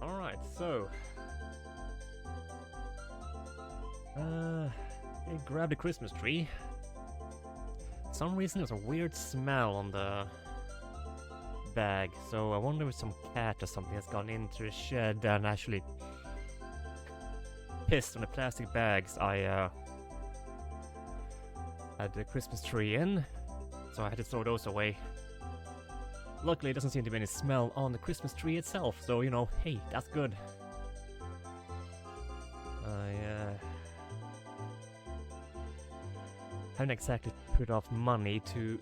Alright, so... I grabbed a Christmas tree. For some reason there's a weird smell on the bag, so I wonder if some cat or something has gone into the shed and actually pissed on the plastic bags I had the Christmas tree in, so I had to throw those away. Luckily, it doesn't seem to be any smell on the Christmas tree itself, so, you know, hey, that's good. I haven't exactly put off money to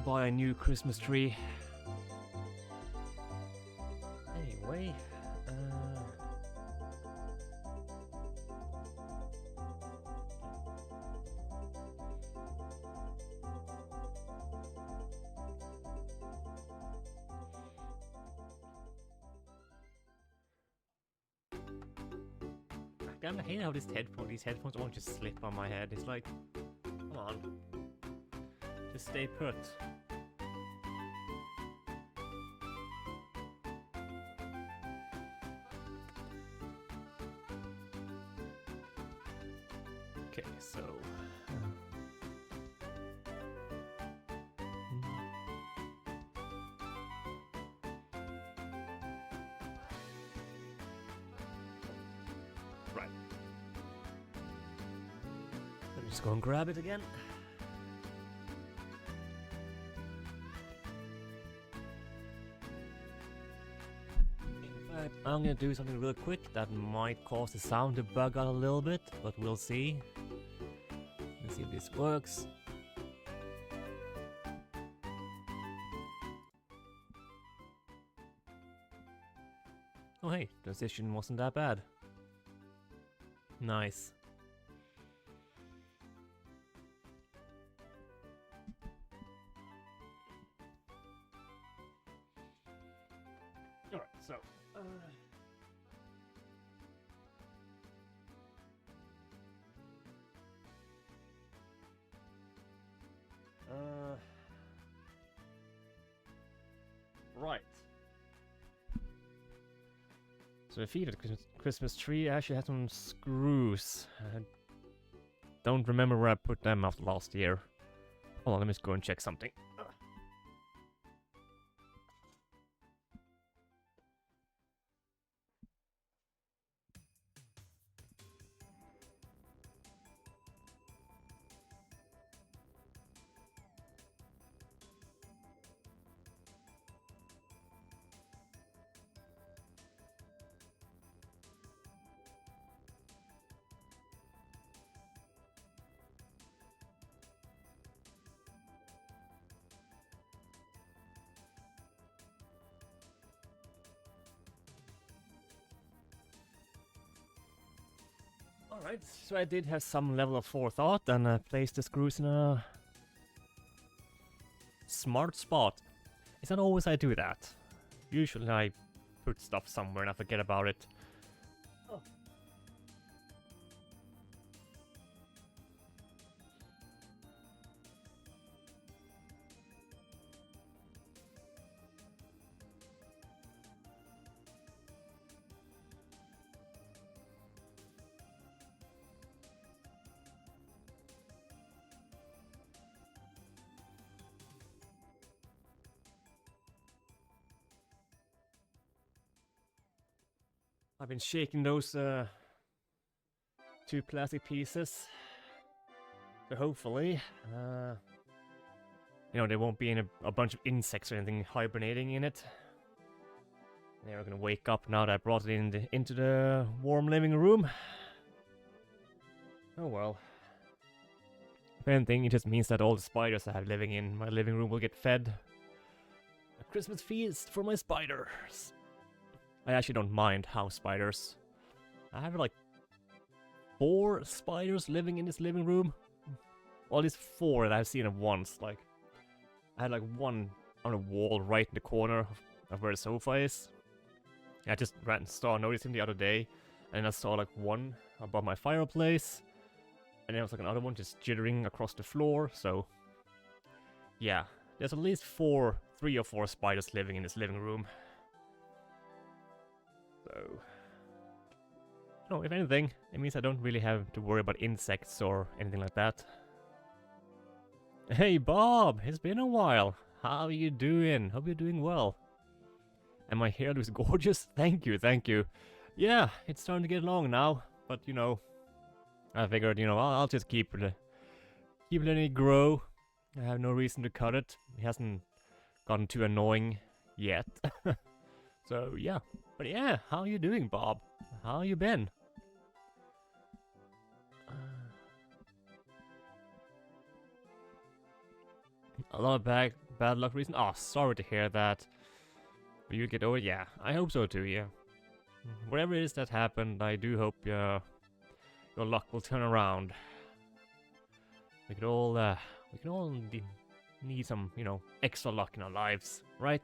buy a new Christmas tree. Anyway, damn, I hate how these headphones won't just slip on my head. It's like, come on, just stay put. Okay, so right. Let me just go and grab it again. In fact, I'm gonna do something real quick that might cause the sound to bug out a little bit, but we'll see. Let's see if this works. Oh hey, transition wasn't that bad. Nice. Alright, so right. So the feet of the Christmas tree actually has some screws. I don't remember where I put them after last year. Hold on, let me just go and check something. Alright, so I did have some level of forethought and I placed the screws in a smart spot. It's not always I do that. Usually I put stuff somewhere and I forget about it. Oh. I've been shaking those two plastic pieces, so hopefully, you know, there won't be a bunch of insects or anything hibernating in it. They're gonna wake up now that I brought it into the warm living room. Oh well. If anything, it just means that all the spiders I have living in my living room will get fed. A Christmas feast for my spiders. I actually don't mind house spiders. I have like 4 spiders living in this living room. Well, at least 4 that I've seen at once. Like, I had like one on a wall right in the corner of where the sofa is. I just noticed him the other day, and I saw like one above my fireplace, and there was like another one just jittering across the floor. So, yeah, there's at least 3 or 4 spiders living in this living room. So, no, if anything, it means I don't really have to worry about insects or anything like that. Hey Bob, it's been a while. How are you doing? Hope you're doing well. And my hair looks gorgeous. Thank you, thank you. Yeah, it's starting to get long now, but you know, I figured, you know, I'll just keep letting it grow. I have no reason to cut it. It hasn't gotten too annoying yet. So yeah. But yeah, how you doing, Bob? How you been? A lot of bad luck reason. Oh, sorry to hear that. Will you get over it? Yeah, I hope so too, yeah. Whatever it is that happened, I do hope your luck will turn around. We could all need some, extra luck in our lives, right?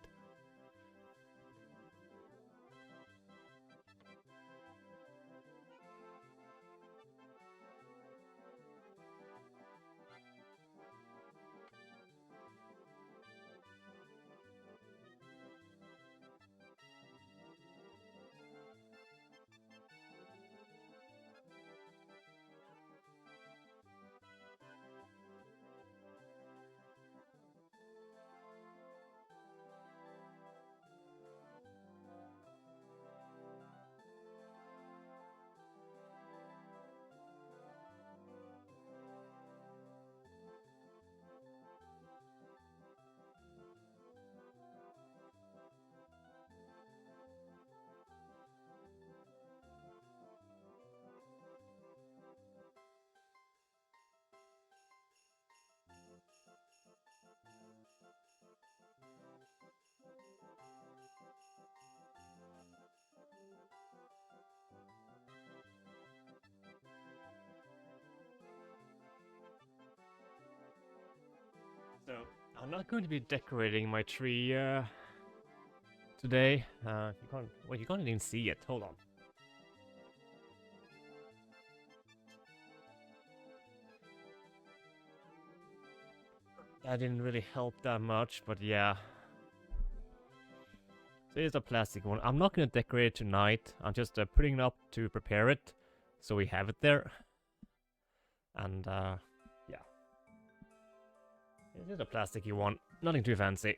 So, I'm not going to be decorating my tree today. You can't even see it. Hold on. That didn't really help that much, but yeah. So here's a plastic one. I'm not going to decorate it tonight. I'm just putting it up to prepare it, so we have it there. And yeah. This is a plasticky one. Nothing too fancy.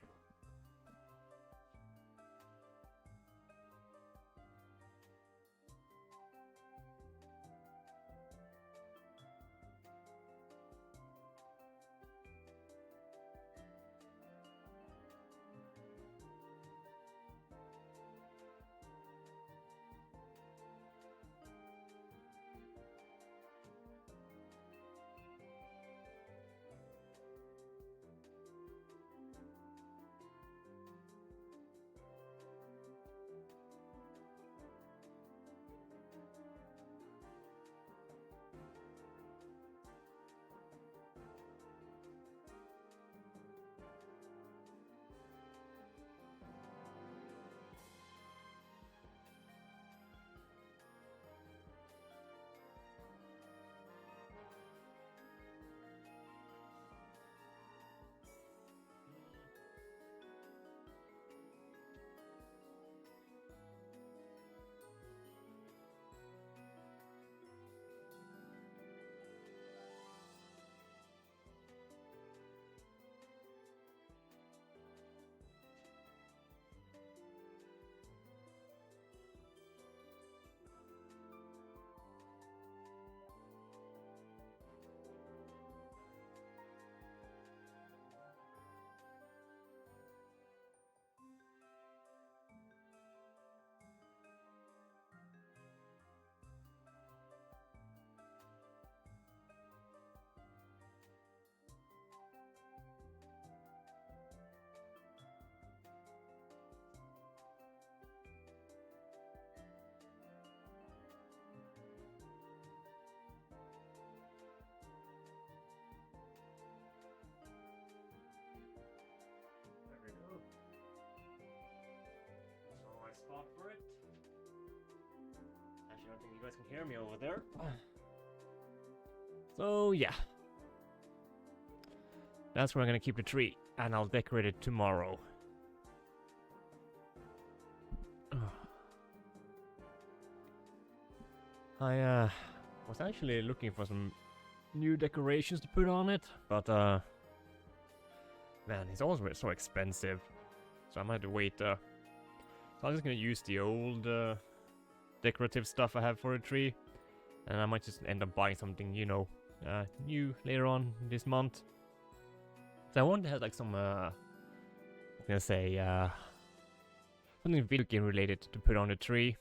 Spot for it. Actually, I don't think you guys can hear me over there. So yeah, that's where I'm gonna keep the tree, and I'll decorate it tomorrow. I was actually looking for some new decorations to put on it, but man, it's always so expensive, so I might have to wait. So I'm just gonna use the old decorative stuff I have for a tree, and I might just end up buying something, new later on this month. So I want to have like some, something video game related to put on the tree.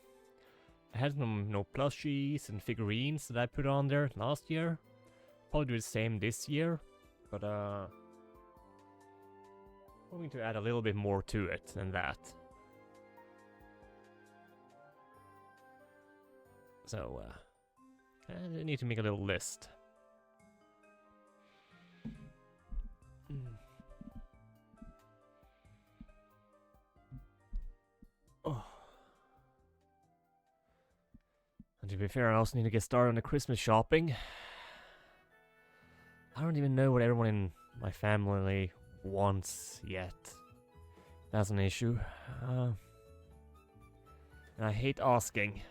I had some plushies and figurines that I put on there last year. Probably do the same this year, but hoping to add a little bit more to it than that. So I need to make a little list. Oh. And to be fair, I also need to get started on the Christmas shopping. I don't even know what everyone in my family wants yet. That's an issue. And I hate asking.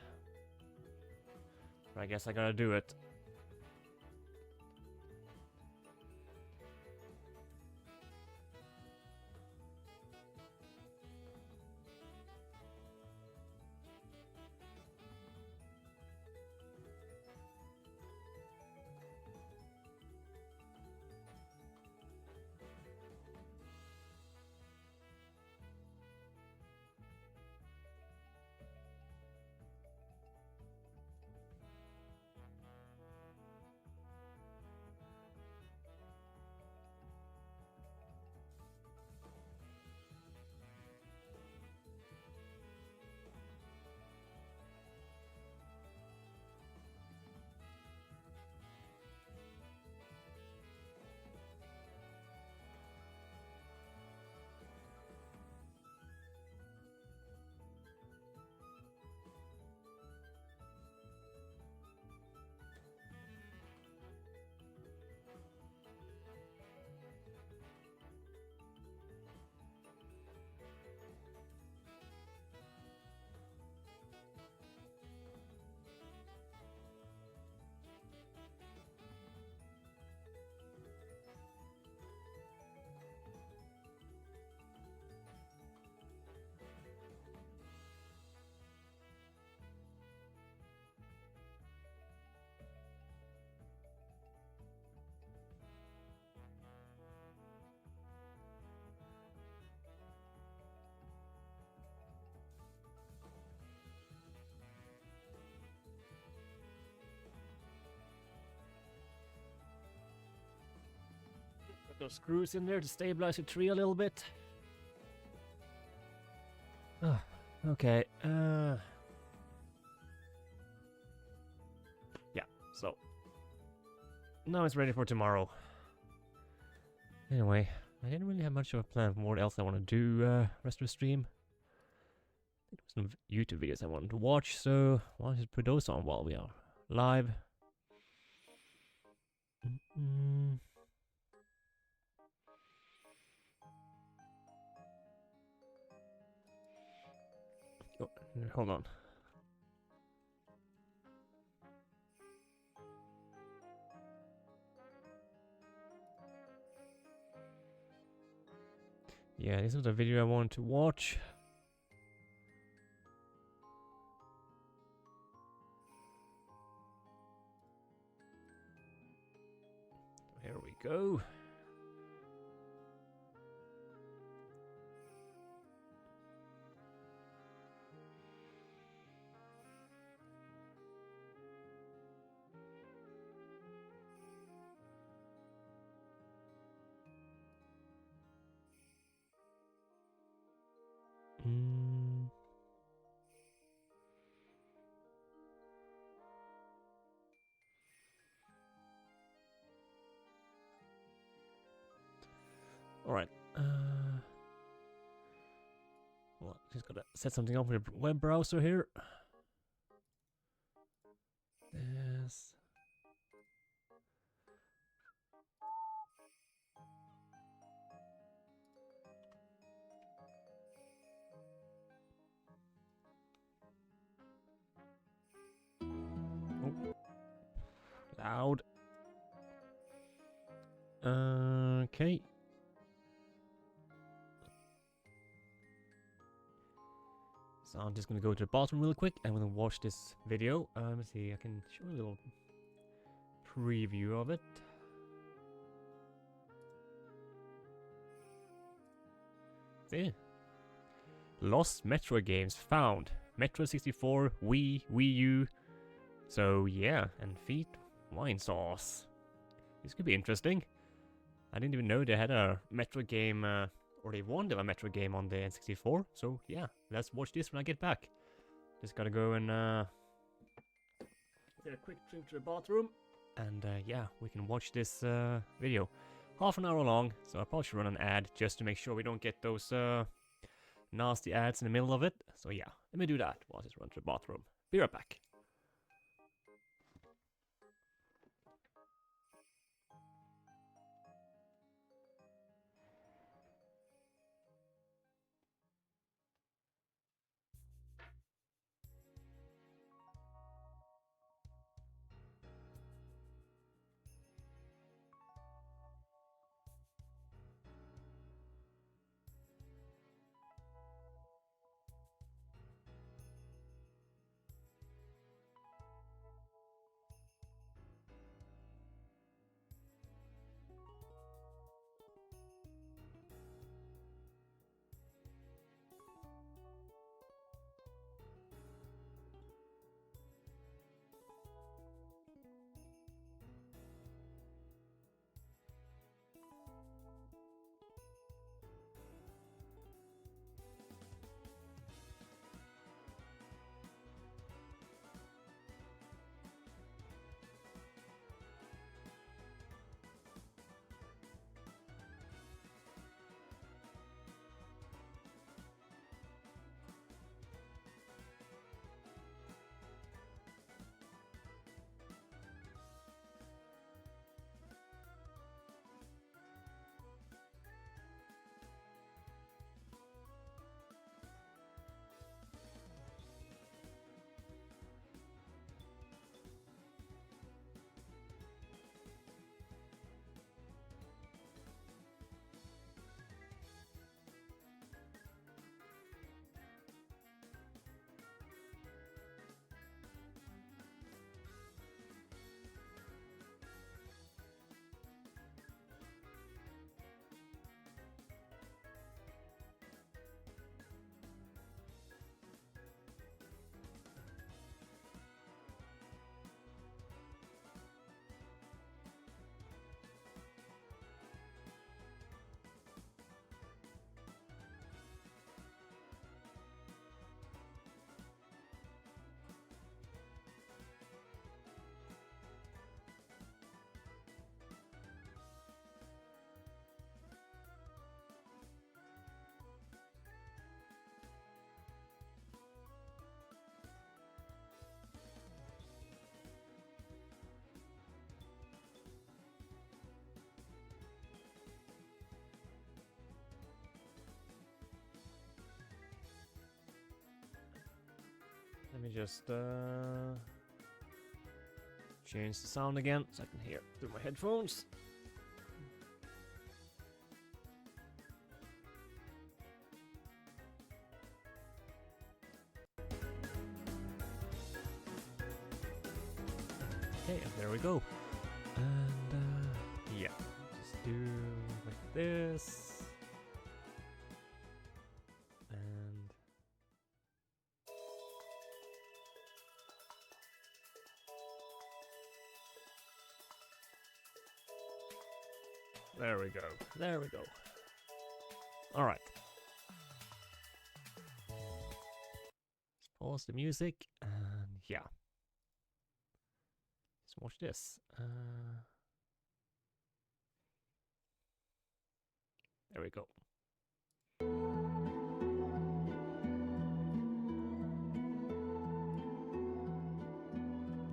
But I guess I gotta do it. Put those screws in there to stabilize the tree a little bit. Okay. Yeah, so now it's ready for tomorrow. Anyway, I didn't really have much of a plan for what else I want to do rest of the stream. There were some YouTube videos I wanted to watch, so why don't I put those on while we are live? Oh, hold on. Yeah, this was a video I wanted to watch. Here we go. Alright. Well, just gotta set something up with the web browser here. Yes. Oh. Loud. Okay. So I'm just gonna go to the bathroom real quick. I'm gonna watch this video. Let's see, I can show a little preview of it. See? Lost Metroid games found. Metroid 64, Wii, Wii U. So yeah, and feet wine sauce. This could be interesting. I didn't even know they had a Metroid game, or they wanted a Metroid game on the N64. So yeah, let's watch this when I get back. Just gotta go and take a quick trip to the bathroom. And yeah, we can watch this video. Half an hour long, so I'll probably should run an ad just to make sure we don't get those nasty ads in the middle of it. So yeah, let me do that while I just run to the bathroom. Be right back. Let me just change the sound again so I can hear through my headphones. Okay, and there we go. And yeah, just do like this. And there we go. There we go. All right. Let's pause the music and yeah. Let's watch this. There we go.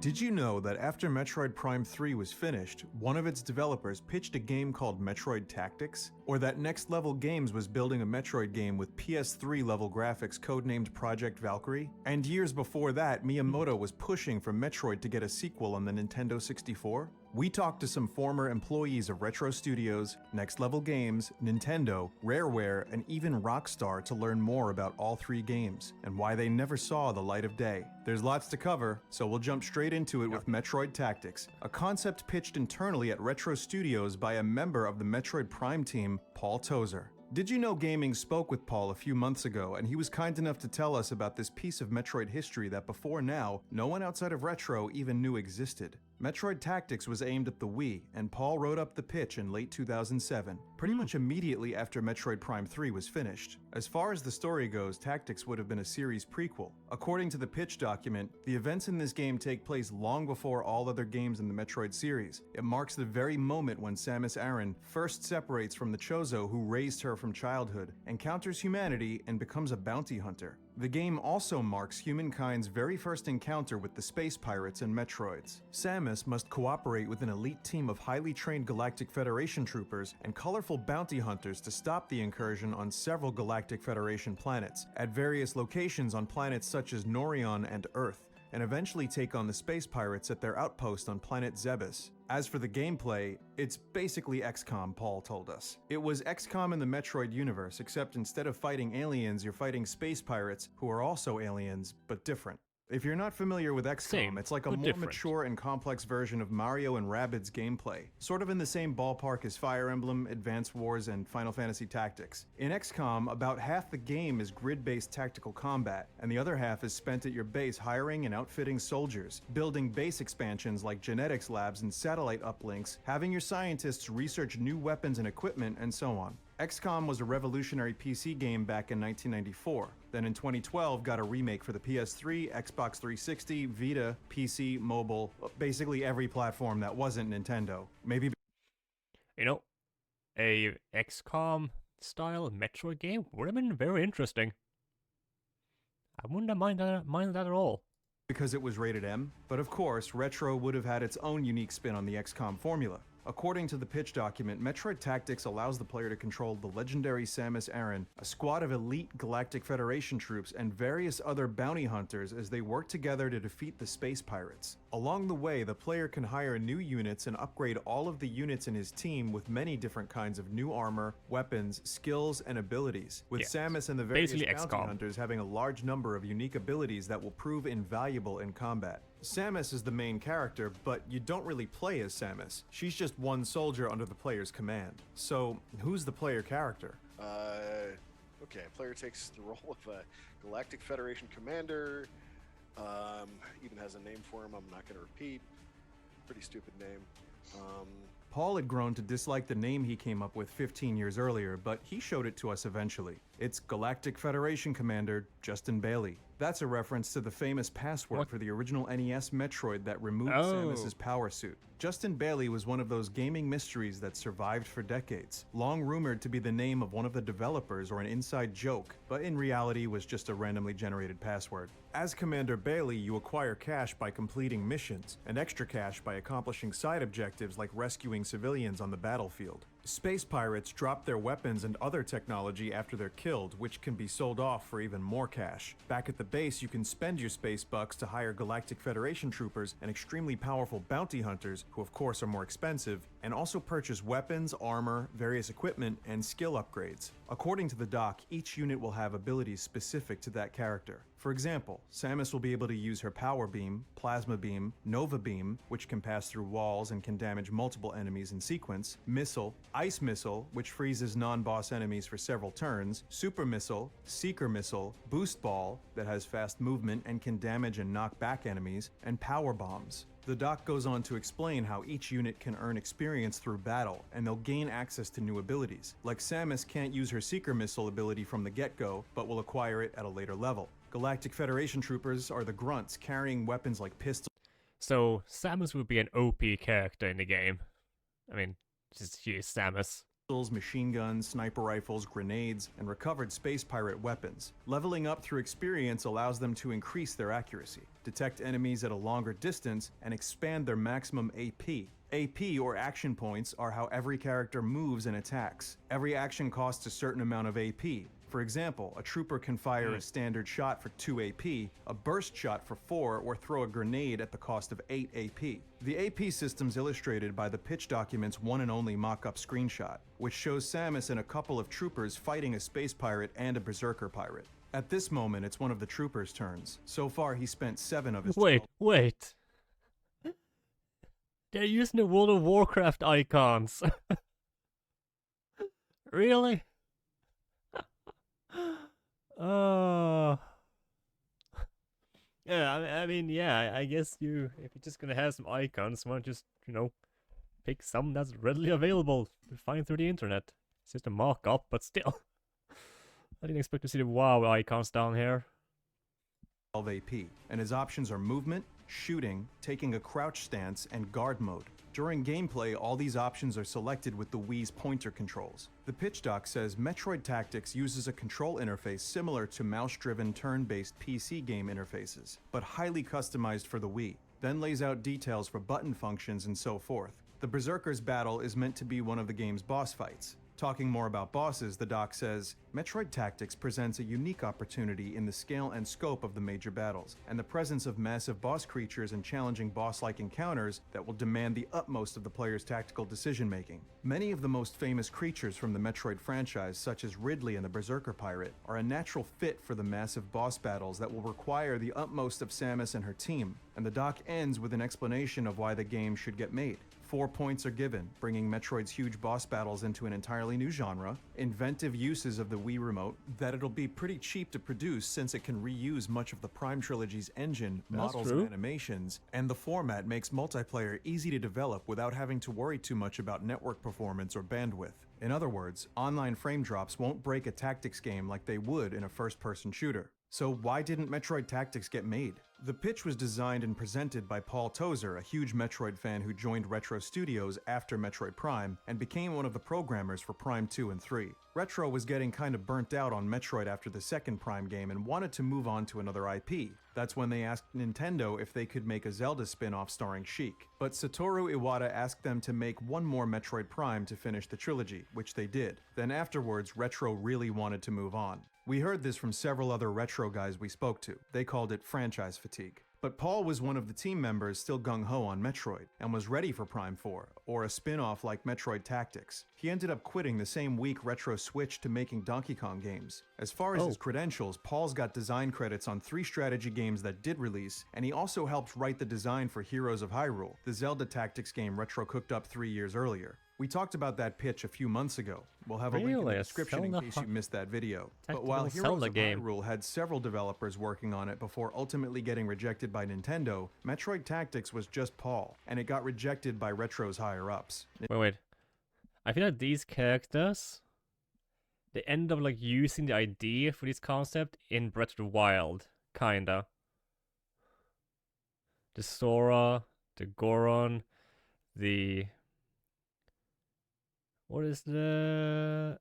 Did you know that after Metroid Prime 3 was finished, one of its developers pitched a game called Metroid Tactics? Or that Next Level Games was building a Metroid game with PS3 level graphics codenamed Project Valkyrie? And years before that, Miyamoto was pushing for Metroid to get a sequel on the Nintendo 64? We talked to some former employees of Retro Studios, Next Level Games, Nintendo, Rareware, and even Rockstar to learn more about all three games, and why they never saw the light of day. There's lots to cover, so we'll jump straight into it with Metroid Tactics, a concept pitched internally at Retro Studios by a member of the Metroid Prime team, Paul Tozer. Did You Know Gaming spoke with Paul a few months ago, and he was kind enough to tell us about this piece of Metroid history that before now, no one outside of Retro even knew existed. Metroid Tactics was aimed at the Wii, and Paul wrote up the pitch in late 2007, pretty much immediately after Metroid Prime 3 was finished. As far as the story goes, Tactics would have been a series prequel. According to the pitch document, the events in this game take place long before all other games in the Metroid series. It marks the very moment when Samus Aran first separates from the Chozo who raised her from childhood, encounters humanity, and becomes a bounty hunter. The game also marks humankind's very first encounter with the space pirates and Metroids. Samus must cooperate with an elite team of highly trained Galactic Federation troopers and colorful bounty hunters to stop the incursion on several Galactic Federation planets, at various locations on planets such as Norion and Earth, and eventually take on the space pirates at their outpost on planet Zebes. As for the gameplay, it's basically XCOM, Paul told us. It was XCOM in the Metroid universe, except instead of fighting aliens, you're fighting space pirates who are also aliens, but different. If you're not familiar with XCOM, it's like a more mature and complex version of Mario and Rabbids gameplay, sort of in the same ballpark as Fire Emblem, Advance Wars, and Final Fantasy Tactics. In XCOM, about half the game is grid-based tactical combat, and the other half is spent at your base hiring and outfitting soldiers, building base expansions like genetics labs and satellite uplinks, having your scientists research new weapons and equipment, and so on. XCOM was a revolutionary PC game back in 1994. Then in 2012 got a remake for the PS3, Xbox 360, Vita, PC, mobile, basically every platform that wasn't Nintendo. Maybe You know, a XCOM style Metroid game would have been very interesting. I wouldn't have mind that at all. Because it was rated M, but of course, Retro would have had its own unique spin on the XCOM formula. According to the pitch document, Metroid Tactics allows the player to control the legendary Samus Aran, a squad of elite Galactic Federation troops, and various other bounty hunters as they work together to defeat the space pirates. Along the way, the player can hire new units and upgrade all of the units in his team with many different kinds of new armor, weapons, skills, and abilities, with Samus and the various bounty hunters having a large number of unique abilities that will prove invaluable in combat. Samus is the main character, but you don't really play as Samus. She's just one soldier under the player's command. So, who's the player character? Okay, player takes the role of a Galactic Federation commander. Even has a name for him I'm not going to repeat. Pretty stupid name. Paul had grown to dislike the name he came up with 15 years earlier, but he showed it to us eventually. It's Galactic Federation Commander Justin Bailey. That's a reference to the famous password for the original NES Metroid that removed Samus's power suit. Justin Bailey was one of those gaming mysteries that survived for decades, long rumored to be the name of one of the developers or an inside joke, but in reality was just a randomly generated password. As Commander Bailey, you acquire cash by completing missions, and extra cash by accomplishing side objectives like rescuing civilians on the battlefield. Space pirates drop their weapons and other technology after they're killed, which can be sold off for even more cash. Back at the base, you can spend your space bucks to hire Galactic Federation troopers and extremely powerful bounty hunters, who of course are more expensive, and also purchase weapons, armor, various equipment, and skill upgrades. According to the doc, each unit will have abilities specific to that character. For example, Samus will be able to use her Power Beam, Plasma Beam, Nova Beam, which can pass through walls and can damage multiple enemies in sequence, Missile, Ice Missile, which freezes non-boss enemies for several turns, Super Missile, Seeker Missile, Boost Ball, that has fast movement and can damage and knock back enemies, and Power Bombs. The doc goes on to explain how each unit can earn experience through battle, and they'll gain access to new abilities. Like Samus can't use her Seeker Missile ability from the get-go, but will acquire it at a later level. Galactic Federation troopers are the grunts, carrying weapons like pistols. So, Samus would be an OP character in the game. I mean, she is Samus. Machine guns, sniper rifles, grenades, and recovered space pirate weapons. Leveling up through experience allows them to increase their accuracy, detect enemies at a longer distance, and expand their maximum AP. AP, or action points, are how every character moves and attacks. Every action costs a certain amount of AP. For example, a trooper can fire a standard shot for 2 AP, a burst shot for 4, or throw a grenade at the cost of 8 AP. The AP system's illustrated by the pitch document's one and only mock-up screenshot, which shows Samus and a couple of troopers fighting a space pirate and a berserker pirate. At this moment, it's one of the troopers' turns. So far, he spent 7 of his— Wait. They're using the World of Warcraft icons. Really? Yeah, I mean, yeah, I guess if you're just gonna have some icons, why not just, pick some that's readily available to find through the internet. It's just a mock-up, but still. I didn't expect to see the WoW icons down here. 12 AP, and his options are movement, shooting, taking a crouch stance, and guard mode. During gameplay, all these options are selected with the Wii's pointer controls. The pitch doc says Metroid Tactics uses a control interface similar to mouse-driven turn-based PC game interfaces, but highly customized for the Wii, then lays out details for button functions and so forth. The Berserkers battle is meant to be one of the game's boss fights. Talking more about bosses, the doc says, Metroid Tactics presents a unique opportunity in the scale and scope of the major battles, and the presence of massive boss creatures and challenging boss-like encounters that will demand the utmost of the player's tactical decision-making. Many of the most famous creatures from the Metroid franchise, such as Ridley and the Berserker Pirate, are a natural fit for the massive boss battles that will require the utmost of Samus and her team, and the doc ends with an explanation of why the game should get made. 4 points are given, bringing Metroid's huge boss battles into an entirely new genre, inventive uses of the Wii Remote, that it'll be pretty cheap to produce since it can reuse much of the Prime Trilogy's engine, models, and animations, and the format makes multiplayer easy to develop without having to worry too much about network performance or bandwidth. In other words, online frame drops won't break a tactics game like they would in a first-person shooter. So why didn't Metroid Tactics get made? The pitch was designed and presented by Paul Tozer, a huge Metroid fan who joined Retro Studios after Metroid Prime and became one of the programmers for Prime 2 and 3. Retro was getting kind of burnt out on Metroid after the second Prime game and wanted to move on to another IP. That's when they asked Nintendo if they could make a Zelda spin-off starring Sheik. But Satoru Iwata asked them to make one more Metroid Prime to finish the trilogy, which they did. Then afterwards, Retro really wanted to move on. We heard this from several other Retro guys we spoke to. They called it franchise fatigue. But Paul was one of the team members still gung-ho on Metroid, and was ready for Prime 4, or a spin-off like Metroid Tactics. He ended up quitting the same week Retro switched to making Donkey Kong games. As far as his credentials, Paul's got design credits on 3 strategy games that did release, and he also helped write the design for Heroes of Hyrule, the Zelda Tactics game Retro cooked up 3 years earlier. We talked about that pitch a few months ago. We'll have a link in the description in case you missed that video. But while Heroes of Hyrule had several developers working on it before ultimately getting rejected by Nintendo, Metroid Tactics was just Paul, and it got rejected by Retro's higher-ups. Wait. I feel like these characters, they end up like using the idea for this concept in Breath of the Wild, kinda. The Sora, the Goron, the... What is the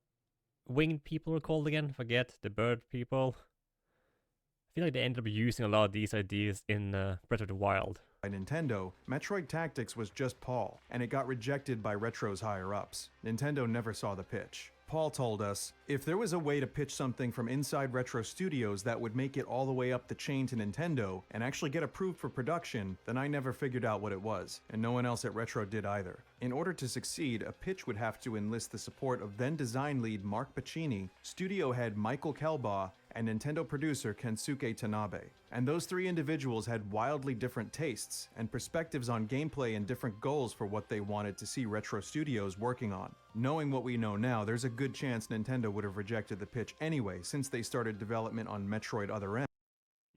winged people are called again? Forget, the bird people. I feel like they ended up using a lot of these ideas in Breath of the Wild. By Nintendo, Metroid Tactics was just Paul, and it got rejected by Retro's higher-ups. Nintendo never saw the pitch. Paul told us, if there was a way to pitch something from inside Retro Studios that would make it all the way up the chain to Nintendo and actually get approved for production, then I never figured out what it was, and no one else at Retro did either. In order to succeed, a pitch would have to enlist the support of then design lead Mark Pacini, studio head Michael Kelbaugh, and Nintendo producer Kensuke Tanabe. And those 3 individuals had wildly different tastes and perspectives on gameplay and different goals for what they wanted to see Retro Studios working on. Knowing what we know now, there's a good chance Nintendo would have rejected the pitch anyway, since they started development on Metroid Other M.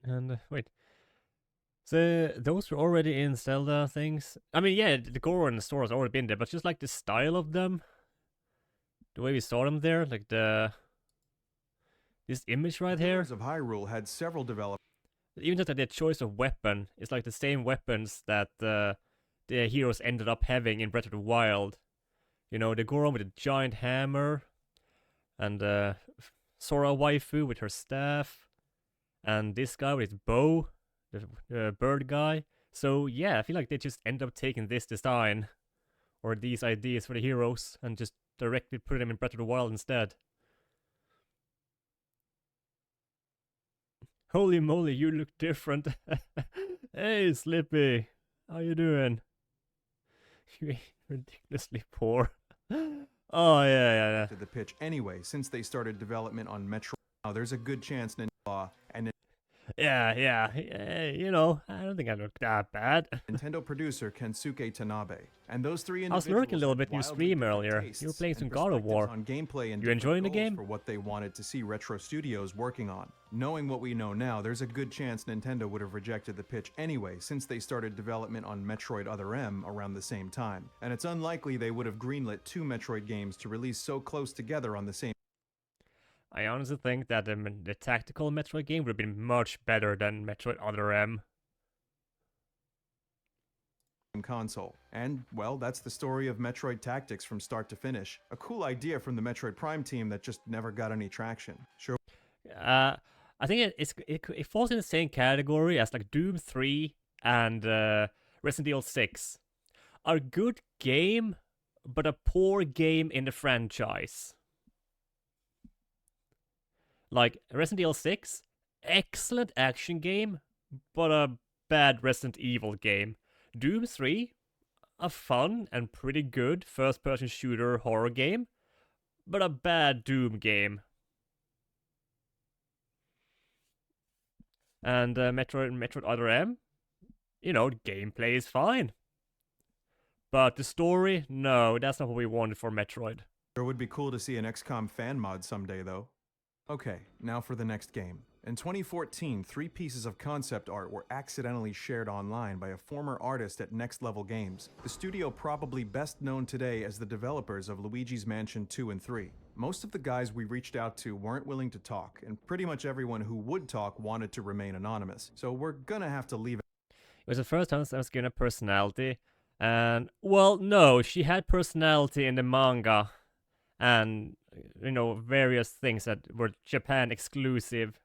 And wait. So those were already in Zelda things? I mean, yeah, the Goron and the Sora has already been there, but just like the style of them, the way we saw them there, like this image right here. Heroes of Hyrule had several developers. Even just like their choice of weapon is like the same weapons that the heroes ended up having in Breath of the Wild. You know, the Goron with a giant hammer, and Sora waifu with her staff, and this guy with his bow, the bird guy. So yeah, I feel like they just end up taking this design or these ideas for the heroes and just directly put them in Breath of the Wild instead. Holy moly, you look different. Hey, Slippy. How you doing? You're ridiculously poor. Oh, yeah. To the pitch anyway, since they started development on Metroid. Now, there's a good chance Nintendo and You know, I don't think I look that bad. Nintendo producer Kensuke Tanabe. And those three I was individuals lurking a little had bit in your wildly stream different earlier. tastes You were playing and some God of perspectives War. on gameplay and You different enjoying the goals game? for what they wanted to see Retro Studios working on. Knowing what we know now, there's a good chance Nintendo would have rejected the pitch anyway, since they started development on Metroid Other M around the same time. And it's unlikely they would have greenlit 2 Metroid games to release so close together on the same I honestly think that the tactical Metroid game would have been much better than Metroid Other M. console. And, well, that's the story of Metroid Tactics from start to finish. A cool idea from the Metroid Prime team that just never got any traction. Sure. I think it falls in the same category as like Doom 3 and Resident Evil 6. A good game, but a poor game in the franchise. Like Resident Evil 6, excellent action game, but a bad Resident Evil game. Doom 3, a fun and pretty good first-person shooter horror game, but a bad Doom game. And Metroid Other M, you know, the gameplay is fine. But the story, no, that's not what we wanted for Metroid. Sure would be cool to see an XCOM fan mod someday, though. Okay, now for the next game. In 2014, 3 pieces of concept art were accidentally shared online by a former artist at Next Level Games, the studio probably best known today as the developers of Luigi's Mansion 2 and 3. Most of the guys we reached out to weren't willing to talk, and pretty much everyone who would talk wanted to remain anonymous, so we're gonna have to leave it. It was the first time I was given a personality, and, well, no, she had personality in the manga, and, you know, various things that were Japan exclusive.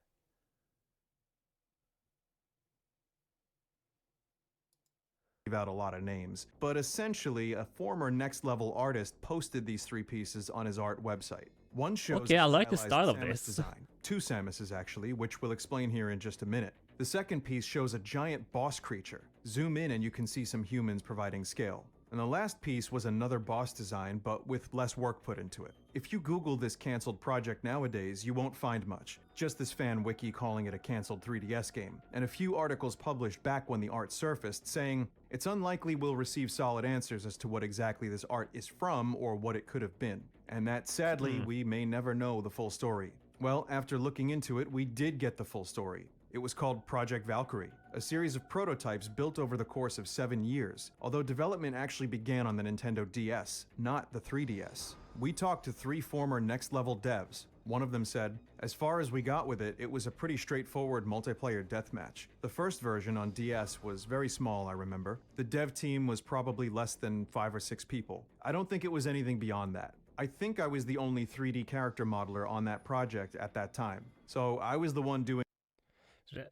Out a lot of names, but essentially a former Next Level artist posted these 3 pieces on his art website. One shows Okay, I like the stylized style of Samus this. design. 2 Samuses actually, which we'll explain here in just a minute. The second piece shows a giant boss creature. Zoom in and you can see some humans providing scale. And the last piece was another boss design, but with less work put into it. If you Google this cancelled project nowadays, you won't find much. Just this fan wiki calling it a cancelled 3DS game, and a few articles published back when the art surfaced saying, it's unlikely we'll receive solid answers as to what exactly this art is from or what it could have been. And that, sadly, we may never know the full story. Well, after looking into it, we did get the full story. It was called Project Valkyrie, a series of prototypes built over the course of 7 years, although development actually began on the Nintendo DS, not the 3DS. We talked to 3 former Next Level devs. One of them said, as far as we got with it, it was a pretty straightforward multiplayer deathmatch. The first version on DS was very small, I remember. The dev team was probably less than 5 or 6 people. I don't think it was anything beyond that. I think I was the only 3D character modeler on that project at that time. So I was the one doing.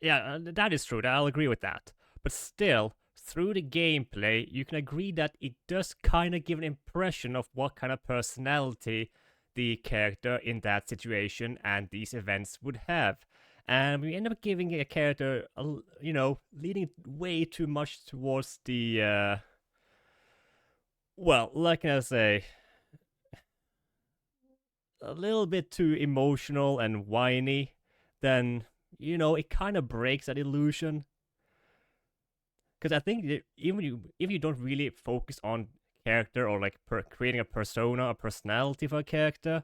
Yeah, that is true. I'll agree with that. But still, through the gameplay, you can agree that it does kind of give an impression of what kind of personality the character in that situation and these events would have. And we end up giving a character, you know, leaning way too much towards the, well, like I say, a little bit too emotional and whiny, then, you know, it kind of breaks that illusion. Because I think that if you don't really focus on character or like creating a persona, a personality for a character,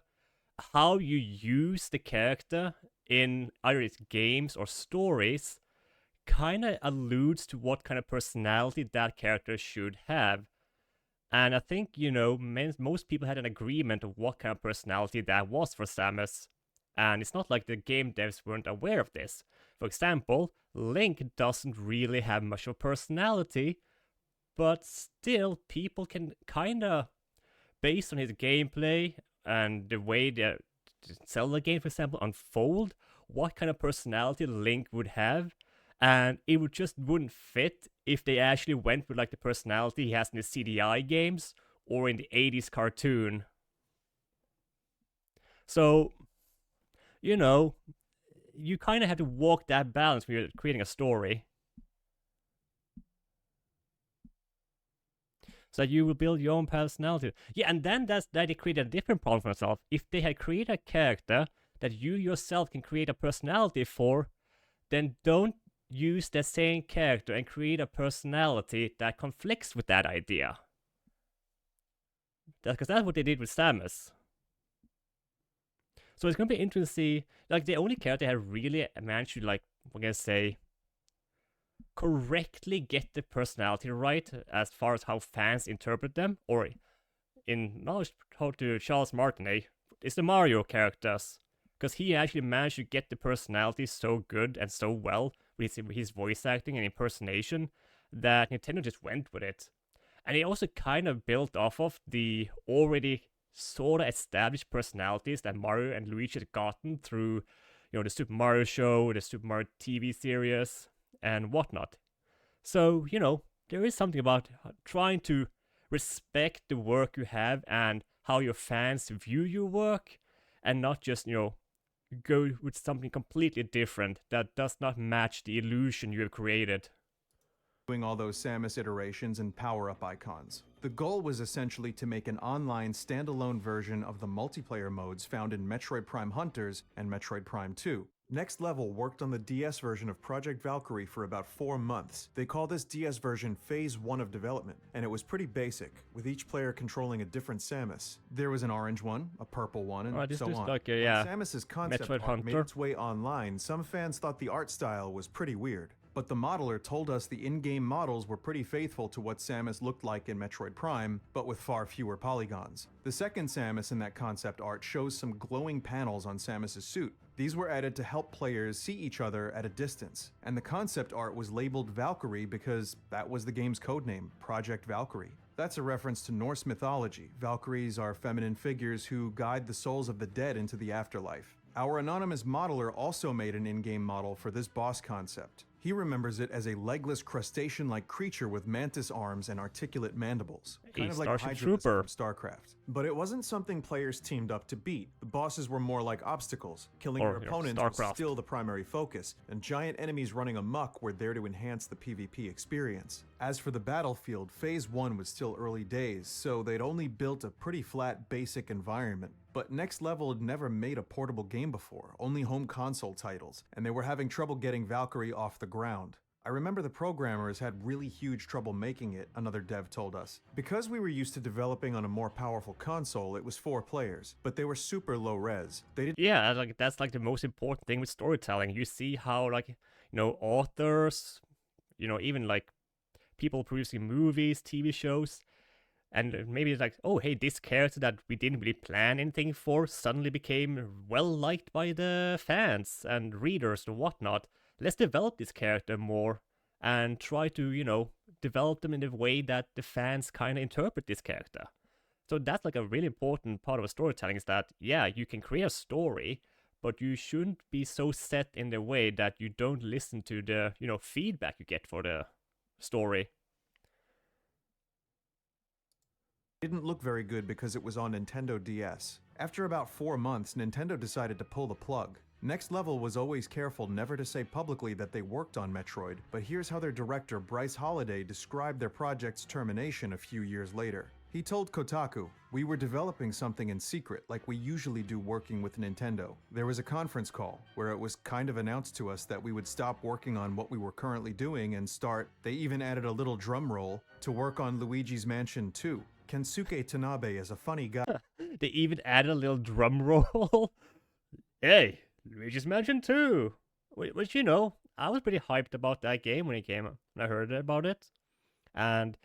how you use the character in either its games or stories kind of alludes to what kind of personality that character should have. And I think, you know, most people had an agreement of what kind of personality that was for Samus. And it's not like the game devs weren't aware of this. For example, Link doesn't really have much of a personality, but still people can kinda, based on his gameplay and the way the Zelda game, for example, unfold, what kind of personality Link would have, and it wouldn't fit if they actually went with like the personality he has in the CDI games or in the 80s cartoon. So, you know, you kind of have to walk that balance when you're creating a story. So that you will build your own personality. Yeah, and then that it created a different problem for themselves. If they had created a character that you yourself can create a personality for, then don't use the same character and create a personality that conflicts with that idea. Because that's what they did with Samus. So it's gonna be interesting to see, like, the only character that really managed to, like, we're gonna say, correctly get the personality right as far as how fans interpret them, or in knowledge to Charles Martinet, is the Mario characters. Because he actually managed to get the personality so good and so well with his voice acting and impersonation that Nintendo just went with it. And he also kind of built off of the already sort of established personalities that Mario and Luigi had gotten through, the Super Mario show, the Super Mario TV series, and whatnot. So, there is something about trying to respect the work you have and how your fans view your work, and not just, go with something completely different that does not match the illusion you have created. Doing all those Samus iterations and power-up icons. The goal was essentially to make an online standalone version of the multiplayer modes found in Metroid Prime Hunters and Metroid Prime 2. Next Level worked on the DS version of Project Valkyrie for about 4 months. They call this DS version Phase 1 of development, and it was pretty basic, with each player controlling a different Samus. There was an orange one, a purple one, and so on. Like When Samus's concept art made its way online, some fans thought the art style was pretty weird. But the modeler told us the in-game models were pretty faithful to what Samus looked like in Metroid Prime, but with far fewer polygons. The second Samus in that concept art shows some glowing panels on Samus's suit. These were added to help players see each other at a distance, and the concept art was labeled Valkyrie because that was the game's codename, Project Valkyrie. That's a reference to Norse mythology. Valkyries are feminine figures who guide the souls of the dead into the afterlife. Our anonymous modeler also made an in-game model for this boss concept. He remembers it as a legless crustacean-like creature with mantis arms and articulate mandibles. Kind of like Hydra from StarCraft. But it wasn't something players teamed up to beat. The bosses were more like obstacles. Killing your opponents was still the primary focus, and giant enemies running amok were there to enhance the PvP experience. As for the battlefield, Phase 1 was still early days, so they'd only built a pretty flat, basic environment. But Next Level had never made a portable game before, only home console titles, and they were having trouble getting Valkyrie off the ground. I remember the programmers had really huge trouble making it, another dev told us. Because we were used to developing on a more powerful console, it was 4 players, but they were super low res. They didn't. Yeah, that's the most important thing with storytelling. You see how, authors, even people producing movies, TV shows, and maybe it's like, oh, hey, this character that we didn't really plan anything for suddenly became well-liked by the fans and readers and whatnot. Let's develop this character more and try to, develop them in a way that the fans kind of interpret this character. So that's a really important part of storytelling, is that, yeah, you can create a story, but you shouldn't be so set in the way that you don't listen to the, feedback you get for the story. Didn't look very good because it was on Nintendo DS. After about 4 months, Nintendo decided to pull the plug. Next Level was always careful never to say publicly that they worked on Metroid, but here's how their director Bryce Holiday described their project's termination a few years later. He told Kotaku, "We were developing something in secret like we usually do working with Nintendo. There was a conference call where it was kind of announced to us that we would stop working on what we were currently doing and start," they even added a little drum roll, "to work on Luigi's Mansion 2. Kensuke Tanabe is a funny guy." They even added a little drum roll. Hey, Luigi's Mansion 2! Which, I was pretty hyped about that game when it came out, when I heard about it. And,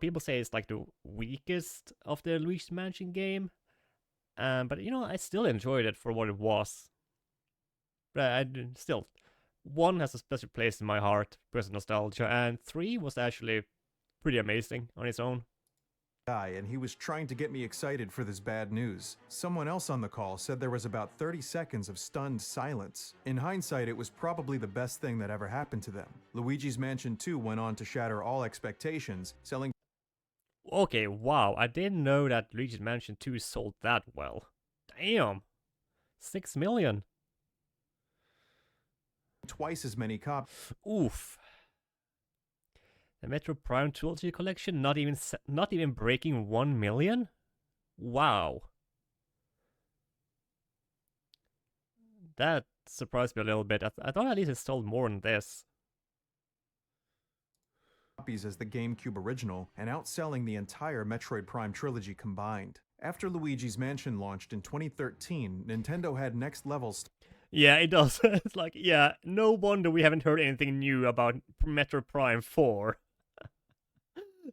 people say it's the weakest of the Luigi's Mansion game. But, I still enjoyed it for what it was. But still, 1 has a special place in my heart, personal nostalgia, and 3 was actually pretty amazing on its own. And he was trying to get me excited for this bad news. Someone else on the call said there was about 30 seconds of stunned silence. In hindsight, it was probably the best thing that ever happened to them. Luigi's Mansion 2 went on to shatter all expectations, selling... Okay, wow, I didn't know that Luigi's Mansion 2 sold that well. Damn! 6 million! Twice as many copies. Oof. The Metro Prime Trilogy Collection not even breaking 1 million? Wow. That surprised me a little bit. I thought at least it sold more than this. Copies as the GameCube original and outselling the entire Metroid Prime trilogy combined. After Luigi's Mansion launched in 2013, Nintendo had Next Level Yeah, it does. It's like, yeah, no wonder we haven't heard anything new about Metroid Prime 4.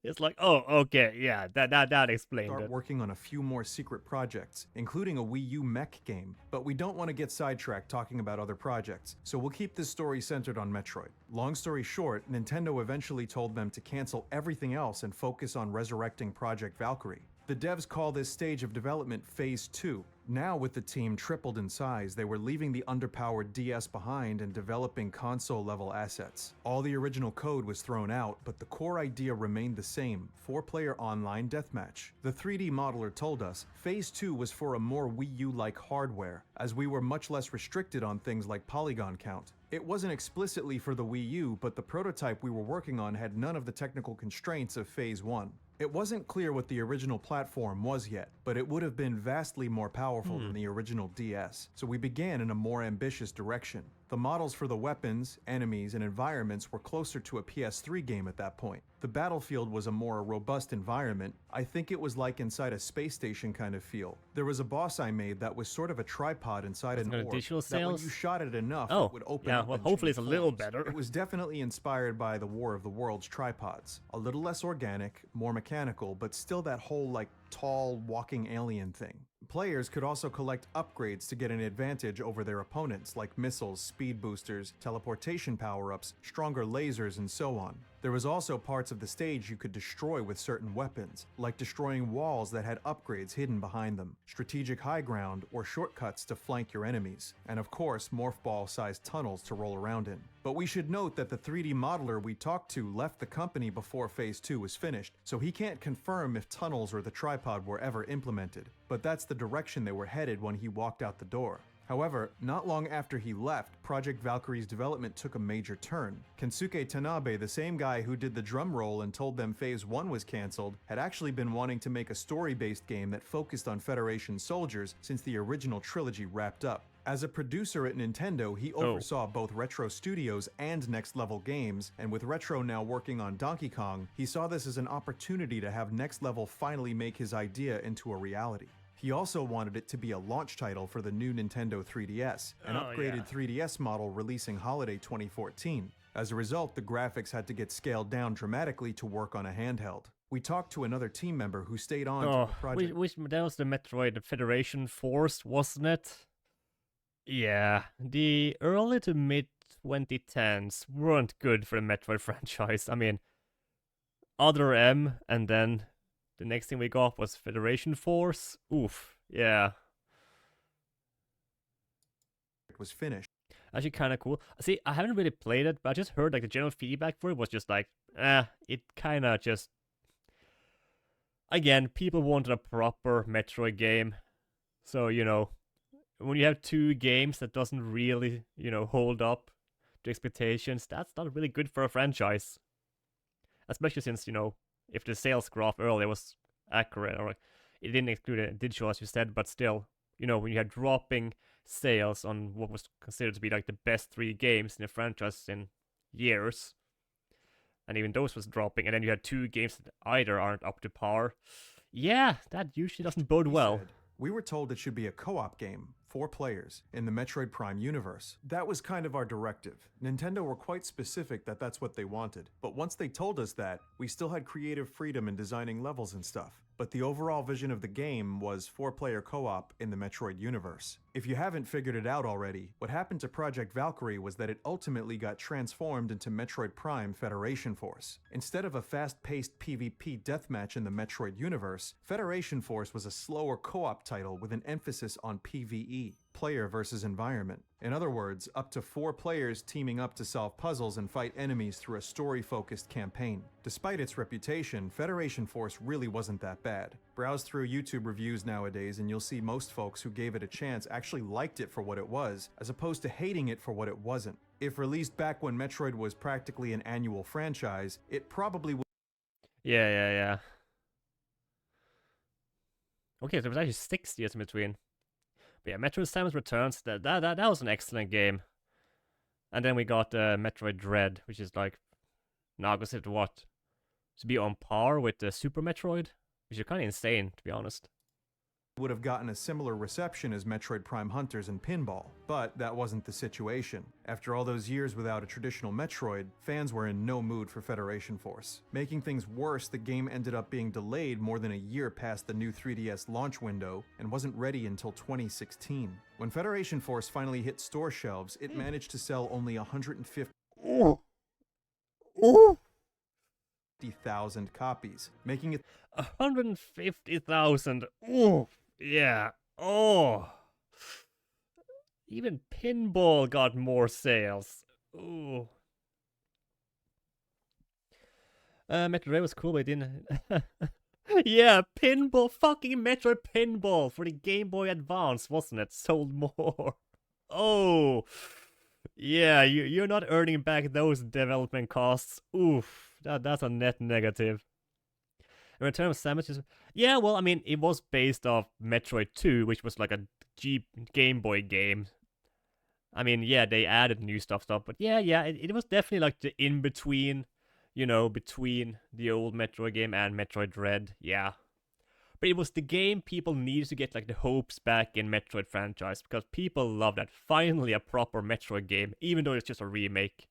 It's like, oh, okay, yeah, that explained start it. working on a few more secret projects, including a Wii U mech game, but we don't want to get sidetracked talking about other projects, so we'll keep this story centered on Metroid. Long story short, Nintendo eventually told them to cancel everything else and focus on resurrecting Project Valkyrie. The devs call this stage of development Phase 2. Now, with the team tripled in size, they were leaving the underpowered DS behind and developing console-level assets. All the original code was thrown out, but the core idea remained the same: 4-player online deathmatch. The 3D modeler told us Phase 2 was for a more Wii U-like hardware, as we were much less restricted on things like polygon count. It wasn't explicitly for the Wii U, but the prototype we were working on had none of the technical constraints of Phase 1. It wasn't clear what the original platform was yet, but it would have been vastly more powerful than the original DS, so we began in a more ambitious direction. The models for the weapons, enemies, and environments were closer to a PS3 game at that point. The battlefield was a more robust environment. I think it was like inside a space station kind of feel. There was a boss I made that was sort of a tripod inside an orb digital that when sales? you shot it enough, Oh, it would open yeah, up well, and hopefully change it's a little forms. better. It was definitely inspired by the War of the Worlds tripods. A little less organic, more mechanical, but still that whole like tall walking alien thing. Players could also collect upgrades to get an advantage over their opponents, like missiles, speed boosters, teleportation power-ups, stronger lasers, and so on. There was also parts of the stage you could destroy with certain weapons, like destroying walls that had upgrades hidden behind them, strategic high ground, or shortcuts to flank your enemies, and of course morph ball-sized tunnels to roll around in. But we should note that the 3D modeler we talked to left the company before Phase 2 was finished, so he can't confirm if tunnels or the tripod were ever implemented, but that's the direction they were headed when he walked out the door. However, not long after he left, Project Valkyrie's development took a major turn. Kensuke Tanabe, the same guy who did the drum roll and told them Phase 1 was cancelled, had actually been wanting to make a story-based game that focused on Federation soldiers since the original trilogy wrapped up. As a producer at Nintendo, he oversaw both Retro Studios and Next Level Games, and with Retro now working on Donkey Kong, he saw this as an opportunity to have Next Level finally make his idea into a reality. He also wanted it to be a launch title for the new Nintendo 3DS, an upgraded 3DS model releasing holiday 2014. As a result, the graphics had to get scaled down dramatically to work on a handheld. We talked to another team member who stayed on to the project. That was the Metroid Federation Force, wasn't it? Yeah, the early to mid 2010s weren't good for the Metroid franchise. I mean, Other M, and then the next thing we got was Federation Force. Oof, yeah. It was finished. Actually kind of cool. See, I haven't really played it, but I just heard like the general feedback for it was just like, it kind of just... Again, people wanted a proper Metroid game. So, you know, when you have two games that doesn't really, you know, hold up to expectations, that's not really good for a franchise. Especially since, you know, if the sales graph earlier was accurate, or it didn't include a digital as you said, but still, you know, when you had dropping sales on what was considered to be like the best 3 games in the franchise in years, and even those was dropping, and then you had 2 games that either aren't up to par, yeah, that usually doesn't bode well. We were told it should be a co-op game, 4 players, in the Metroid Prime universe. That was kind of our directive. Nintendo were quite specific that that's what they wanted. But once they told us that, we still had creative freedom in designing levels and stuff. But the overall vision of the game was 4-player co-op in the Metroid universe. If you haven't figured it out already, what happened to Project Valkyrie was that it ultimately got transformed into Metroid Prime Federation Force. Instead of a fast-paced PvP deathmatch in the Metroid universe, Federation Force was a slower co-op title with an emphasis on PvE, player versus environment. In other words, up to 4 players teaming up to solve puzzles and fight enemies through a story-focused campaign. Despite its reputation, Federation Force really wasn't that bad. Browse through YouTube reviews nowadays and you'll see most folks who gave it a chance actually liked it for what it was, as opposed to hating it for what it wasn't. If released back when Metroid was practically an annual franchise, it probably would... Yeah. Okay, so there was actually 6 years in between. But yeah, Metroid Samus Returns, that was an excellent game. And then we got Metroid Dread, which is like now considered what? To be on par with the Super Metroid, which is kind of insane, to be honest. Would have gotten a similar reception as Metroid Prime Hunters and Pinball, but that wasn't the situation. After all those years without a traditional Metroid, fans were in no mood for Federation Force. Making things worse, the game ended up being delayed more than a year past the new 3DS launch window and wasn't ready until 2016. When Federation Force finally hit store shelves, it managed to sell only 150,000 copies, making it 150,000. Oh, yeah. Oh. Even Pinball got more sales. Oh. Metroid was cool, but it didn't. Yeah, Pinball, fucking Metroid Pinball for the Game Boy Advance, wasn't it? Sold more. Oh. Yeah, you're not earning back those development costs. Oof. That's a net negative. In Return of Samus, yeah, well, I mean, it was based off Metroid 2, which was like a Game Boy game. I mean, yeah, they added new stuff, but yeah, it was definitely like the in-between, between the old Metroid game and Metroid Dread, yeah. But it was the game people needed to get like the hopes back in Metroid franchise, because people love that. Finally a proper Metroid game, even though it's just a remake.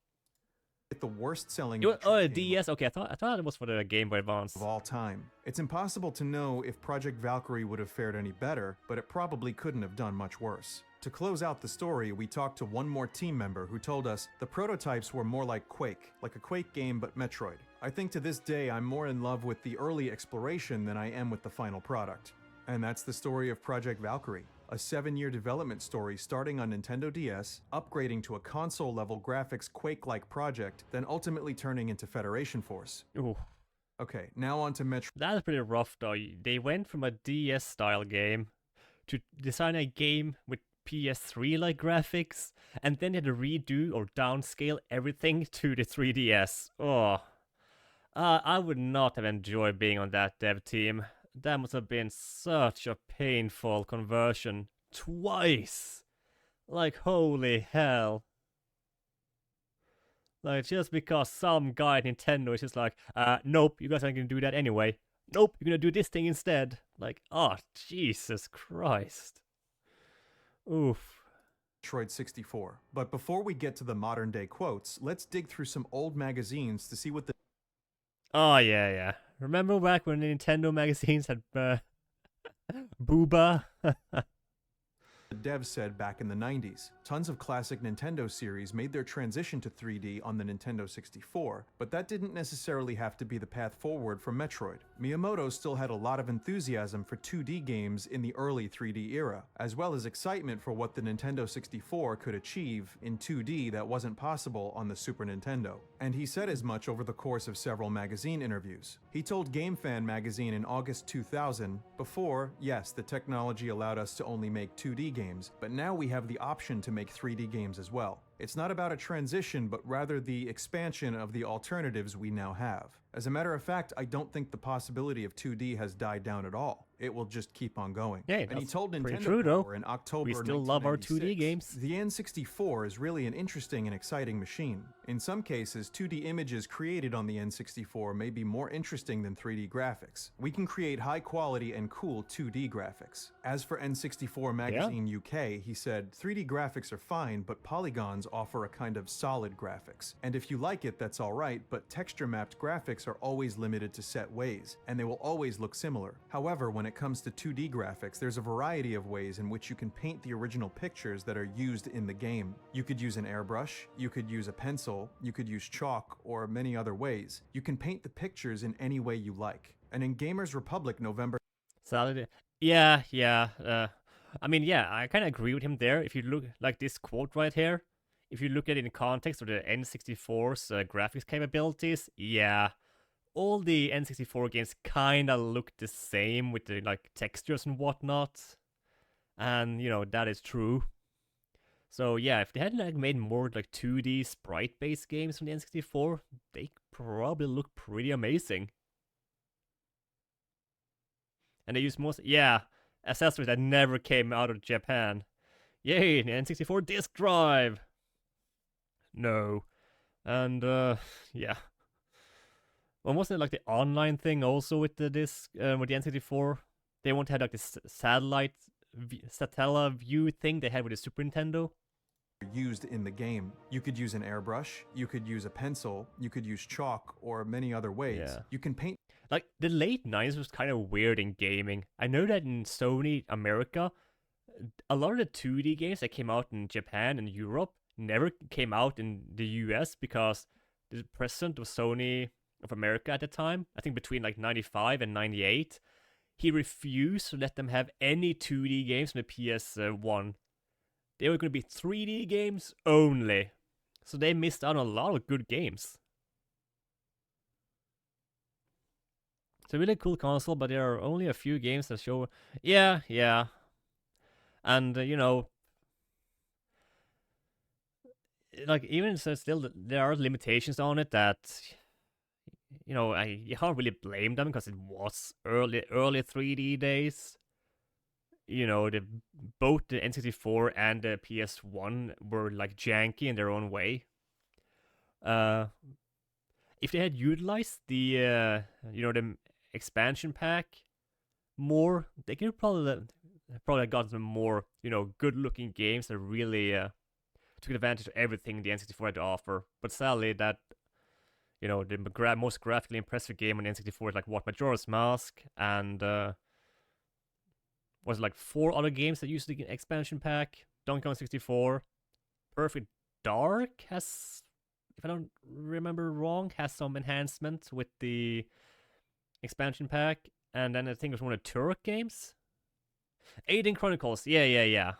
the worst-selling DS. Okay, I thought it was for the Game Boy Advance of all time. It's impossible to know if Project Valkyrie would have fared any better, but it probably couldn't have done much worse. To close out the story, we talked to one more team member who told us the prototypes were more like Quake, like a Quake game but Metroid. I think to this day I'm more in love with the early exploration than I am with the final product. And that's the story of Project Valkyrie. A 7-year development story starting on Nintendo DS, upgrading to a console-level graphics Quake-like project, then ultimately turning into Federation Force. Ooh. Okay, now on to Metroid. That's pretty rough though. They went from a DS-style game to design a game with PS3-like graphics, and then they had to redo or downscale everything to the 3DS. Oh. I would not have enjoyed being on that dev team. That must have been such a painful conversion. Twice! Like, holy hell. Like, just because some guy at Nintendo is just like, nope, you guys aren't gonna do that anyway. Nope, you're gonna do this thing instead. Like, oh, Jesus Christ. Oof. Metroid 64. But before we get to the modern day quotes, let's dig through some old magazines to see what the... Oh, yeah. Remember back when the Nintendo magazines had, Booba? The devs said back in the 90s. Tons of classic Nintendo series made their transition to 3D on the Nintendo 64, but that didn't necessarily have to be the path forward for Metroid. Miyamoto still had a lot of enthusiasm for 2D games in the early 3D era, as well as excitement for what the Nintendo 64 could achieve in 2D that wasn't possible on the Super Nintendo. And he said as much over the course of several magazine interviews. He told GameFan magazine in August 2000, before, yes, the technology allowed us to only make 2D games, but now we have the option to make 3D games as well. It's not about a transition, but rather the expansion of the alternatives we now have. As a matter of fact, I don't think the possibility of 2D has died down at all. It will just keep on going. Yeah, and he told pretty Nintendo true, though. Power in October We still love our 2D 1996, games. The N64 is really an interesting and exciting machine. In some cases, 2D images created on the N64 may be more interesting than 3D graphics. We can create high quality and cool 2D graphics. As for N64 Magazine UK, he said, 3D graphics are fine, but polygons offer a kind of solid graphics. And if you like it, that's alright, but texture-mapped graphics are always limited to set ways, and they will always look similar. However, when it comes to 2D graphics, there's a variety of ways in which you can paint the original pictures that are used in the game. You could use an airbrush, you could use a pencil, you could use chalk, or many other ways. You can paint the pictures in any way you like. And in Gamers Republic November... Saturday. Yeah. I mean, yeah, I kind of agree with him there. If you look like this quote right here, if you look at it in context of the N64's graphics capabilities, yeah, all the N64 games kind of look the same with the like textures and whatnot, and you know that is true. So yeah, if they had like made more like 2D sprite-based games from the N64, they probably look pretty amazing. And they use most, yeah, accessories that never came out of Japan. Yay, the N64 disk drive! No. And, yeah. Well, wasn't it like the online thing also with the disc, with the N64? They won't have like this satellite view thing they had with the Super Nintendo. Used in the game. You could use an airbrush, you could use a pencil, you could use chalk, or many other ways. Yeah. You can paint. Like, the late 90s was kind of weird in gaming. I know that in Sony America, a lot of the 2D games that came out in Japan and Europe never came out in the US because the president of Sony of America at the time, I think between like 95 and 98, he refused to let them have any 2D games on the PS1. They were going to be 3D games only. So they missed out on a lot of good games. It's a really cool console, but there are only a few games that show... Yeah. And, you know... Like, even so, still, there are limitations on it that... You know, you can't really blame them because it was early 3D days. You know, both the N64 and the PS1 were like janky in their own way. If they had utilized the the expansion pack more, they could probably have gotten some more good-looking games that really took advantage of everything the N64 had to offer. But sadly, that the most graphically impressive game on the N64 is like what, Majora's Mask and was it like 4 other games that used the expansion pack? Donkey Kong 64, Perfect Dark has, if I don't remember wrong, has some enhancement with the expansion pack, and then I think it was one of the Turok games. Aiden Chronicles, yeah,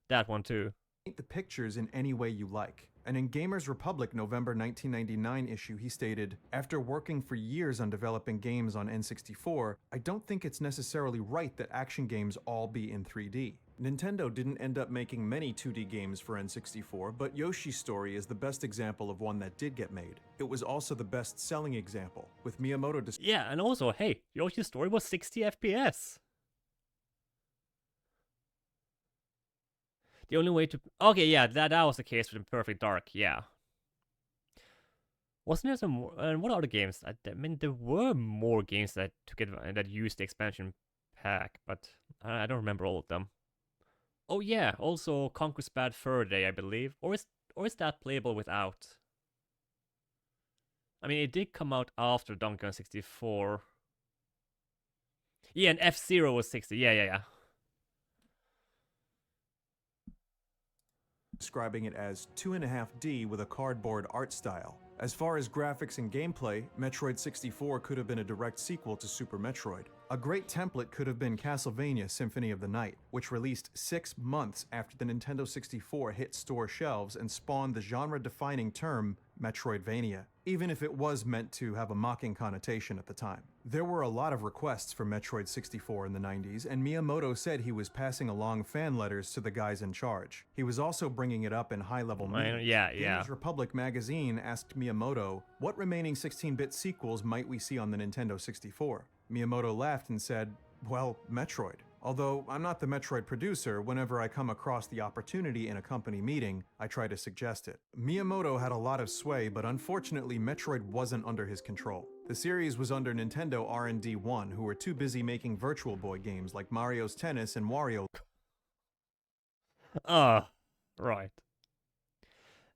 that one too. Paint the pictures in any way you like. And in Gamers Republic November 1999 issue, he stated, "After working for years on developing games on N64, I don't think it's necessarily right that action games all be in 3D. Nintendo didn't end up making many 2D games for N64, but Yoshi's Story is the best example of one that did get made. It was also the best-selling example, with Miyamoto..." Yeah, and also, hey, Yoshi's Story was 60 FPS. The only way to... Okay, yeah, that was the case with Perfect Dark, yeah. Wasn't there some more... And what other games? I mean, there were more games that that used the expansion pack, but I don't remember all of them. Oh yeah, also Conquer's Bad Fur Day, I believe. Or is that playable without? I mean, it did come out after Donkey Kong 64. Yeah, and F-Zero was 60, yeah. Describing it as 2.5D with a cardboard art style. As far as graphics and gameplay, Metroid 64 could have been a direct sequel to Super Metroid. A great template could have been Castlevania Symphony of the Night, which released 6 months after the Nintendo 64 hit store shelves and spawned the genre-defining term Metroidvania, even if it was meant to have a mocking connotation at the time. There were a lot of requests for Metroid 64 in the 90s, and Miyamoto said he was passing along fan letters to the guys in charge. He was also bringing it up in high-level meetings. Yeah. Gamers Republic magazine asked Miyamoto, what remaining 16-bit sequels might we see on the Nintendo 64? Miyamoto laughed and said, well, Metroid. Although I'm not the Metroid producer, whenever I come across the opportunity in a company meeting, I try to suggest it. Miyamoto had a lot of sway, but unfortunately Metroid wasn't under his control. The series was under Nintendo R&D 1, who were too busy making Virtual Boy games like Mario's Tennis and Wario. Right.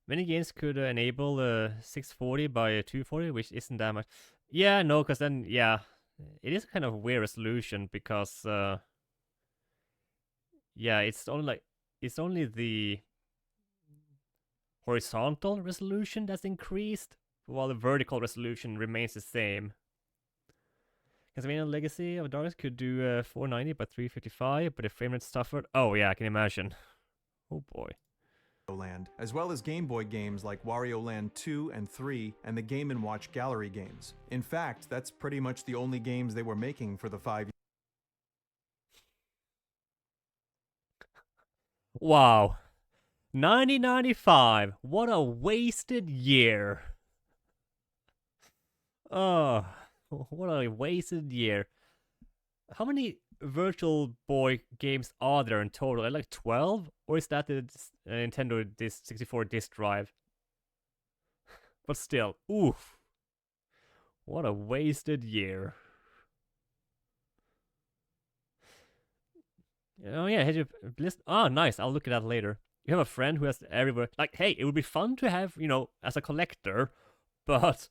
Many games could enable 640 by 240, which isn't that much. Yeah, no, because then, yeah, it is kind of a weird resolution because... yeah, it's only the horizontal resolution that's increased, while the vertical resolution remains the same. Castlevania Legacy of Darkness could do 490 by 355, but the frame rate suffered. Oh yeah, I can imagine. Oh boy. Land, as well as Game Boy games like Wario Land 2 and 3 and the Game & Watch Gallery games. In fact, that's pretty much the only games they were making for the 5 years. Wow. 1995. What a wasted year. Oh, what a wasted year. How many Virtual Boy games are there in total? Like 12? Or is that the Nintendo 64 disc drive? But still, oof. What a wasted year. Oh yeah, had you list? Oh, nice. I'll look at that later. You have a friend who has everywhere. Like, hey, it would be fun to have, as a collector, but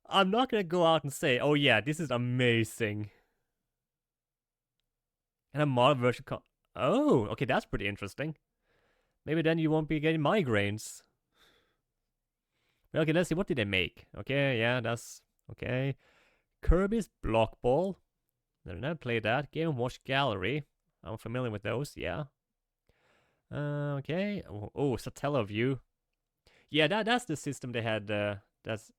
I'm not gonna go out and say, oh yeah, this is amazing. And a modern version. Oh, okay, that's pretty interesting. Maybe then you won't be getting migraines. Well, okay, let's see. What did they make? Okay, yeah, that's okay. Kirby's Block Ball. Never played that. Game & Watch Gallery. I'm familiar with those, yeah. Okay. Oh, Satellaview. Yeah, that's the system they had. That's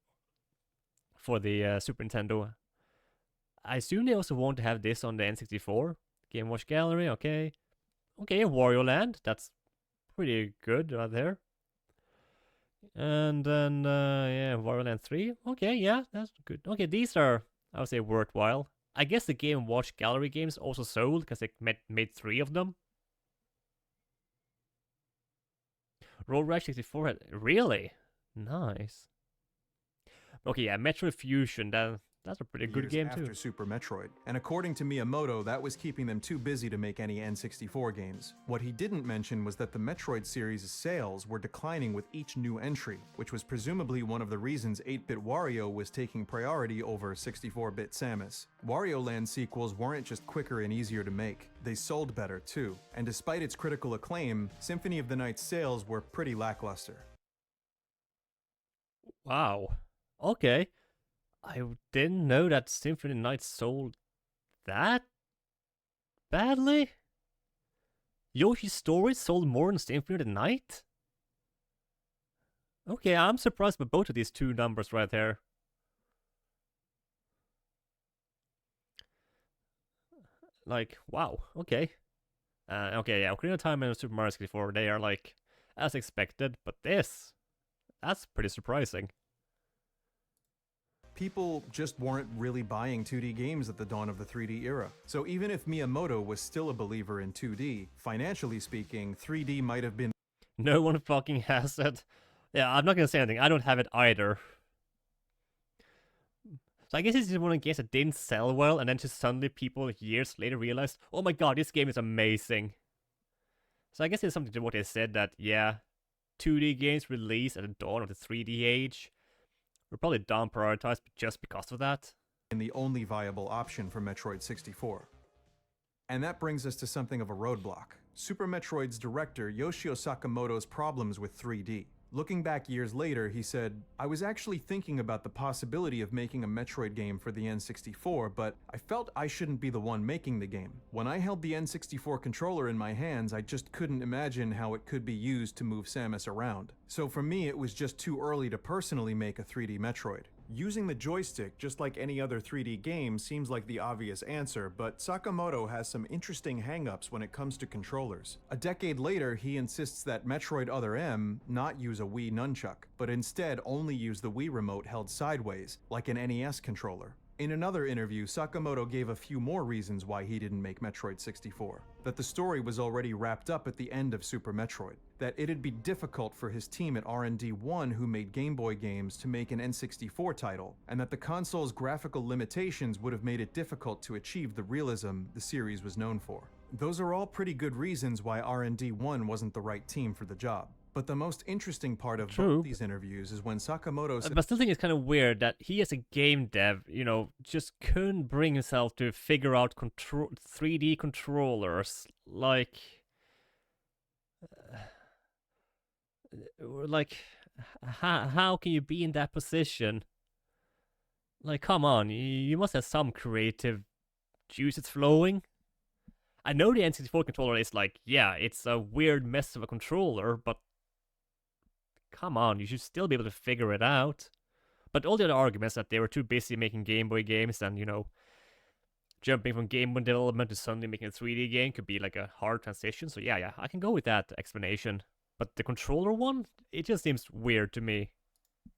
for the Super Nintendo. I assume they also want to have this on the N64. Game & Watch Gallery, okay. Okay, Wario Land. That's pretty good right there. And then, yeah, Wario Land 3. Okay, yeah, that's good. Okay, these are, I would say, worthwhile. I guess the Game & Watch Gallery games also sold because they made 3 of them. Road Rash 64 had... Really? Nice. Okay, yeah, Metroid Fusion, that's a pretty good game after too. Super Metroid. And according to Miyamoto, that was keeping them too busy to make any N64 games. What he didn't mention was that the Metroid series' sales were declining with each new entry, which was presumably one of the reasons 8-bit Wario was taking priority over 64-bit Samus. Wario Land sequels weren't just quicker and easier to make, they sold better too. And despite its critical acclaim, Symphony of the Night's sales were pretty lackluster. Wow. Okay. I didn't know that Symphony of the Night sold that badly? Yoshi's Story sold more than Symphony of the Night? Okay, I'm surprised by both of these two numbers right there. Like, wow, okay. Okay, yeah, Ocarina of Time and Super Mario 64, they are like, as expected, but that's pretty surprising. People just weren't really buying 2D games at the dawn of the 3D era. So even if Miyamoto was still a believer in 2D, financially speaking, 3D might have been... No one fucking has it. Yeah, I'm not gonna say anything. I don't have it either. So I guess it's just one of the games that didn't sell well, and then just suddenly people years later realized, oh my god, this game is amazing. So I guess it's something to what they said that, yeah, 2D games released at the dawn of the 3D age were probably down prioritized just because of that. And the only viable option for Metroid 64. And that brings us to something of a roadblock. Super Metroid's director Yoshio Sakamoto's problems with 3D. Looking back years later, he said, I was actually thinking about the possibility of making a Metroid game for the N64, but I felt I shouldn't be the one making the game. When I held the N64 controller in my hands, I just couldn't imagine how it could be used to move Samus around. So for me, it was just too early to personally make a 3D Metroid. Using the joystick, just like any other 3D game, seems like the obvious answer, but Sakamoto has some interesting hang-ups when it comes to controllers. A decade later, he insists that Metroid Other M not use a Wii nunchuck, but instead only use the Wii remote held sideways, like an NES controller. In another interview, Sakamoto gave a few more reasons why he didn't make Metroid 64. That the story was already wrapped up at the end of Super Metroid. That it'd be difficult for his team at R&D 1 who made Game Boy games to make an N64 title, and that the console's graphical limitations would have made it difficult to achieve the realism the series was known for. Those are all pretty good reasons why R&D 1 wasn't the right team for the job. But the most interesting part of both these interviews is when Sakamoto said... But I still think it's kind of weird that he as a game dev, just couldn't bring himself to figure out 3D controllers. Like, how can you be in that position? Like, come on, you must have some creative juices flowing. I know the N64 controller is like, yeah, it's a weird mess of a controller, but come on, you should still be able to figure it out. But all the other arguments that they were too busy making Game Boy games and, jumping from Game Boy development to suddenly making a 3D game could be like a hard transition. So yeah, I can go with that explanation. But the controller one, it just seems weird to me.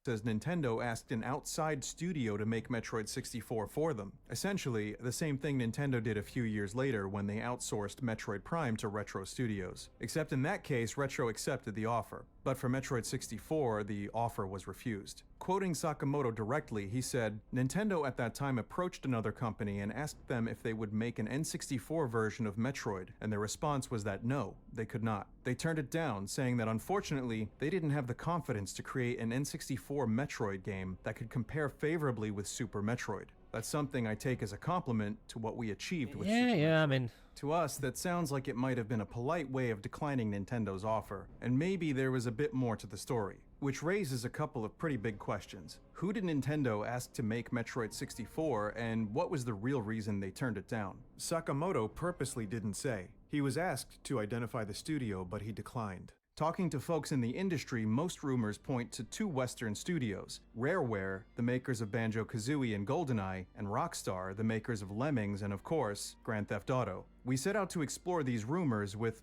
says Nintendo asked an outside studio to make Metroid 64 for them. Essentially, the same thing Nintendo did a few years later when they outsourced Metroid Prime to Retro Studios. Except in that case, Retro accepted the offer. But for Metroid 64, the offer was refused. Quoting Sakamoto directly, he said, Nintendo at that time approached another company and asked them if they would make an N64 version of Metroid, and their response was that no, they could not. They turned it down, saying that unfortunately, they didn't have the confidence to create an N64 Metroid game that could compare favorably with Super Metroid. That's something I take as a compliment to what we achieved with Super Metroid. I mean... To us, that sounds like it might have been a polite way of declining Nintendo's offer, and maybe there was a bit more to the story. Which raises a couple of pretty big questions. Who did Nintendo ask to make Metroid 64, and what was the real reason they turned it down? Sakamoto purposely didn't say. He was asked to identify the studio, but he declined. Talking to folks in the industry, most rumors point to two Western studios, Rareware, the makers of Banjo-Kazooie and GoldenEye, and Rockstar, the makers of Lemmings and, of course, Grand Theft Auto. We set out to explore these rumors with...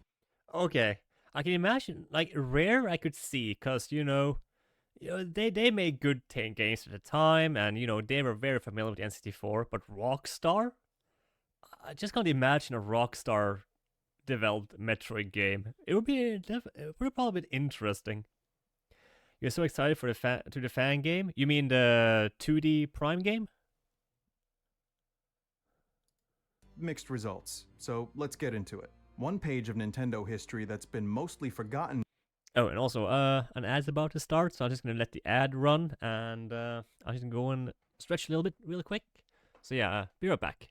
Okay, I can imagine, like, Rare I could see, because, they made good games at the time, and, they were very familiar with N64, but Rockstar? I just can't imagine a Rockstar developed Metroid game. It would probably be interesting. You're so excited for the fan game? You mean the 2D Prime game? Mixed results. So let's get into it. One page of Nintendo history that's been mostly forgotten. Oh, and also, an ad's about to start, so I'm just gonna let the ad run, and I'm just gonna go and stretch a little bit really quick. So yeah, be right back.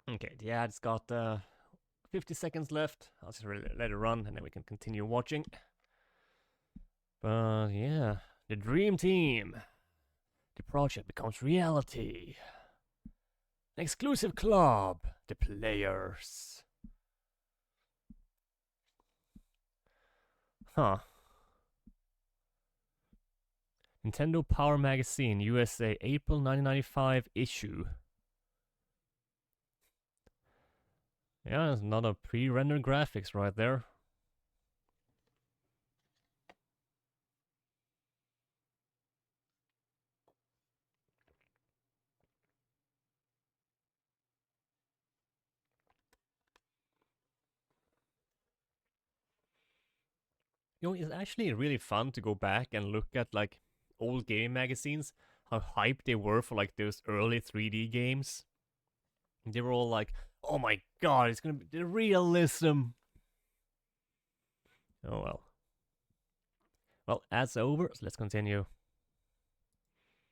Okay, the ad's got 50 seconds left. I'll just let it run and then we can continue watching. But yeah, the dream team. The project becomes reality. An exclusive club. The players. Huh. Nintendo Power Magazine, USA, April 1995 issue. Yeah, there's another pre-rendered graphics right there. It's actually really fun to go back and look at like old game magazines, how hyped they were for like those early 3D games. They were all like, oh my god, it's gonna be the realism. Oh well. Well, ads over, so let's continue.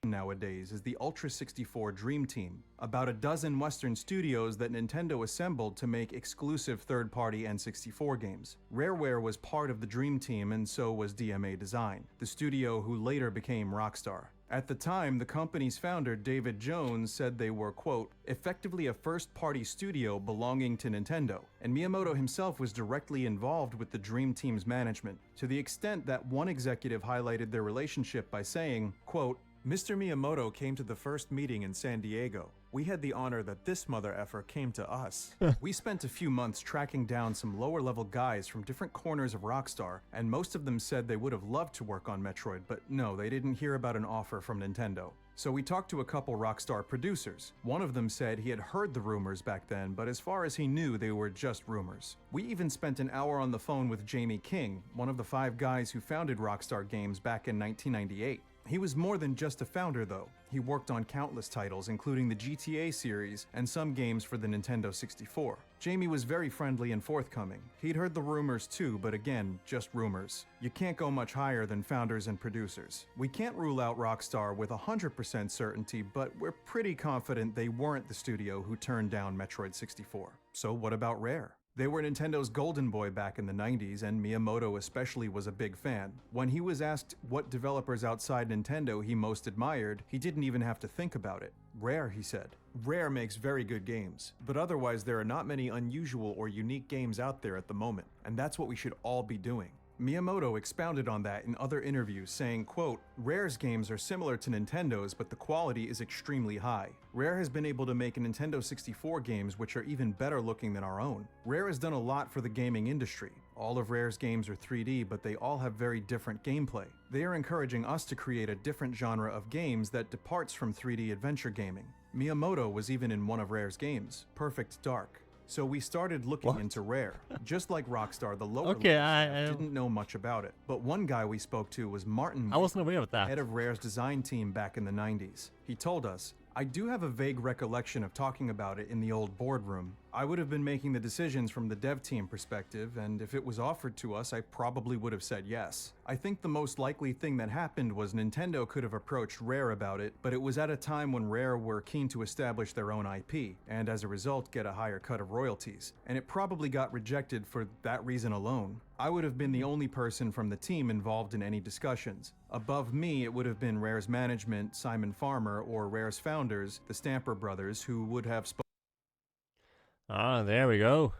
Nowadays is the Ultra 64 Dream Team, about a dozen Western studios that Nintendo assembled to make exclusive third-party N64 games. Rareware was part of the Dream Team and so was DMA Design, the studio who later became Rockstar. At the time, the company's founder, David Jones, said they were, quote, effectively a first-party studio belonging to Nintendo, and Miyamoto himself was directly involved with the Dream Team's management, to the extent that one executive highlighted their relationship by saying, quote, Mr. Miyamoto came to the first meeting in San Diego. We had the honor that this mother effer came to us. We spent a few months tracking down some lower-level guys from different corners of Rockstar, and most of them said they would have loved to work on Metroid, but no, they didn't hear about an offer from Nintendo. So we talked to a couple Rockstar producers. One of them said he had heard the rumors back then, but as far as he knew, they were just rumors. We even spent an hour on the phone with Jamie King, one of the 5 guys who founded Rockstar Games back in 1998. He was more than just a founder, though. He worked on countless titles, including the GTA series and some games for the Nintendo 64. Jamie was very friendly and forthcoming. He'd heard the rumors too, but again, just rumors. You can't go much higher than founders and producers. We can't rule out Rockstar with 100% certainty, but we're pretty confident they weren't the studio who turned down Metroid 64. So what about Rare? They were Nintendo's golden boy back in the 90s, and Miyamoto especially was a big fan. When he was asked what developers outside Nintendo he most admired, he didn't even have to think about it. Rare, he said. Rare makes very good games, but otherwise there are not many unusual or unique games out there at the moment, and that's what we should all be doing. Miyamoto expounded on that in other interviews, saying, quote, Rare's games are similar to Nintendo's, but the quality is extremely high. Rare has been able to make Nintendo 64 games which are even better looking than our own. Rare has done a lot for the gaming industry. All of Rare's games are 3D, but they all have very different gameplay. They are encouraging us to create a different genre of games that departs from 3D adventure gaming. Miyamoto was even in one of Rare's games, Perfect Dark. So we started looking into Rare. Just like Rockstar, the lower level staff didn't know much about it. But one guy we spoke to was Martin, I wasn't aware of that. head of Rare's design team back in the 90s. He told us, I do have a vague recollection of talking about it in the old boardroom. I would have been making the decisions from the dev team perspective, and if it was offered to us, I probably would have said yes. I think the most likely thing that happened was Nintendo could have approached Rare about it, but it was at a time when Rare were keen to establish their own IP, and as a result get a higher cut of royalties, and it probably got rejected for that reason alone. I would have been the only person from the team involved in any discussions. Above me, it would have been Rare's management, Simon Farmer, or Rare's founders, the Stamper brothers, who would have spoken. Ah, there we go.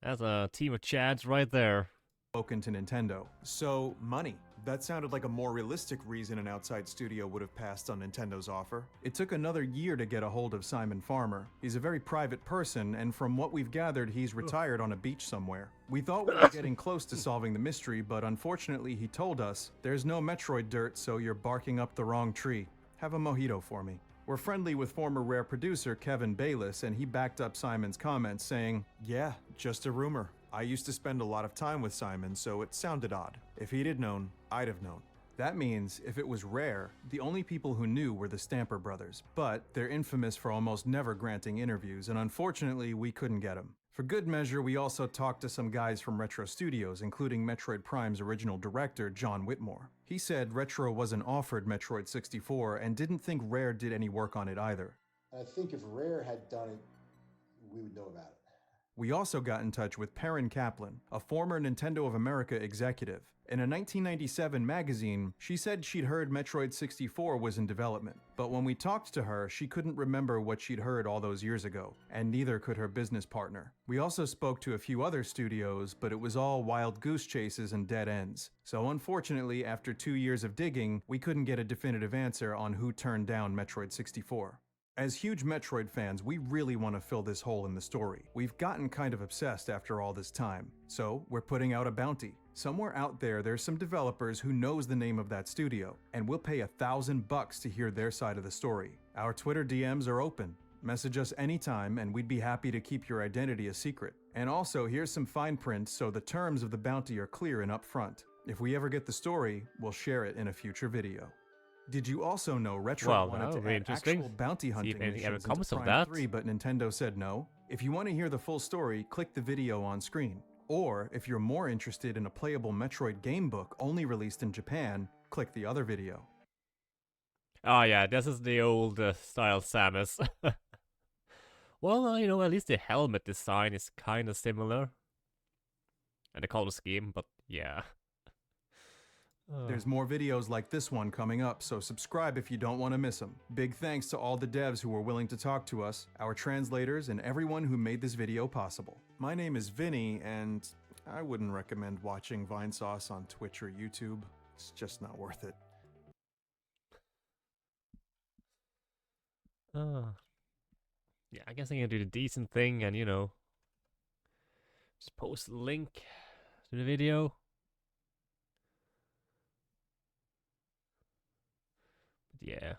That's a team of Chads right there. Spoken to Nintendo. So, money. That sounded like a more realistic reason an outside studio would have passed on Nintendo's offer. It took another year to get a hold of Simon Farmer. He's a very private person, and from what we've gathered, he's retired on a beach somewhere. We thought we were getting close to solving the mystery, but unfortunately he told us, there's no Metroid dirt, so you're barking up the wrong tree. Have a mojito for me. We're friendly with former Rare producer Kevin Bayliss, and he backed up Simon's comments, saying, yeah, just a rumor. I used to spend a lot of time with Simon, so it sounded odd. If he'd have known, I'd have known. That means, if it was Rare, the only people who knew were the Stamper brothers, but they're infamous for almost never granting interviews, and unfortunately, we couldn't get them. For good measure, we also talked to some guys from Retro Studios, including Metroid Prime's original director, John Whitmore. He said Retro wasn't offered Metroid 64 and didn't think Rare did any work on it either. I think if Rare had done it, we would know about it. We also got in touch with Perrin Kaplan, a former Nintendo of America executive. In a 1997 magazine, she said she'd heard Metroid 64 was in development, but when we talked to her, she couldn't remember what she'd heard all those years ago, and neither could her business partner. We also spoke to a few other studios, but it was all wild goose chases and dead ends. So unfortunately, after 2 years of digging, we couldn't get a definitive answer on who turned down Metroid 64. As huge Metroid fans, we really want to fill this hole in the story. We've gotten kind of obsessed after all this time, so we're putting out a bounty. Somewhere out there, there's some developers who knows the name of that studio, and we'll pay $1,000 to hear their side of the story. Our Twitter DMs are open. Message us anytime, and we'd be happy to keep your identity a secret. And also, here's some fine print so the terms of the bounty are clear and upfront. If we ever get the story, we'll share it in a future video. Did you also know Retro wanted to add actual bounty hunting missions into Prime 3, but Nintendo said no? If you want to hear the full story, click the video on screen. Or, if you're more interested in a playable Metroid game book only released in Japan, click the other video. Oh yeah, this is the old style Samus. Well, you know, at least the helmet design is kind of similar. And the color scheme, but yeah. There's more videos like this one coming up, so subscribe if you don't want to miss them. Big thanks to all the devs who were willing to talk to us, our translators, and everyone who made this video possible. My name is Vinny, and I wouldn't recommend watching Vinesauce on Twitch or YouTube. It's just not worth it. Yeah, I guess I'm gonna do the decent thing and, you know, just post a link to the video. Yeah.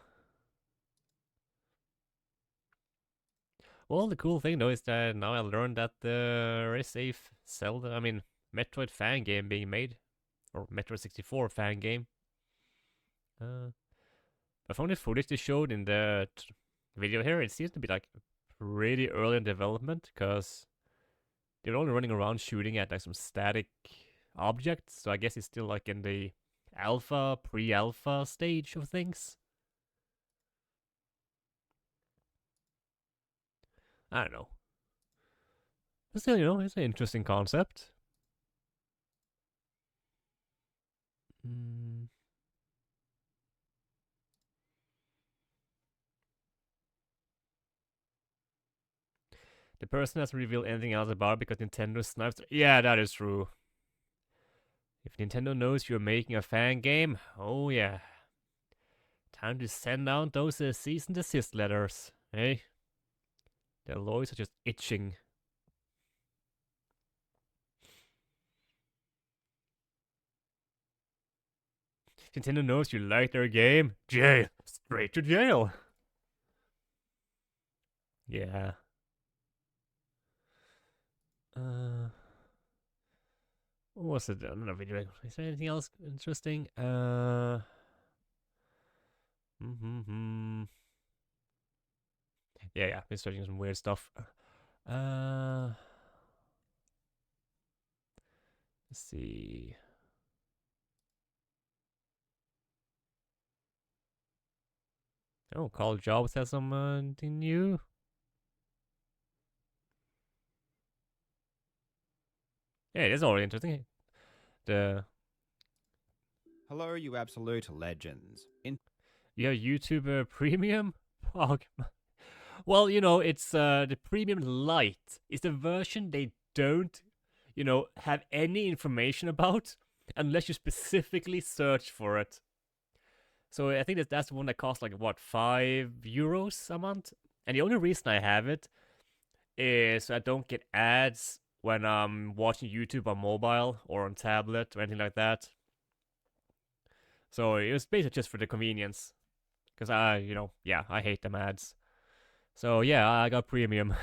Well, the cool thing though is that now I learned that there is a Metroid fan game being made, or Metroid 64 fan game. But from the footage they showed in the video here, it seems to be like pretty early in development, because they're only running around shooting at like some static objects, so I guess it's still like in the alpha, pre-alpha stage of things. I don't know. But still, you know, it's an interesting concept. The person hasn't revealed anything else about it because Nintendo snipes. Yeah, that is true. If Nintendo knows you're making a fan game, oh yeah. Time to send out those cease and desist letters, eh? Their lawyers are just itching. Nintendo knows you like their game. Jail. Straight to jail. Yeah. What was it? Another video. Is there anything else interesting? Yeah, been searching some weird stuff. Let's see. Oh, Carl Jobs has something new. Yeah, it is already interesting. Hello, you absolute legends. Yeah, YouTube Premium? Oh, well, you know, it's the Premium Lite is the version they don't, you know, have any information about unless you specifically search for it. So I think that's the one that costs like, what, €5 a month? And the only reason I have it is I don't get ads when I'm watching YouTube on mobile or on tablet or anything like that. So it was basically just for the convenience. Because I hate them ads. So yeah, I got Premium.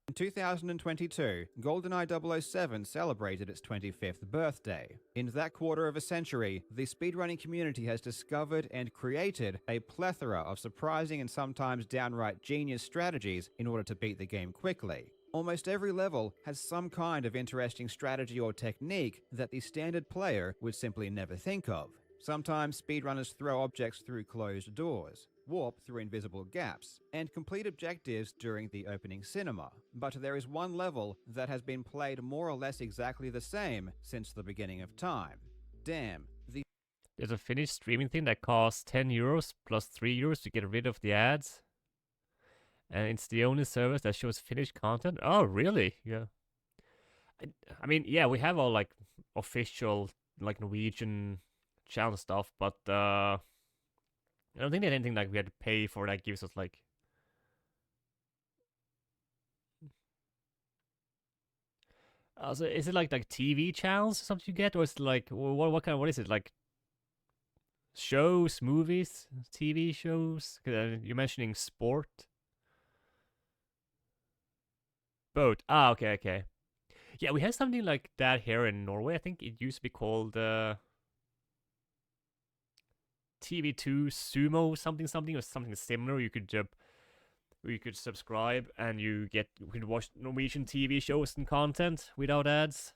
In 2022, GoldenEye 007 celebrated its 25th birthday. In that quarter of a century, the speedrunning community has discovered and created a plethora of surprising and sometimes downright genius strategies in order to beat the game quickly. Almost every level has some kind of interesting strategy or technique that the standard player would simply never think of. Sometimes speedrunners throw objects through closed doors, warp through invisible gaps, and complete objectives during the opening cinema. But there is one level that has been played more or less exactly the same since the beginning of time. Damn. There's a Finnish streaming thing that costs €10 plus €3 to get rid of the ads. And it's the only service that shows Finnish content. Oh, really? Yeah. I mean, yeah, we have all like official like Norwegian channel stuff, but I don't think there's anything like we had to pay for that gives us like. So is it like TV channels or something you get, or is it like what is it like? Shows, movies, TV shows? You're mentioning sport. Boat. Ah, okay. Yeah, we have something like that here in Norway. I think it used to be called TV2 Sumo something or something similar. You could subscribe and you could watch Norwegian TV shows and content without ads.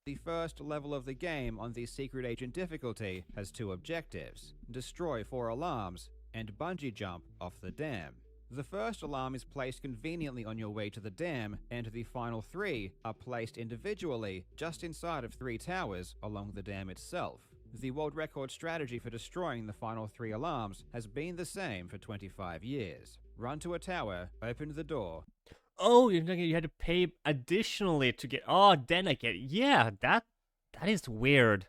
The first level of the game on the Secret Agent difficulty has 2 objectives: destroy 4 alarms and bungee jump off the dam. The first alarm is placed conveniently on your way to the dam, and the final 3 are placed individually just inside of 3 towers along the dam itself. The world record strategy for destroying the final 3 alarms has been the same for 25 years. Run to a tower, open the door. Oh, you had to pay additionally to get. Oh, then I get. Yeah, that is weird.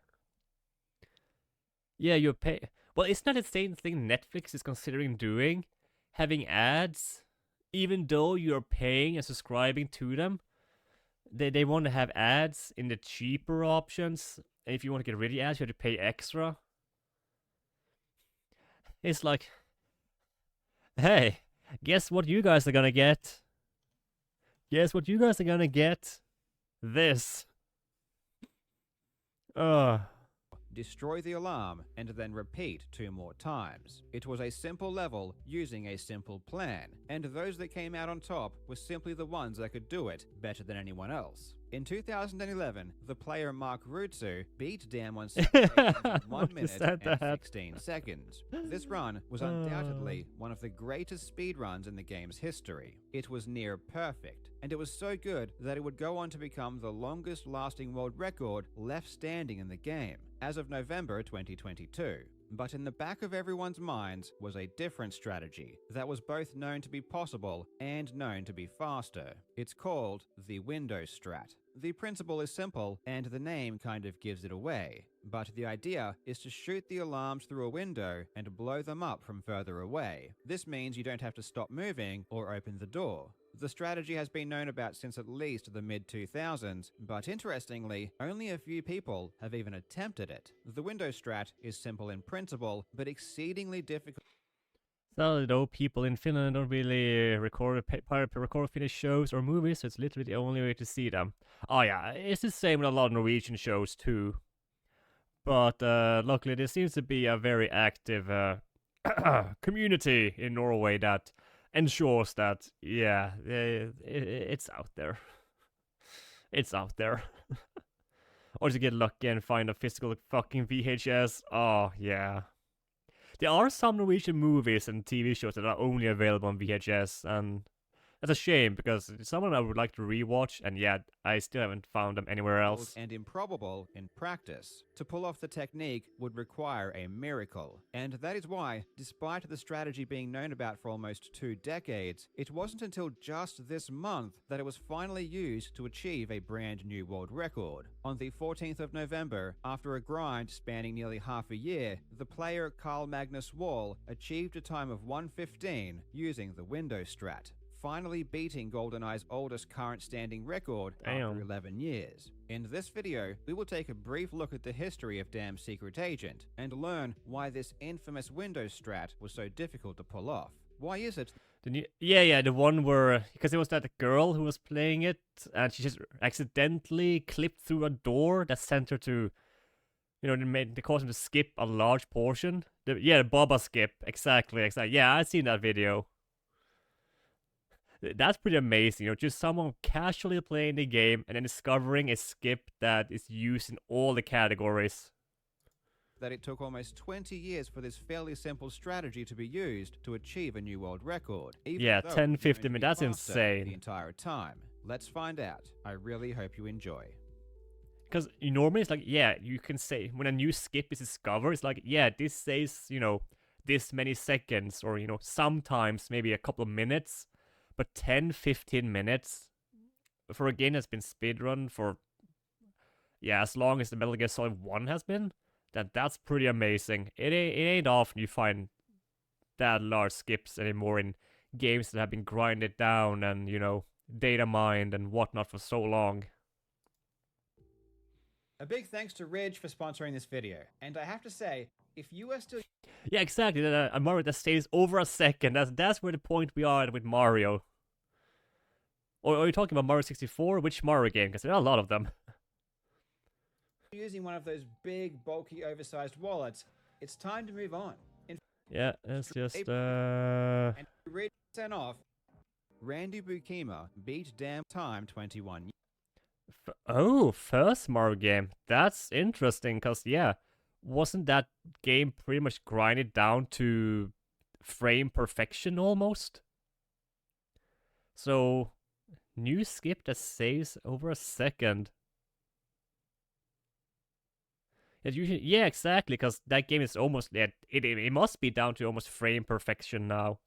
Yeah, you pay. Well, isn't that the same thing Netflix is considering doing? Having ads, even though you're paying and subscribing to them, they want to have ads in the cheaper options. And if you want to get rid of ads, you have to pay extra. It's like, hey, guess what you guys are gonna get? Guess what you guys are gonna get? This. destroy the alarm, and then repeat 2 more times. It was a simple level using a simple plan, and those that came out on top were simply the ones that could do it better than anyone else. In 2011, the player Mark Rutsu beat Dam on 6 occasions in 1 minute and 16 seconds. This run was undoubtedly one of the greatest speedruns in the game's history. It was near perfect, and it was so good that it would go on to become the longest lasting world record left standing in the game, as of November 2022. But in the back of everyone's minds was a different strategy that was both known to be possible and known to be faster. It's called the window strat. The principle is simple, and the name kind of gives it away. But the idea is to shoot the alarms through a window and blow them up from further away. This means you don't have to stop moving or open the door. The strategy has been known about since at least the mid-2000s, but interestingly, only a few people have even attempted it. The window strat is simple in principle, but exceedingly difficult. So, though, people in Finland don't really record Finnish shows or movies, so it's literally the only way to see them. Oh yeah, it's the same with a lot of Norwegian shows too. But luckily there seems to be a very active community in Norway that ensures that, yeah, it's out there. It's out there. Or to get lucky and find a physical fucking VHS. Oh, yeah. There are some Norwegian movies and TV shows that are only available on VHS, and that's a shame because it's someone I would like to rewatch, and yet I still haven't found them anywhere else. And improbable in practice. To pull off the technique would require a miracle, and that is why, despite the strategy being known about for almost 2 decades, it wasn't until just this month that it was finally used to achieve a brand new world record. On the 14th of November, after a grind spanning nearly half a year, the player Carl Magnus Wall achieved a time of 1:15 using the window strat, finally beating GoldenEye's oldest current standing record after 11 years. In this video, we will take a brief look at the history of Dam's secret agent and learn why this infamous window strat was so difficult to pull off. Why is it? The one where, because it was that girl who was playing it, and she just accidentally clipped through a door that sent her to, you know, they caused him to skip a large portion. The Baba skip, exactly. Yeah, I've seen that video. That's pretty amazing, you know, just someone casually playing the game and then discovering a skip that is used in all the categories. That it took almost 20 years for this fairly simple strategy to be used to achieve a new world record. Yeah, 10-15 minutes, that's insane. The entire time. Let's find out. I really hope you enjoy. Because normally it's like, yeah, you can say, when a new skip is discovered, it's like, yeah, this says, you know, this many seconds, or, you know, sometimes maybe a couple of minutes. But 10-15 minutes for a game that's been speedrun for, yeah, as long as the Metal Gear Solid 1 has been, that's pretty amazing. It ain't often you find that large skips anymore in games that have been grinded down and, you know, data mined and whatnot for so long. A big thanks to Ridge for sponsoring this video. And I have to say, if you are still... Yeah, exactly. A Mario that stays over a second. That's where the point we are at with Mario. Or are you talking about Mario 64? Which Mario game? Because there are a lot of them. Using one of those big, bulky, oversized wallets, it's time to move on. Yeah, it's just... And to read 10 off, Randy Bukima beat Dam time 21. Oh, first Mario game. That's interesting, because, yeah, wasn't that game pretty much grinded down to frame perfection almost? So, new skip that saves over a second. Yeah, exactly, because that game is almost... It must be down to almost frame perfection now.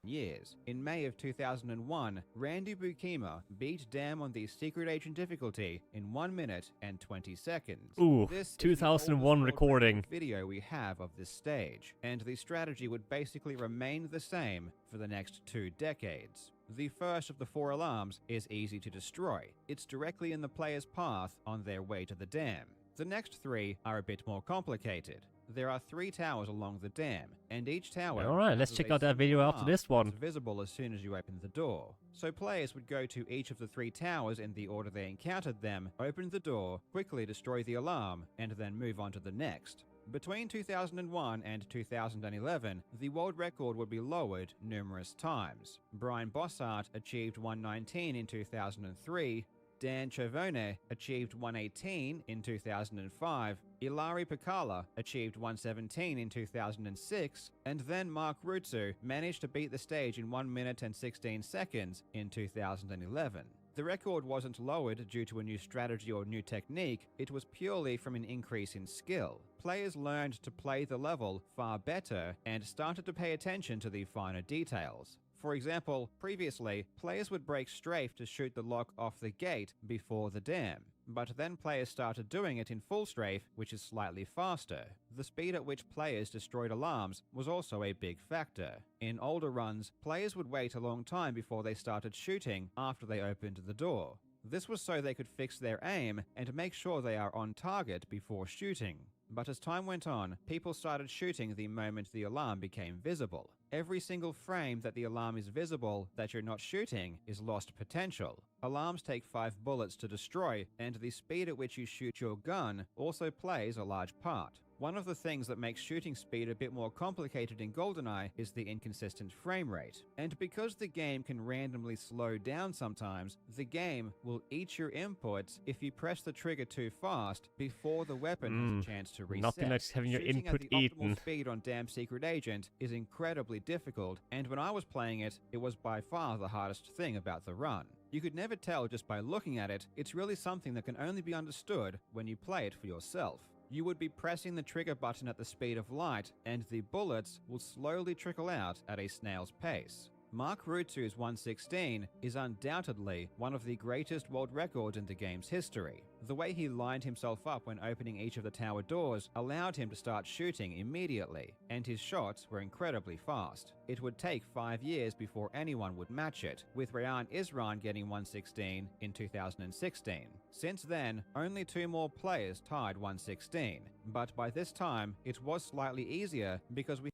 Years. In May of 2001, Randy Bukima beat Dam on the Secret Agent difficulty in 1 minute and 20 seconds. Ooh, this 2001 recording. Video we have of this stage, and the strategy would basically remain the same for the next 2 decades. The first of the 4 alarms is easy to destroy. It's directly in the player's path on their way to the dam. The next 3 are a bit more complicated. There are 3 towers along the dam, and each tower... Alright, let's check out that video after this one. ...is visible as soon as you open the door. So players would go to each of the 3 towers in the order they encountered them, open the door, quickly destroy the alarm, and then move on to the next. Between 2001 and 2011, the world record would be lowered numerous times. Brian Bossart achieved 119 in 2003, Dan Chovone achieved 118 in 2005, Ilari Pikala achieved 117 in 2006, and then Mark Rutsu managed to beat the stage in 1 minute and 16 seconds in 2011. The record wasn't lowered due to a new strategy or new technique, it was purely from an increase in skill. Players learned to play the level far better and started to pay attention to the finer details. For example, previously, players would break strafe to shoot the lock off the gate before the dam, but then players started doing it in full strafe, which is slightly faster. The speed at which players destroyed alarms was also a big factor. In older runs, players would wait a long time before they started shooting after they opened the door. This was so they could fix their aim and make sure they are on target before shooting. But as time went on, people started shooting the moment the alarm became visible. Every single frame that the alarm is visible that you're not shooting is lost potential. Alarms take 5 bullets to destroy, and the speed at which you shoot your gun also plays a large part. One of the things that makes shooting speed a bit more complicated in GoldenEye is the inconsistent frame rate. And because the game can randomly slow down sometimes, the game will eat your inputs if you press the trigger too fast before the weapon has a chance to reset. Nothing like having your Shooting input at the eaten. optimal speed on Damn Secret Agent is incredibly difficult, and when I was playing it, it was by far the hardest thing about the run. You could never tell just by looking at it, it's really something that can only be understood when you play it for yourself. You would be pressing the trigger button at the speed of light, and the bullets will slowly trickle out at a snail's pace. Mark Rutsu's 116 is undoubtedly one of the greatest world records in the game's history. The way he lined himself up when opening each of the tower doors allowed him to start shooting immediately, and his shots were incredibly fast. It would take 5 years before anyone would match it, with Rayan Isran getting 116 in 2016. Since then, only 2 more players tied 116, but by this time, it was slightly easier because we...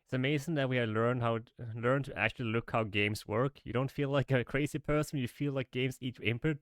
It's amazing that we have learned to actually look how games work. You don't feel like a crazy person, you feel like games eat input.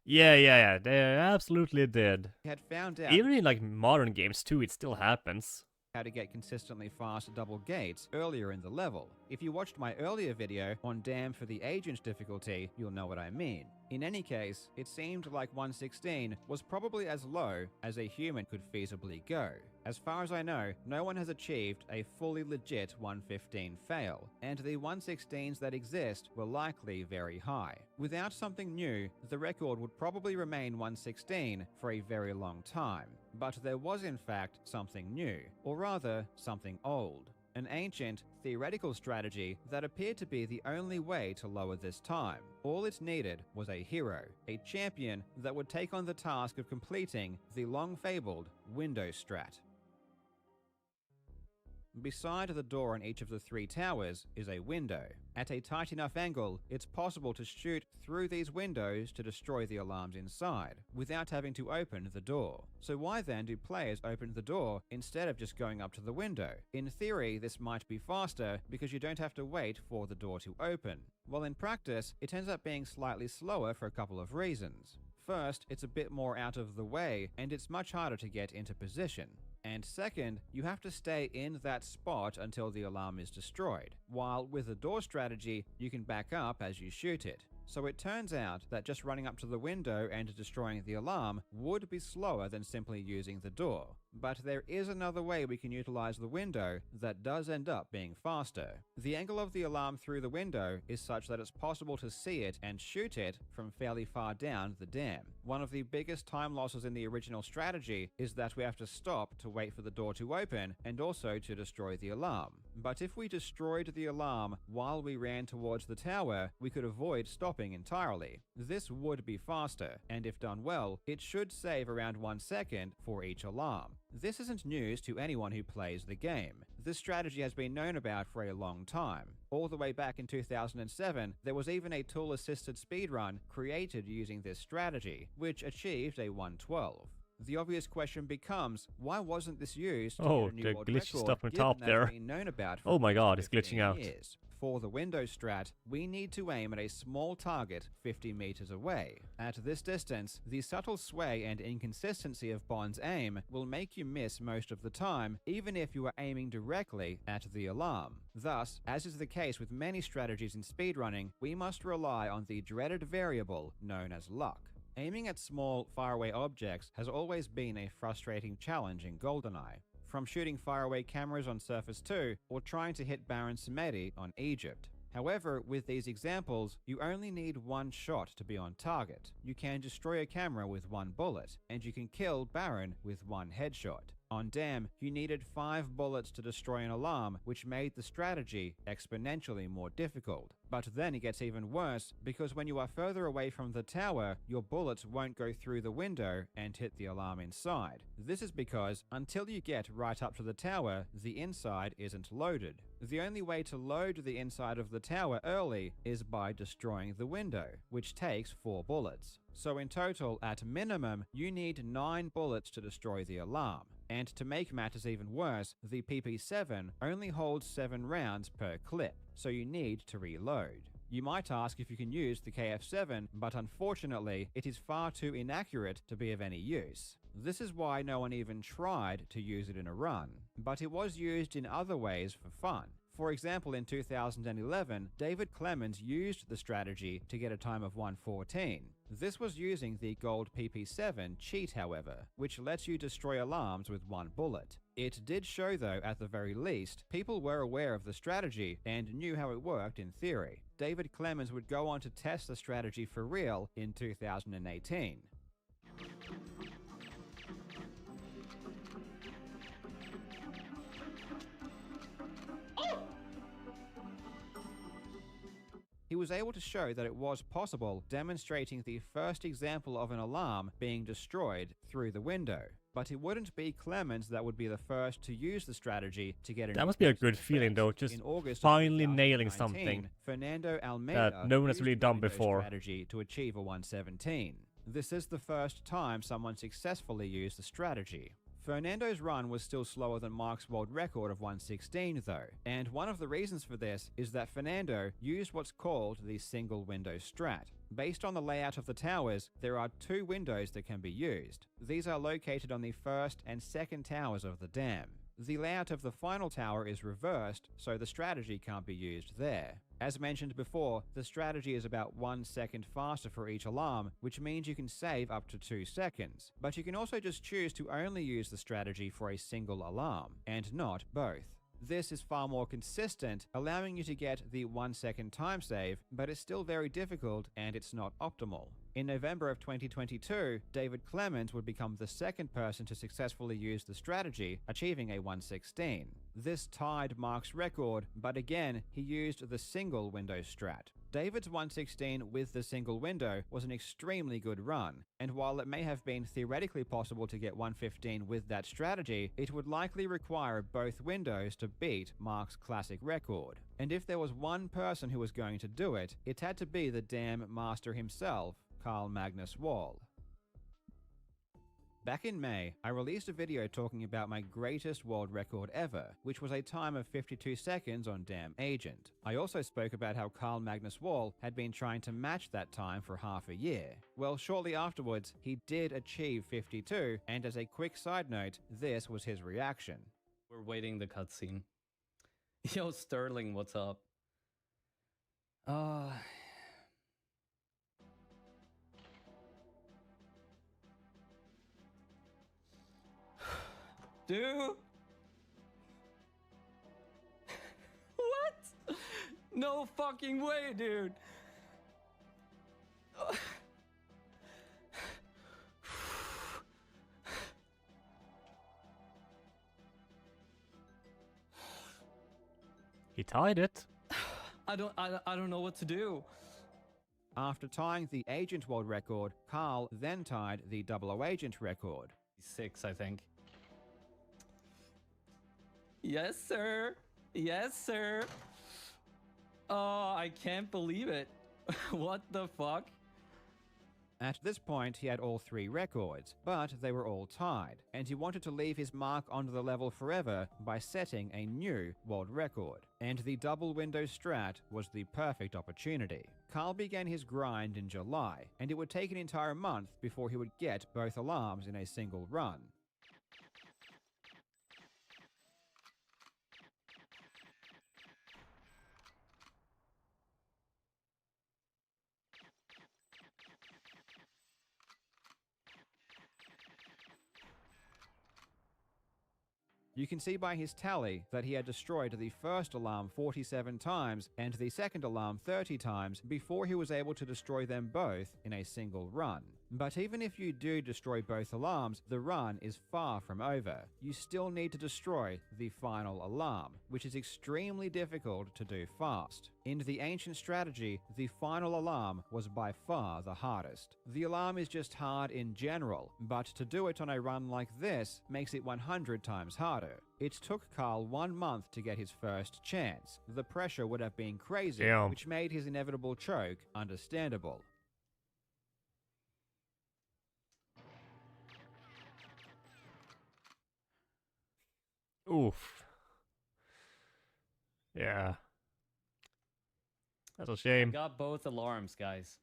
Yeah, they absolutely did. had found out Even in like modern games too, it still happens. how to get consistently fast double gates earlier in the level. If you watched my earlier video on Damn for the Agent difficulty, you'll know what I mean. In any case, it seemed like 116 was probably as low as a human could feasibly go. As far as I know, no one has achieved a fully legit 115 fail, and the 116s that exist were likely very high. Without something new, the record would probably remain 116 for a very long time. But there was in fact something new, or rather, something old. An ancient, theoretical strategy that appeared to be the only way to lower this time. All it needed was a hero, a champion that would take on the task of completing the long-fabled window strat. Beside the door on each of the 3 towers is a window. At a tight enough angle, it's possible to shoot through these windows to destroy the alarms inside, without having to open the door. So why then do players open the door instead of just going up to the window? In theory, this might be faster because you don't have to wait for the door to open. Well, in practice, it ends up being slightly slower for a couple of reasons. First, it's a bit more out of the way, and it's much harder to get into position. And second, you have to stay in that spot until the alarm is destroyed, while with the door strategy, you can back up as you shoot it. So it turns out that just running up to the window and destroying the alarm would be slower than simply using the door. But there is another way we can utilize the window that does end up being faster. The angle of the alarm through the window is such that it's possible to see it and shoot it from fairly far down the dam. One of the biggest time losses in the original strategy is that we have to stop to wait for the door to open and also to destroy the alarm. But if we destroyed the alarm while we ran towards the tower, we could avoid stopping entirely. This would be faster, and if done well, it should save around 1 second for each alarm. This isn't news to anyone who plays the game. This strategy has been known about for a long time. All the way back in 2007, there was even a tool-assisted speedrun created using this strategy, which achieved a 112. The obvious question becomes, why wasn't this used to Oh, get a new the world glitchy record, stuff on given top that's there. been known about for Oh my at god, least it's glitching 15 out. years? For the window strat, we need to aim at a small target 50 meters away. At this distance, the subtle sway and inconsistency of Bond's aim will make you miss most of the time, even if you are aiming directly at the alarm. Thus, as is the case with many strategies in speedrunning, we must rely on the dreaded variable known as luck. Aiming at small, faraway objects has always been a frustrating challenge in GoldenEye. From shooting faraway cameras on Surface 2 or trying to hit Baron Samedi on Egypt. However, with these examples, you only need one shot to be on target. You can destroy a camera with one bullet, and you can kill Baron with one headshot. On Dam, you needed 5 bullets to destroy an alarm, which made the strategy exponentially more difficult. But then it gets even worse, because when you are further away from the tower, your bullets won't go through the window and hit the alarm inside. This is because, until you get right up to the tower, the inside isn't loaded. The only way to load the inside of the tower early is by destroying the window, which takes 4 bullets. So in total, at minimum, you need 9 bullets to destroy the alarm. And to make matters even worse, the PP7 only holds 7 rounds per clip, so you need to reload. You might ask if you can use the KF7, but unfortunately, it is far too inaccurate to be of any use. This is why no one even tried to use it in a run, but it was used in other ways for fun. For example, in 2011, David Clemens used the strategy to get a time of 1:14. This was using the gold PP7 cheat, however, which lets you destroy alarms with 1 bullet. It did show, though, at the very least, people were aware of the strategy and knew how it worked in theory. David Clemens would go on to test the strategy for real in 2018. He was able to show that it was possible, demonstrating the first example of an alarm being destroyed through the window. But it wouldn't be Clemens that would be the first to use the strategy to get an That must be a good feeling though, just finally nailing something Fernando Almeida that no one has used really the done window before. strategy to achieve a 1:17. This is the first time someone successfully used the strategy. Fernando's run was still slower than Mark's world record of 1:16 though, and one of the reasons for this is that Fernando used what's called the single window strat. Based on the layout of the towers, there are 2 windows that can be used. These are located on the first and second towers of the dam. The layout of the final tower is reversed, so the strategy can't be used there. As mentioned before, the strategy is about 1 second faster for each alarm, which means you can save up to 2 seconds. But you can also just choose to only use the strategy for a single alarm, and not both. This is far more consistent, allowing you to get the 1 second time save, but it's still very difficult and it's not optimal. In November of 2022, David Clemens would become the second person to successfully use the strategy, achieving a 1:16. This tied Mark's record, but again, he used the single window strat. David's 1:16 with the single window was an extremely good run, and while it may have been theoretically possible to get 1:15 with that strategy, it would likely require both windows to beat Mark's classic record. And if there was one person who was going to do it, it had to be the damn master himself, Carl Magnus Wall. Back in May, I released a video talking about my greatest world record ever, which was a time of 52 seconds on Damn Agent. I also spoke about how Carl Magnus Wall had been trying to match that time for half a year. Well, shortly afterwards, he did achieve 52, and as a quick side note, this was his reaction. We're waiting the cutscene. Yo, Sterling, what's up? Dude! What? No fucking way, dude! He tied it. I don't know what to do. After tying the Agent world record, Carl then tied the 00 Agent record. 6, I think. Yes, sir. Yes, sir. Oh, I can't believe it. What the fuck? At this point, he had all 3 records, but they were all tied, and he wanted to leave his mark on the level forever by setting a new world record. And the double window strat was the perfect opportunity. Carl began his grind in July, and it would take an entire month before he would get both alarms in a single run. You can see by his tally that he had destroyed the first alarm 47 times and the second alarm 30 times before he was able to destroy them both in a single run. But even if you do destroy both alarms, the run is far from over. You still need to destroy the final alarm, which is extremely difficult to do fast. In the ancient strategy, the final alarm was by far the hardest. The alarm is just hard in general, but to do it on a run like this makes it 100 times harder. It took Carl 1 month to get his first chance. The pressure would have been crazy, which made his inevitable choke understandable. Oof. Yeah. That's a shame. I got both alarms, guys.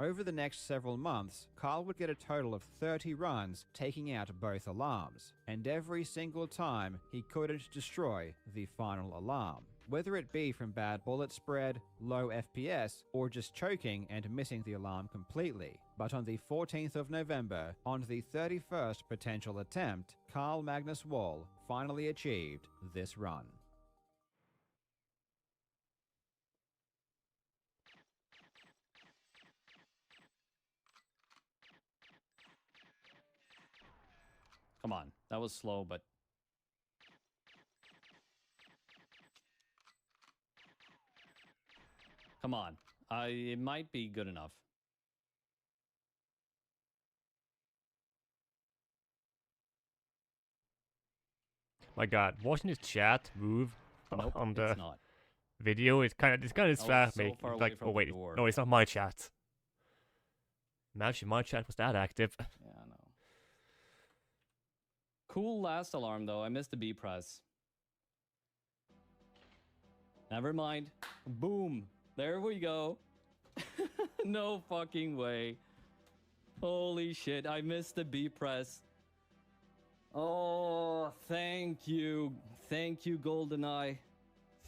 Over the next several months, Carl would get a total of 30 runs, taking out both alarms, and every single time he couldn't destroy the final alarm. Whether it be from bad bullet spread, low FPS, or just choking and missing the alarm completely. But on the 14th of November, on the 31st potential attempt, Carl Magnus Wall finally achieved this run. Come on, that was slow, but... Come on, it might be good enough. My God, watching his chat move Nope, on the it's not. video, it's kind of distracting. so far It's like, away from oh wait, the door. no, it's not my chat. Imagine my chat was that active. Yeah, I know. Cool last alarm, though. I missed the B press. Never mind. Boom. There we go. No fucking way. Holy shit, I missed the B press. Oh, thank you. Thank you, GoldenEye.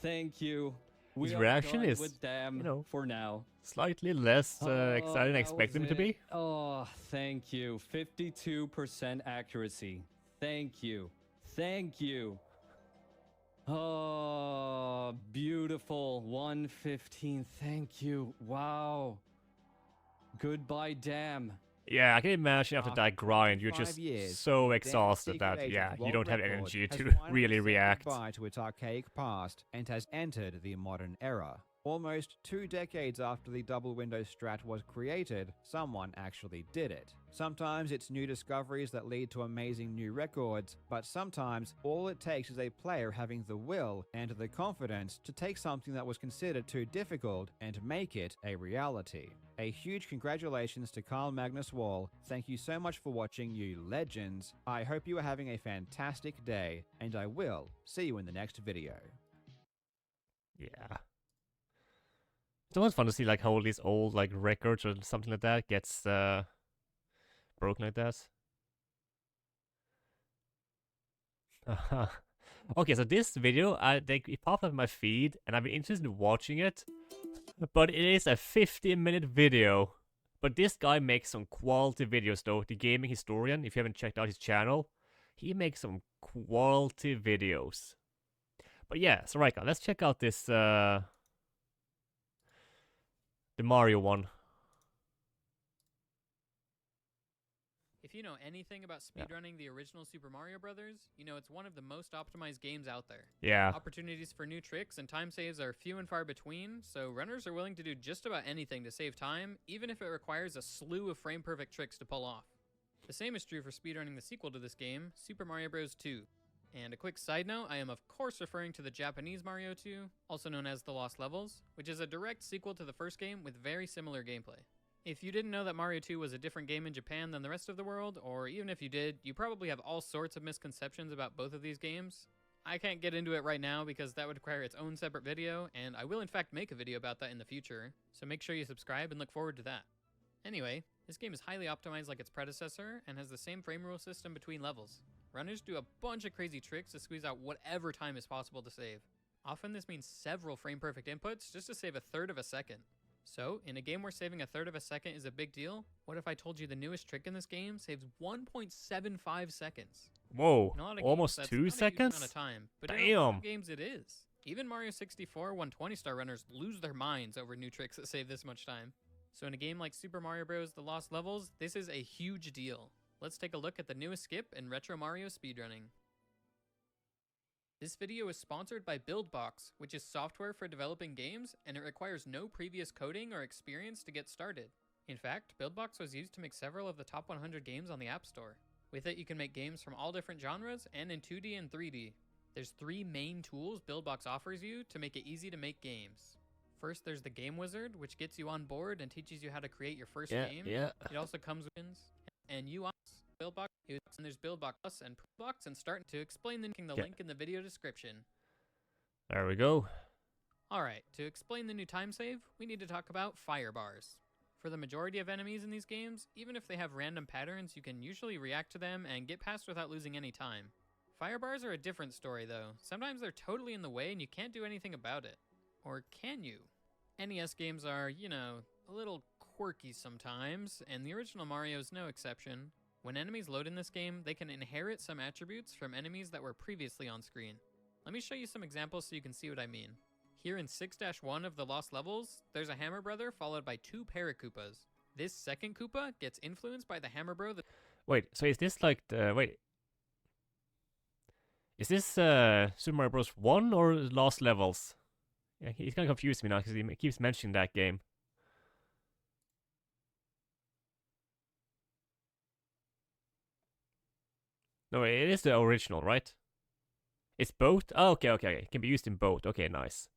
Thank you. His reaction done is, with them, you know, for now. slightly less excited than I that expected him was to be. it. Oh, thank you. 52% accuracy. Thank you. Thank you. Oh, beautiful. 115. Thank you. Wow. Goodbye, damn. Yeah, I can imagine after that grind, you're 5 just years, so then exhausted Secret that, Agent yeah, you World don't have Record energy has to finally really said react. goodbye to its archaic past and has entered the modern era. Almost 2 decades after the double window strat was created, someone actually did it. Sometimes it's new discoveries that lead to amazing new records, but sometimes all it takes is a player having the will and the confidence to take something that was considered too difficult and make it a reality. A huge congratulations to Carl Magnus Wall. Thank you so much for watching, you legends. I hope you are having a fantastic day, and I will see you in the next video. Yeah. It's always fun to see like how all these old like records or something like that gets broken like that. Okay, so this video, it popped up in my feed, and I've been interested in watching it, but it is a 15-minute video. But this guy makes some quality videos, though. The Gaming Historian, if you haven't checked out his channel, he makes some quality videos. But yeah, so right, let's check out this the Mario one. If you know anything about speedrunning the original Super Mario Brothers, you know it's one of the most optimized games out there. Yeah. Opportunities for new tricks and time saves are few and far between, so runners are willing to do just about anything to save time, even if it requires a slew of frame-perfect tricks to pull off. The same is true for speedrunning the sequel to this game, Super Mario Bros. 2. And a quick side note, I am of course referring to the Japanese Mario 2, also known as The Lost Levels, which is a direct sequel to the first game with very similar gameplay. If you didn't know that Mario 2 was a different game in Japan than the rest of the world, or even if you did, you probably have all sorts of misconceptions about both of these games. I can't get into it right now because that would require its own separate video, and I will in fact make a video about that in the future, so make sure you subscribe and look forward to that. Anyway, this game is highly optimized like its predecessor, and has the same frame rule system between levels. Runners do a bunch of crazy tricks to squeeze out whatever time is possible to save. Often this means several frame-perfect inputs just to save a third of a second. So, in a game where saving a third of a second is a big deal, what if I told you the newest trick in this game saves 1.75 seconds? Whoa, In a lot of almost games, that's 2 not a huge seconds? amount of time, but in a lot Damn. of games it is. Even Mario 64 120-star runners lose their minds over new tricks that save this much time. So in a game like Super Mario Bros. The Lost Levels, this is a huge deal. Let's take a look at the newest skip in Retro Mario speedrunning. This video is sponsored by BuildBox, which is software for developing games, and it requires no previous coding or experience to get started. In fact, BuildBox was used to make several of the top 100 games on the App Store. With it, you can make games from all different genres and in 2D and 3D. There's 3 main tools BuildBox offers you to make it easy to make games. First, there's the Game Wizard, which gets you on board and teaches you how to create your first game. It also comes with and UIs. BuildBox, and there's BuildBox Plus and ProBox, and start to explain the link in the video description. There we go. Alright, to explain the new time save, we need to talk about fire bars. For the majority of enemies in these games, even if they have random patterns, you can usually react to them and get past without losing any time. Fire bars are a different story though. Sometimes they're totally in the way and you can't do anything about it. Or can you? NES games are, you know, a little quirky sometimes, and the original Mario is no exception. When enemies load in this game, they can inherit some attributes from enemies that were previously on screen. Let me show you some examples so you can see what I mean. Here in 6-1 of the Lost Levels, there's a Hammer Brother followed by 2 Paracoopas. This second Koopa gets influenced by the Hammer Bro. Wait, so is this like the... Wait. Is this Super Mario Bros. 1 or Lost Levels? Yeah, he's kind of confused me now because he keeps mentioning that game. No, it is the original, right? It's both? Oh, okay. It can be used in both. Okay, nice.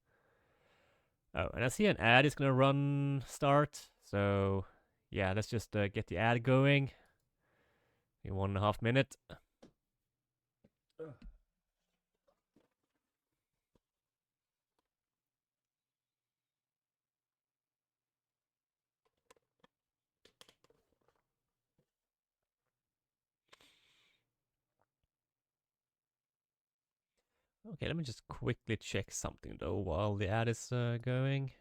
Oh, and I see an ad is gonna start. So, yeah, let's just get the ad going. In 1.5 minutes. Okay, let me just quickly check something though while the ad is going.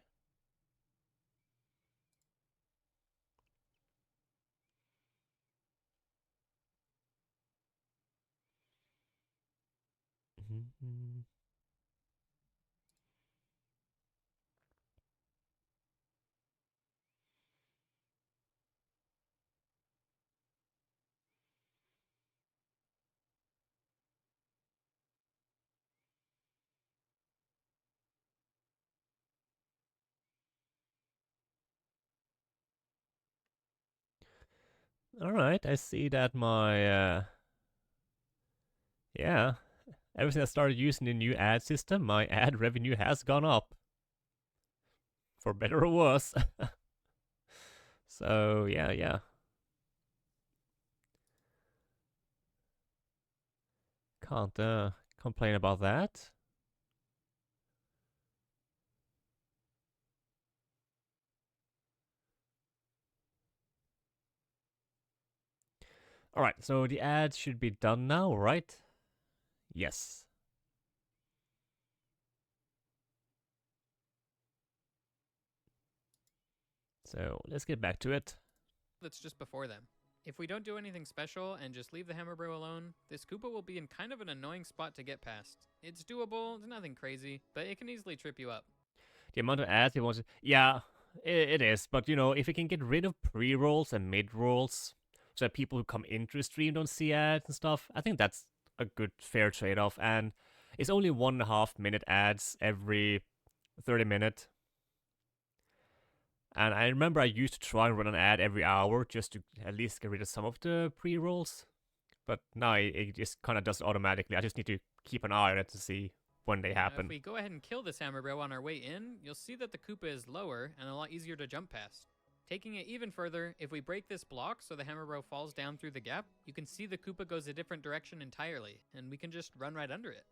Alright, I see that my, yeah, ever since I started using the new ad system, my ad revenue has gone up. For better or worse. So, yeah. Can't complain about that. Alright, so the ad should be done now, right? Yes. So, let's get back to it. That's just before them. If we don't do anything special and just leave the Hammer Bro alone, this Koopa will be in kind of an annoying spot to get past. It's doable, it's nothing crazy, but it can easily trip you up. The amount of ads he wants to... Yeah, it is. But, you know, if we can get rid of pre-rolls and mid-rolls, so that people who come into the stream don't see ads and stuff, I think that's a good, fair trade-off. And it's only 1.5 minute ads every 30 minutes. And I remember I used to try and run an ad every hour just to at least get rid of some of the pre-rolls. But now it just kind of does it automatically. I just need to keep an eye on it to see when they happen. If we go ahead and kill this Hammer Bro on our way in, you'll see that the Koopa is lower and a lot easier to jump past. Taking it even further, if we break this block so the hammer bro falls down through the gap, you can see the Koopa goes a different direction entirely, and we can just run right under it.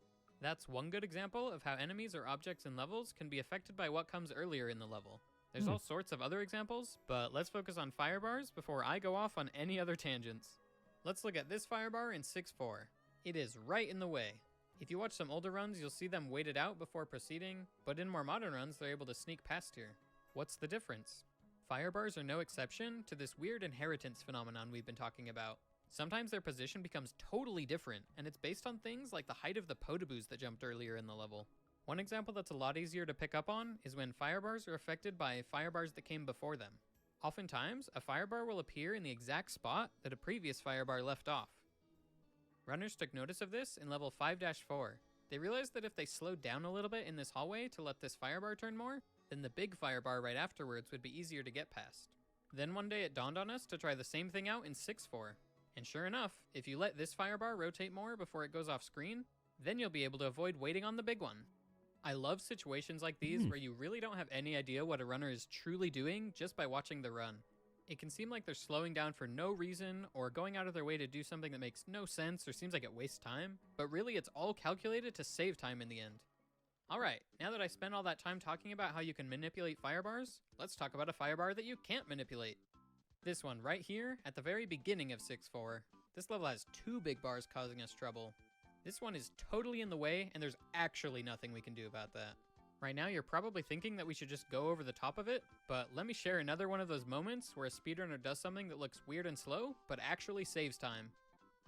That's one good example of how enemies or objects in levels can be affected by what comes earlier in the level. There's all sorts of other examples, but let's focus on fire bars before I go off on any other tangents. Let's look at this fire bar in 6-4. It is right in the way. If you watch some older runs, you'll see them waited out before proceeding, but in more modern runs, they're able to sneak past here. What's the difference? Fire bars are no exception to this weird inheritance phenomenon we've been talking about. Sometimes their position becomes totally different, and it's based on things like the height of the potaboos that jumped earlier in the level. One example that's a lot easier to pick up on is when fire bars are affected by fire bars that came before them. Oftentimes, a fire bar will appear in the exact spot that a previous fire bar left off. Runners took notice of this in level 5-4. They realized that if they slowed down a little bit in this hallway to let this fire bar turn more, then the big fire bar right afterwards would be easier to get past. Then one day it dawned on us to try the same thing out in 6-4. And sure enough, if you let this fire bar rotate more before it goes off screen, then you'll be able to avoid waiting on the big one. I love situations like these where you really don't have any idea what a runner is truly doing just by watching the run. It can seem like they're slowing down for no reason or going out of their way to do something that makes no sense or seems like it wastes time, but really it's all calculated to save time in the end. Alright, now that I spent all that time talking about how you can manipulate fire bars, let's talk about a fire bar that you can't manipulate. This one right here at the very beginning of 6-4. This level has 2 big bars causing us trouble. This one is totally in the way, and there's actually nothing we can do about that. Right now, you're probably thinking that we should just go over the top of it, but let me share another one of those moments where a speedrunner does something that looks weird and slow, but actually saves time.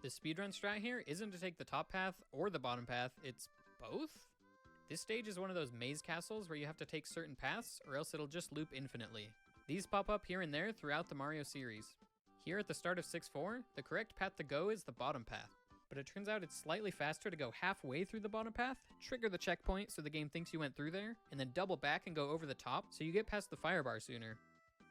The speedrun strat here isn't to take the top path or the bottom path, it's both? This stage is one of those maze castles where you have to take certain paths, or else it'll just loop infinitely. These pop up here and there throughout the Mario series. Here at the start of 6-4, the correct path to go is the bottom path. But it turns out it's slightly faster to go halfway through the bottom path, trigger the checkpoint so the game thinks you went through there, and then double back and go over the top so you get past the fire bar sooner.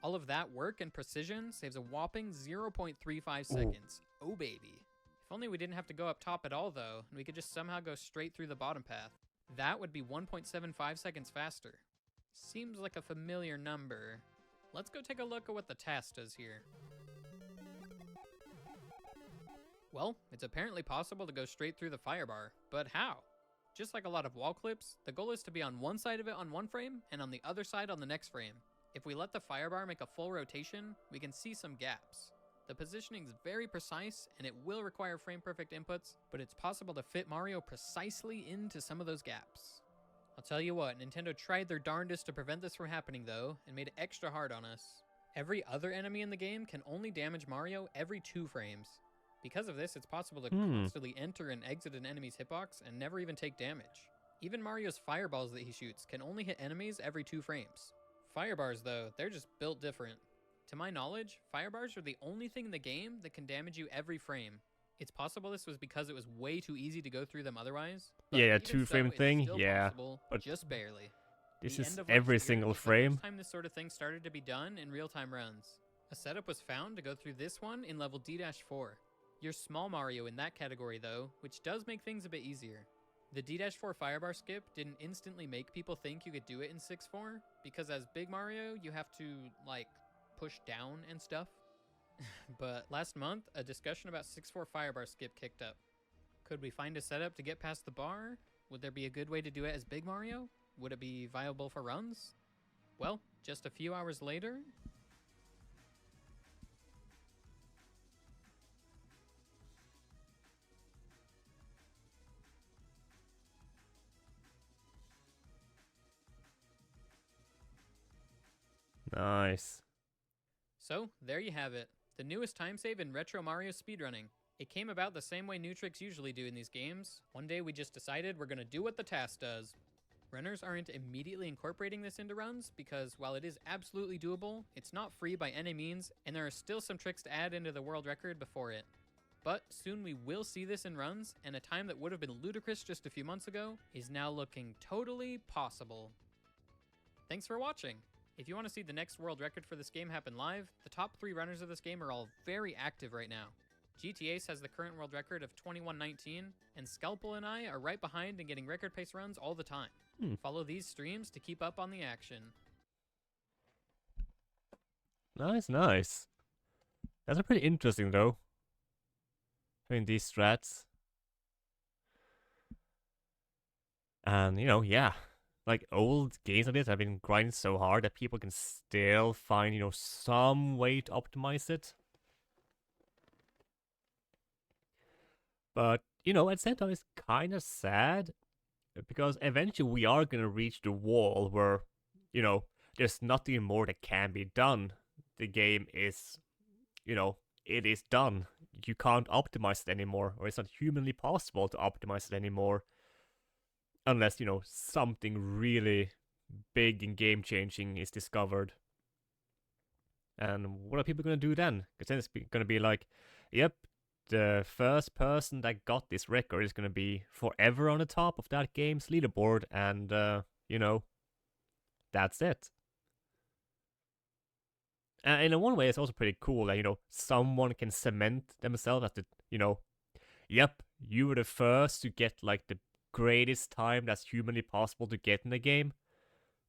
All of that work and precision saves a whopping 0.35 seconds. Oh baby. If only we didn't have to go up top at all though, and we could just somehow go straight through the bottom path. That would be 1.75 seconds faster. Seems like a familiar number. Let's go take a look at what the task does here. Well, it's apparently possible to go straight through the fire bar, but how? Just like a lot of wall clips, the goal is to be on one side of it on one frame and on the other side on the next frame. If we let the fire bar make a full rotation, we can see some gaps. The positioning is very precise and it will require frame perfect inputs, but it's possible to fit Mario precisely into some of those gaps. I'll tell you what, Nintendo tried their darndest to prevent this from happening though, and made it extra hard on us. Every other enemy in the game can only damage Mario every 2 frames. Because of this, it's possible to constantly enter and exit an enemy's hitbox and never even take damage. Even Mario's fireballs that he shoots can only hit enemies every 2 frames. Firebars though, they're just built different. To my knowledge, firebars are the only thing in the game that can damage you every frame. It's possible this was because it was way too easy to go through them otherwise. Yeah, 2-frame thing, yeah. But just barely. This is every single frame. The first time this sort of thing started to be done in real-time runs. A setup was found to go through this one in level D-4. You're small Mario in that category though, which does make things a bit easier. The D-4 firebar skip didn't instantly make people think you could do it in 6-4, because as Big Mario, you have to, like, push down and stuff. But last month, a discussion about 6-4 firebar skip kicked up. Could we find a setup to get past the bar? Would there be a good way to do it as Big Mario? Would it be viable for runs? Well, just a few hours later... Nice. So, there you have it. The newest time save in Retro Mario speedrunning. It came about the same way new tricks usually do in these games. One day we just decided we're gonna do what the task does. Runners aren't immediately incorporating this into runs because while it is absolutely doable, it's not free by any means, and there are still some tricks to add into the world record before it. But soon we will see this in runs, and a time that would have been ludicrous just a few months ago is now looking totally possible. Thanks for watching! If you want to see the next world record for this game happen live, the top 3 runners of this game are all very active right now. GTAce has the current world record of 21:19, and Scalpel and I are right behind and getting record pace runs all the time. Follow these streams to keep up on the action. Nice, nice. That's a pretty interesting though. Between these strats. And yeah. Like old games like this have been grinding so hard that people can still find, some way to optimize it. But, at the same time, it's kind of sad because eventually we are going to reach the wall where, there's nothing more that can be done. The game is, it is done. You can't optimize it anymore, or it's not humanly possible to optimize it anymore. Unless, something really big and game changing is discovered. And what are people going to do then? Because then it's going to be like, yep, the first person that got this record is going to be forever on the top of that game's leaderboard, and, that's it. And in one way, it's also pretty cool that, someone can cement themselves as the, yep, you were the first to get, like, the greatest time that's humanly possible to get in the game.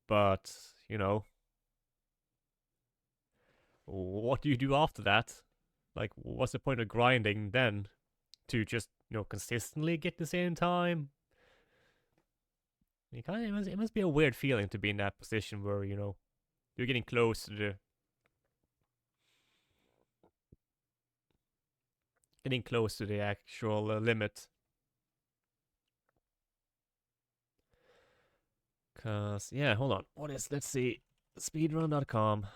But, what do you do after that? Like, what's the point of grinding then? To just, consistently get the same time? It must be a weird feeling to be in that position where, you're getting close to the actual limit. Cause yeah, hold on. Let's see, speedrun.com.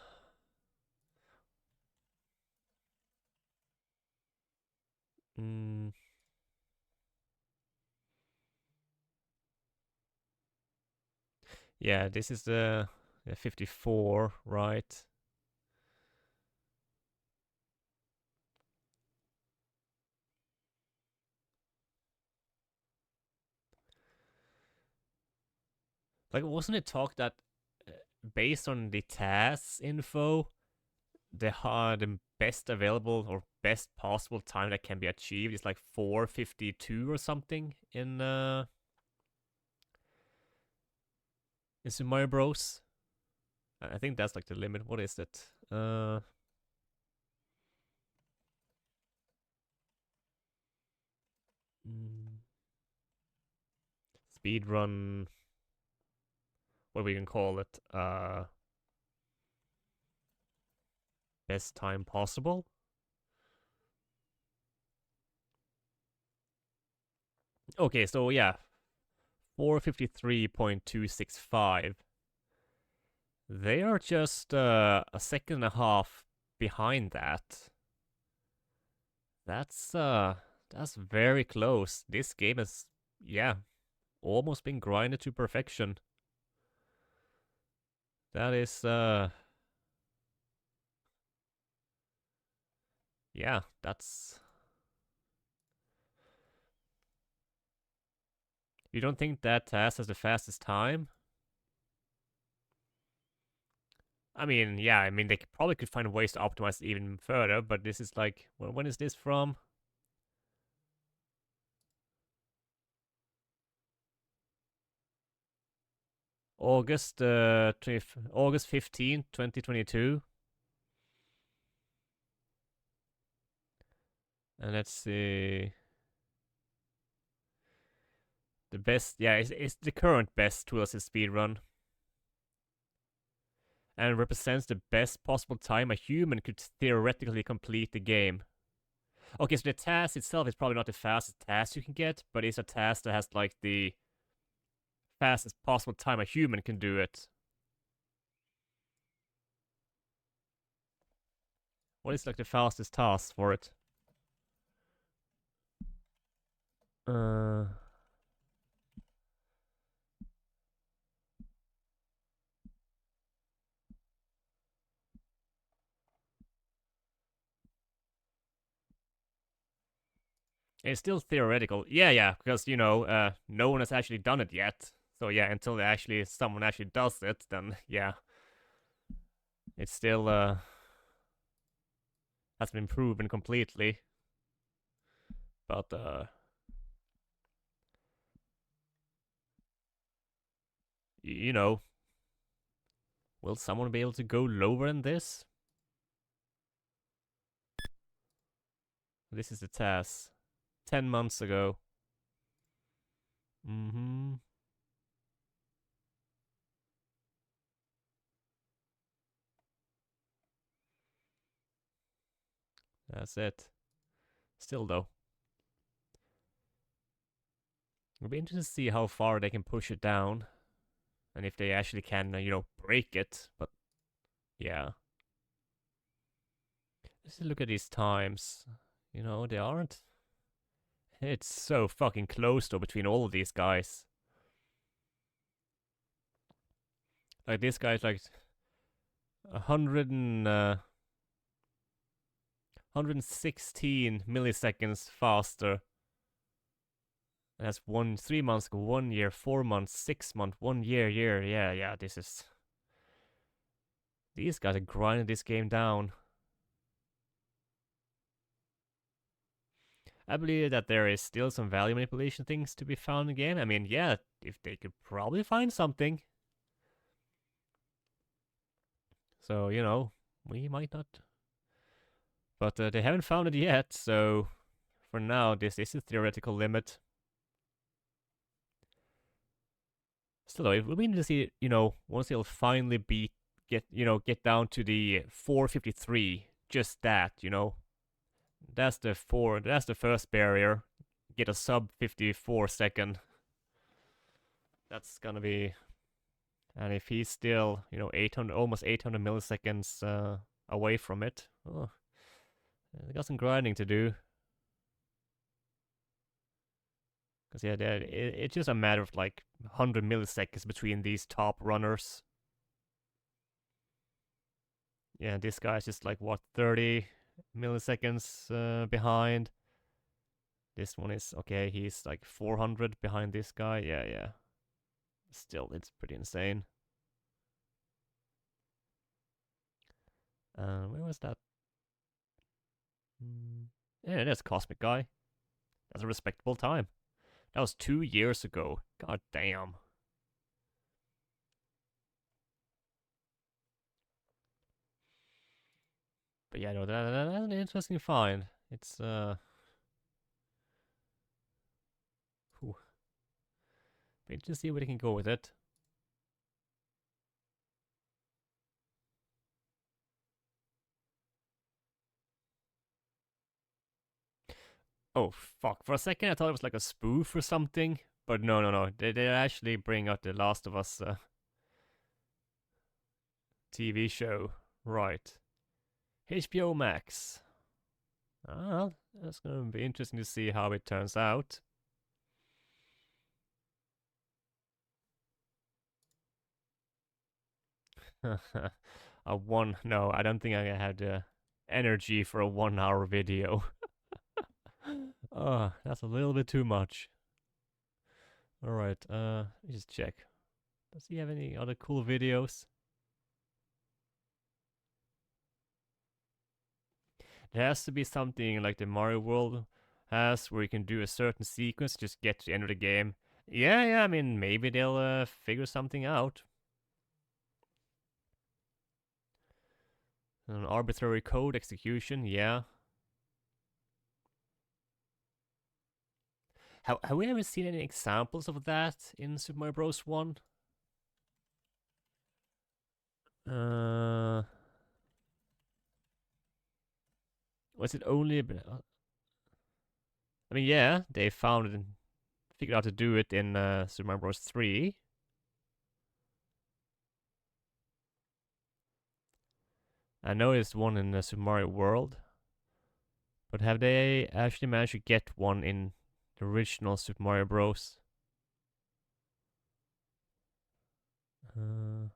Yeah, this is the 54, right? Like, wasn't it talk that based on the tasks info, the best available or best possible time that can be achieved is like 4:52 or something in Super Mario Bros. I think that's like the limit. What is it? Speed run. What we can call it? Best time possible. Okay, so yeah, 4:53.265. They are just a second and a half behind that. That's very close. This game has, yeah, almost been grinded to perfection. That is yeah, that's... You don't think that task has the fastest time? I mean, yeah, I mean, they probably could find ways to optimize it even further, but this is like, well, when is this from? August 15th, 2022. And let's see. The best, yeah, it's the current best tool as a speedrun. And represents the best possible time a human could theoretically complete the game. Okay, so the task itself is probably not the fastest task you can get, but it's a task that has like the fastest possible time a human can do it. What is like the fastest task for it? It's still theoretical. Yeah, because, no one has actually done it yet. So yeah, until someone actually does it, then yeah. It's still, hasn't been proven completely. But, will someone be able to go lower than this? This is the task. 10 months ago. Mm-hmm. That's it. Still though. It'll be interesting to see how far they can push it down. And if they actually can, break it. But, yeah. Let's look at these times. They aren't. It's so fucking close though between all of these guys. Like this guy's like 116 milliseconds faster. That's 3 months ago, 1 year, 4 months, 6 months, 1 year. Yeah, this is... These guys are grinding this game down. I believe that there is still some value manipulation things to be found again. I mean, yeah, if they could probably find something. So, we might not. But they haven't found it yet, so for now, this is a theoretical limit. Still though, it will be interesting to see, once they'll finally get down to the 453, just that, That's the first barrier. Get a sub 54 second. That's gonna be, and if he's still, 800, almost 800 milliseconds away from it, they got some grinding to do. Because yeah, it's just a matter of like 100 milliseconds between these top runners. Yeah, this guy's just like, what, 30 milliseconds behind. This one is, okay, he's like 400 behind this guy. Yeah. Still, it's pretty insane. Where was that? Yeah, that's Cosmic Guy. That's a respectable time. That was 2 years ago. God damn. But yeah, no, that's an interesting find. It's, Whew. But interesting to see where they can go with it. Oh, fuck. For a second, I thought it was like a spoof or something. But no. They actually bring out the Last of Us TV show. Right. HBO Max. Ah, that's going to be interesting to see how it turns out. No, I don't think I had the energy for a 1 hour video. Oh, that's a little bit too much. Alright, let me just check. Does he have any other cool videos? There has to be something like the Mario World has, where you can do a certain sequence, just get to the end of the game. Yeah, I mean, maybe they'll figure something out. An arbitrary code execution, yeah. Have we ever seen any examples of that in Super Mario Bros. 1? Was it only... I mean, yeah, they found it and figured out to do it in Super Mario Bros. 3. I know there's one in Super Mario World. But have they actually managed to get one in the original Super Mario Bros? Not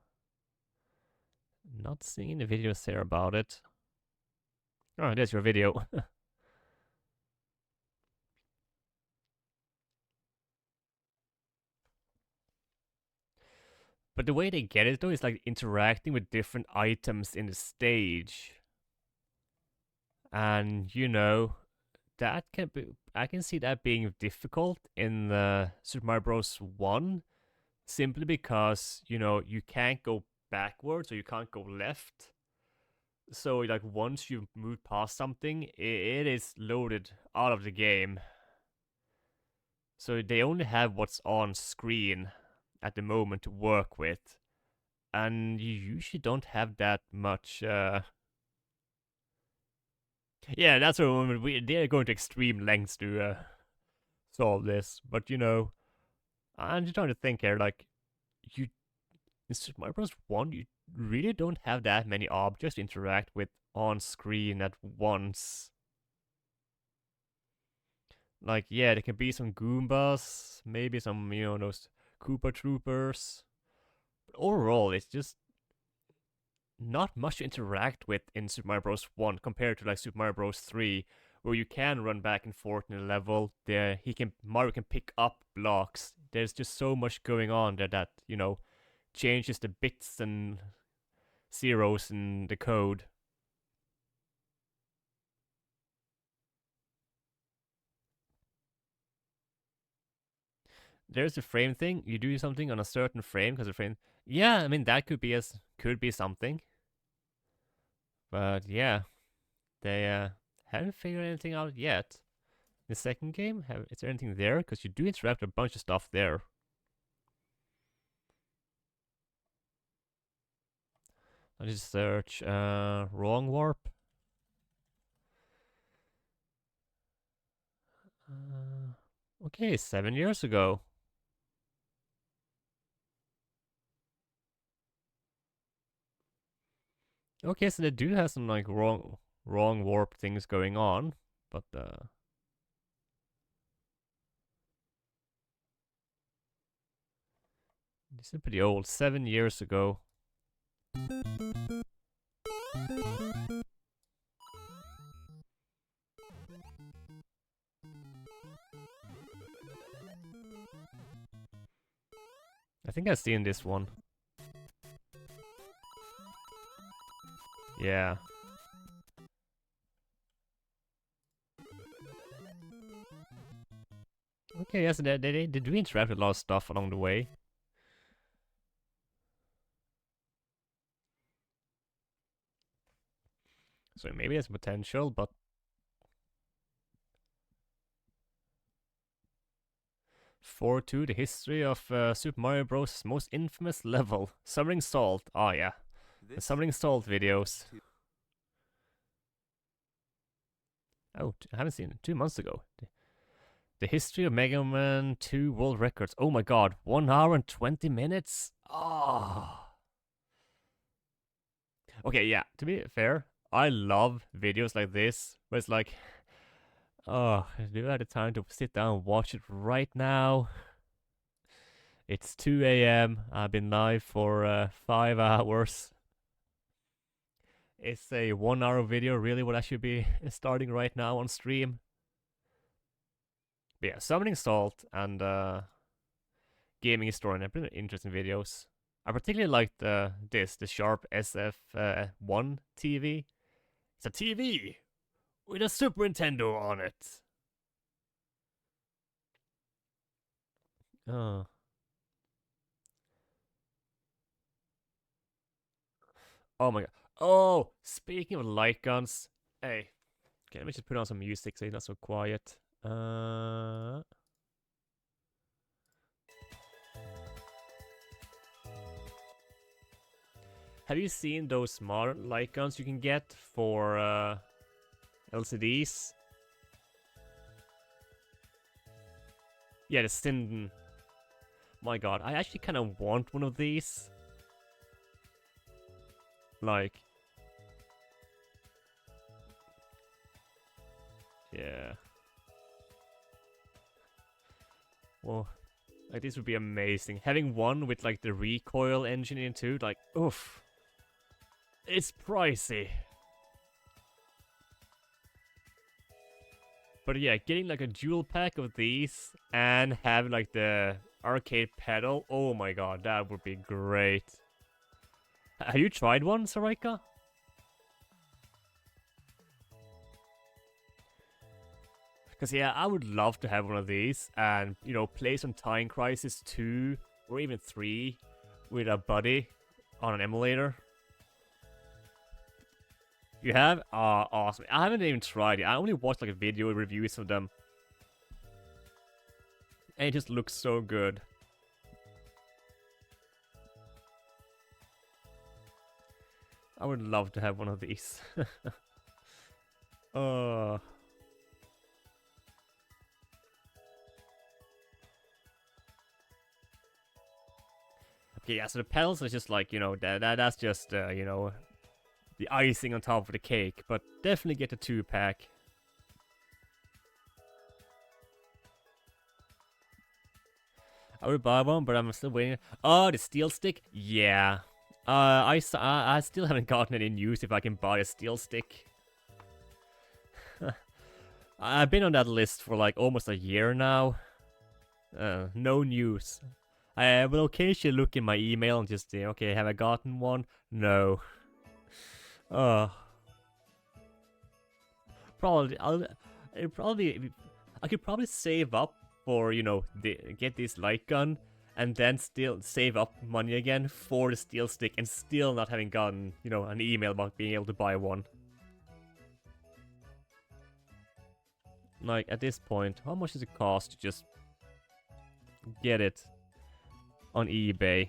seeing the videos there about it. Oh, there's your video. But the way they get it though is like interacting with different items in the stage. And that can be, I can see that being difficult in the Super Mario Bros. 1, simply because, you can't go backwards or you can't go left. So like once you move past something, it is loaded out of the game. So they only have what's on screen at the moment to work with, and you usually don't have that much. Yeah, that's what they're going to extreme lengths to solve this. But you know, I'm just trying to think here. Like, you in Super Mario Bros. 1, you really don't have that many objects to interact with on screen at once. Like, yeah, there can be some Goombas, maybe some, you know, those Koopa Troopers. But overall, it's just not much to interact with in Super Mario Bros. 1 compared to like Super Mario Bros. 3, where you can run back and forth in a level. There, Mario can pick up blocks. There's just so much going on there that, you know, changes the bits and zeros in the code. There's the frame thing. You do something on a certain frame because the frame. Yeah, I mean that could be something. But yeah, they haven't figured anything out yet. The second game, is there anything there? Because you do interact with a bunch of stuff there. I just search wrong warp. Okay, 7 years ago. Okay, so they do have some like wrong warp things going on, but this is pretty old. 7 years ago. I think I've seen this one. Yeah. Okay, yes, they do interact with a lot of stuff along the way. So maybe there's potential, but... '42, the history of Super Mario Bros. Most infamous level. Summoning Salt. Oh yeah. The Summoning Salt videos. Oh, I haven't seen it. 2 months ago. The history of Mega Man 2 world records. Oh my god, 1 hour and 20 minutes? Oh. Okay, yeah, to be fair, I love videos like this, but it's like, oh, do I have the time to sit down and watch it right now? It's 2 a.m. I've been live for 5 hours. Is a 1 hour video really what I should be starting right now on stream? But yeah, Summoning Salt and Gaming Historian are pretty interesting videos. I particularly liked the Sharp SF1 TV. It's a TV with a Super Nintendo on it. Oh. Oh my god. Oh, speaking of light guns. Hey. Okay, let me just put on some music so it's not so quiet. Have you seen those smart light guns you can get for LCDs? Yeah, the Sinden. My god, I actually kind of want one of these. Like... yeah. Well, like this would be amazing. Having one with like the recoil engine in too, like, oof. It's pricey. But yeah, getting like a dual pack of these and having like the arcade pedal, oh my god, that would be great. Have you tried one, Sarika? Because yeah, I would love to have one of these and, you know, play some Time Crisis 2 or even 3 with a buddy on an emulator. You have? Ah, awesome. I haven't even tried it. I only watched like a video reviews of them. And it just looks so good. I would love to have one of these. Oh. Okay, yeah, so the pedals are just like, you know, that's just, you know, the icing on top of the cake. But definitely get the 2-pack. I would buy one, but I'm still waiting. Oh, the steel stick? Yeah. I still haven't gotten any news if I can buy a steel stick. I've been on that list for like almost a year now. No news. I will occasionally look in my email and just say, okay, have I gotten one? No. Probably, I could probably save up for, you know, get this light gun, and then still save up money again for the steel stick, and still not having gotten, you know, an email about being able to buy one. Like, at this point, how much does it cost to just get it on eBay?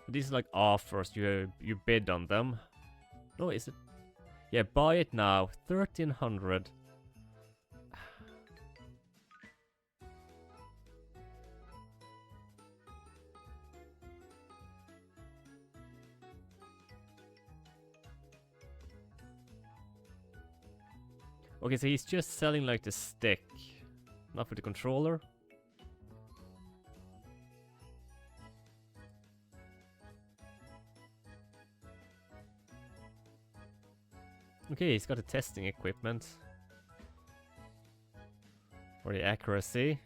These are like offers, you bid on them. No, is it? Yeah, buy it now, 1300. Okay, so he's just selling like the stick, not for the controller. Okay, he's got the testing equipment for the accuracy.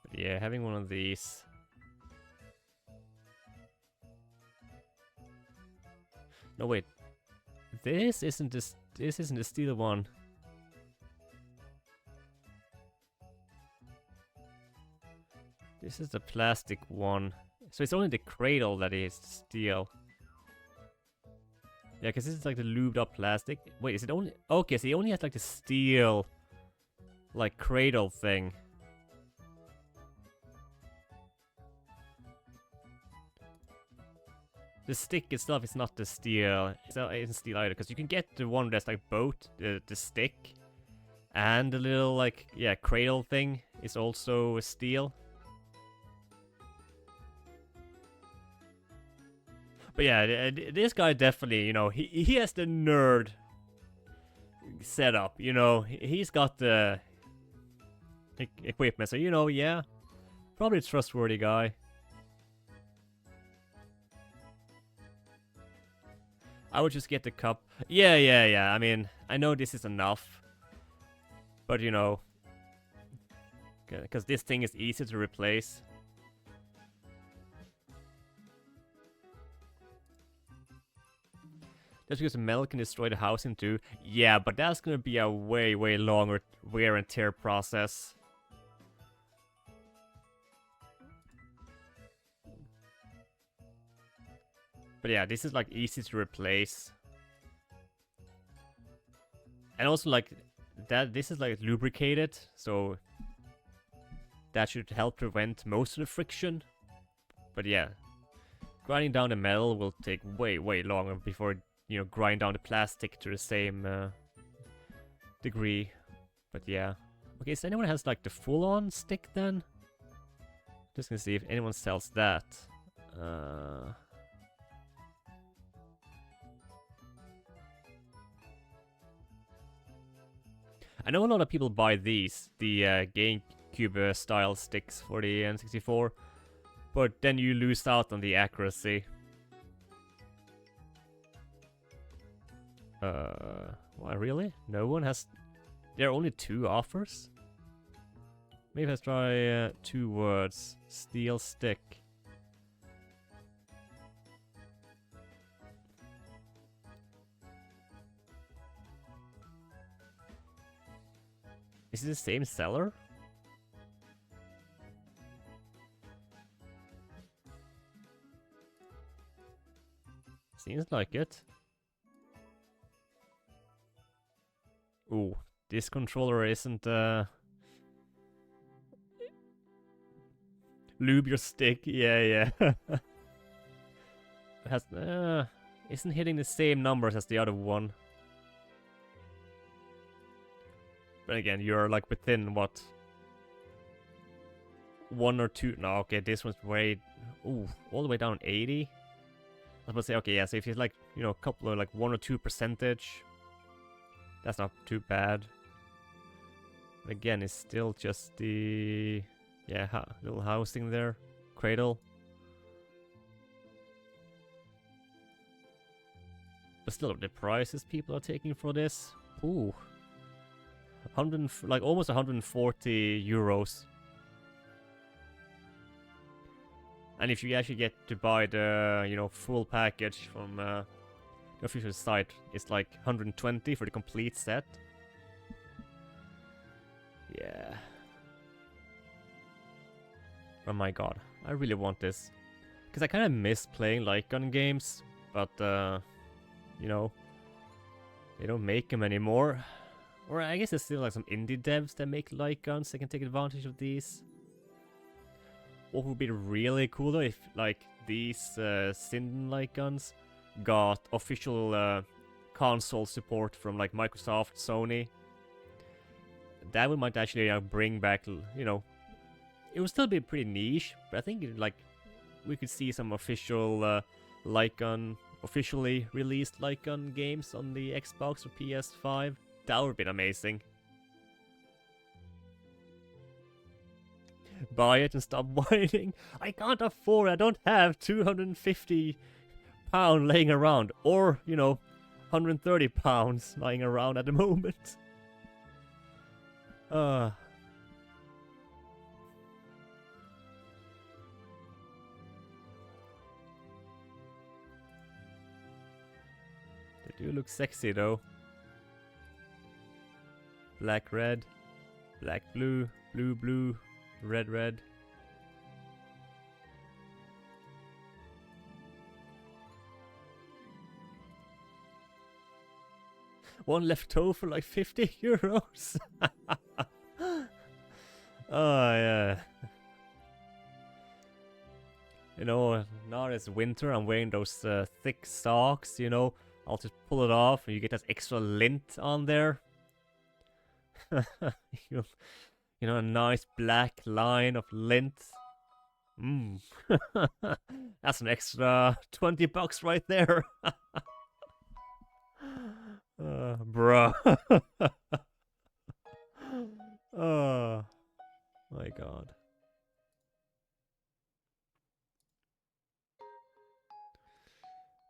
But yeah, having one of these. No, wait. This isn't the steel one. This is the plastic one. So it's only the cradle that is steel. Yeah, because this is like the lubed up plastic. Wait, is it only... Okay, so he only has like the steel, like, cradle thing. The stick itself is not the steel. It isn't steel either, because you can get the one that's like both the stick and the little, like, yeah, cradle thing is also steel. But yeah, this guy definitely, you know, he has the nerd setup, you know. He's got the equipment, so, you know, yeah, probably a trustworthy guy. I would just get the cup. Yeah. I mean, I know this is enough. But, you know, because this thing is easy to replace. Just because the metal can destroy the housing too. Yeah, but that's gonna be a way longer wear and tear process. But yeah, this is like easy to replace. And also like that this is like lubricated, so that should help prevent most of the friction. But yeah, grinding down the metal will take way longer before, you know, grind down the plastic to the same degree. But yeah. Okay, so anyone has like the full-on stick then? Just gonna see if anyone sells that. I know a lot of people buy these, the GameCube style sticks for the N64, but then you lose out on the accuracy. What Why, really? No one has... There are only 2 offers? Maybe let's try 2 words. Steel stick. Is it the same seller? Seems like it. Ooh, this controller isn't lube your stick. Yeah. Has isn't hitting the same numbers as the other one. But again, you're like within what? 1 or 2. No, okay, this one's way. Ooh, all the way down 80. I was about to say, okay, yeah, so if it's like, you know, a couple of like 1 or 2%, that's not too bad. But again, it's still just the, yeah, little housing there, cradle. But still, the prices people are taking for this, ooh, like almost 140 euros. And if you actually get to buy the, you know, full package from the official site, it's like 120 for the complete set. Yeah. Oh my god, I really want this. Because I kind of miss playing light gun games, but, you know, they don't make them anymore. Or I guess there's still like some indie devs that make light guns that can take advantage of these. What would be really cool though if like these Sinden light guns got official console support from like Microsoft, Sony. That one might actually bring back, you know, it would still be pretty niche, but I think like we could see some official light gun, officially released light gun games on the Xbox or PS5. That would have been amazing. Buy it and stop whining. I can't afford it. I don't have 250 pounds laying around, or, you know, 130 pounds lying around at the moment. They do look sexy though. Black, red, black, blue, blue, blue, red, red. One left over for like 50 euros. Oh, yeah. You know, now it's winter, I'm wearing those thick socks, you know. I'll just pull it off and you get that extra lint on there. You know, a nice black line of lint. That's an extra 20 bucks right there. Bruh. Oh my god.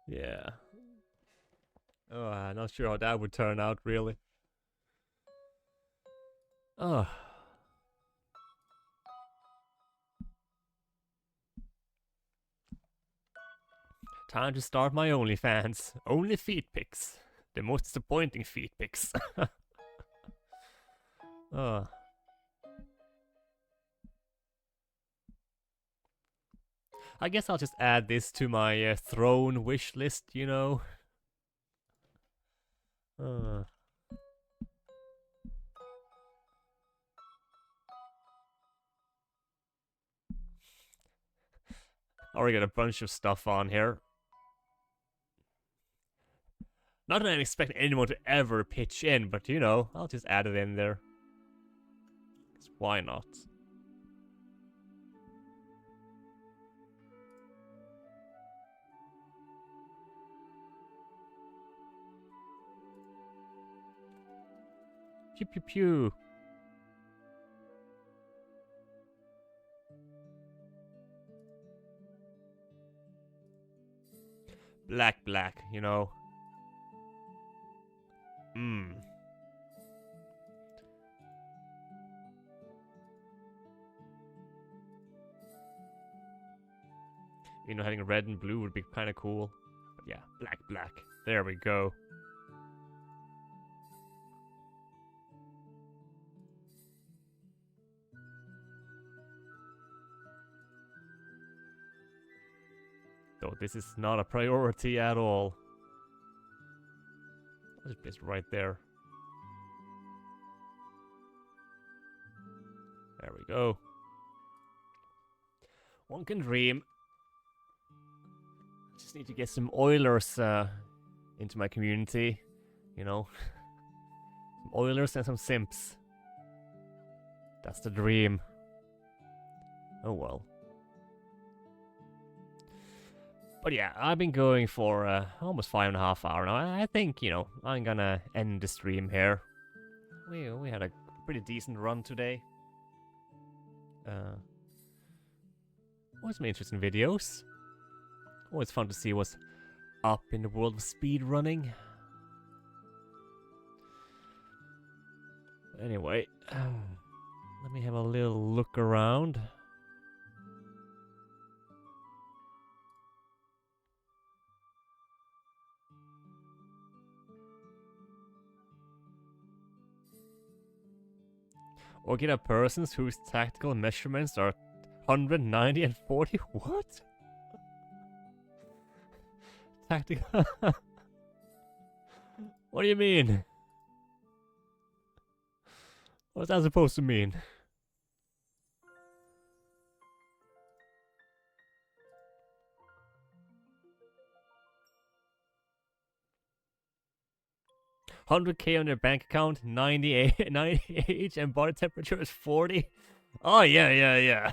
Yeah. Oh, I'm not sure how that would turn out, really. Oh. Time to start my OnlyFans. Only feet pics. The most disappointing feet pics. Oh. I guess I'll just add this to my throne wish list, you know. Already got a bunch of stuff on here. Not that I expect anyone to ever pitch in, but you know, I'll just add it in there. 'Cause why not? Pew pew pew. Black, black, you know. Hmm. You know, having red and blue would be kind of cool. But yeah, black, black. There we go. Though this is not a priority at all. I'll just place it right there. There we go. One can dream. Just need to get some Oilers into my community. You know. Some Oilers and some Simps. That's the dream. Oh well. But yeah, I've been going for almost 5.5 hours now. I think, you know, I'm gonna end the stream here. We had a pretty decent run today. Always some interesting videos. Always fun to see what's up in the world of speedrunning. Anyway, let me have a little look around. Working at persons whose tactical measurements are 190 and 40. What? Tactical. What do you mean? What's that supposed to mean? $100K on their bank account, 98 age, and body temperature is 40. Oh yeah.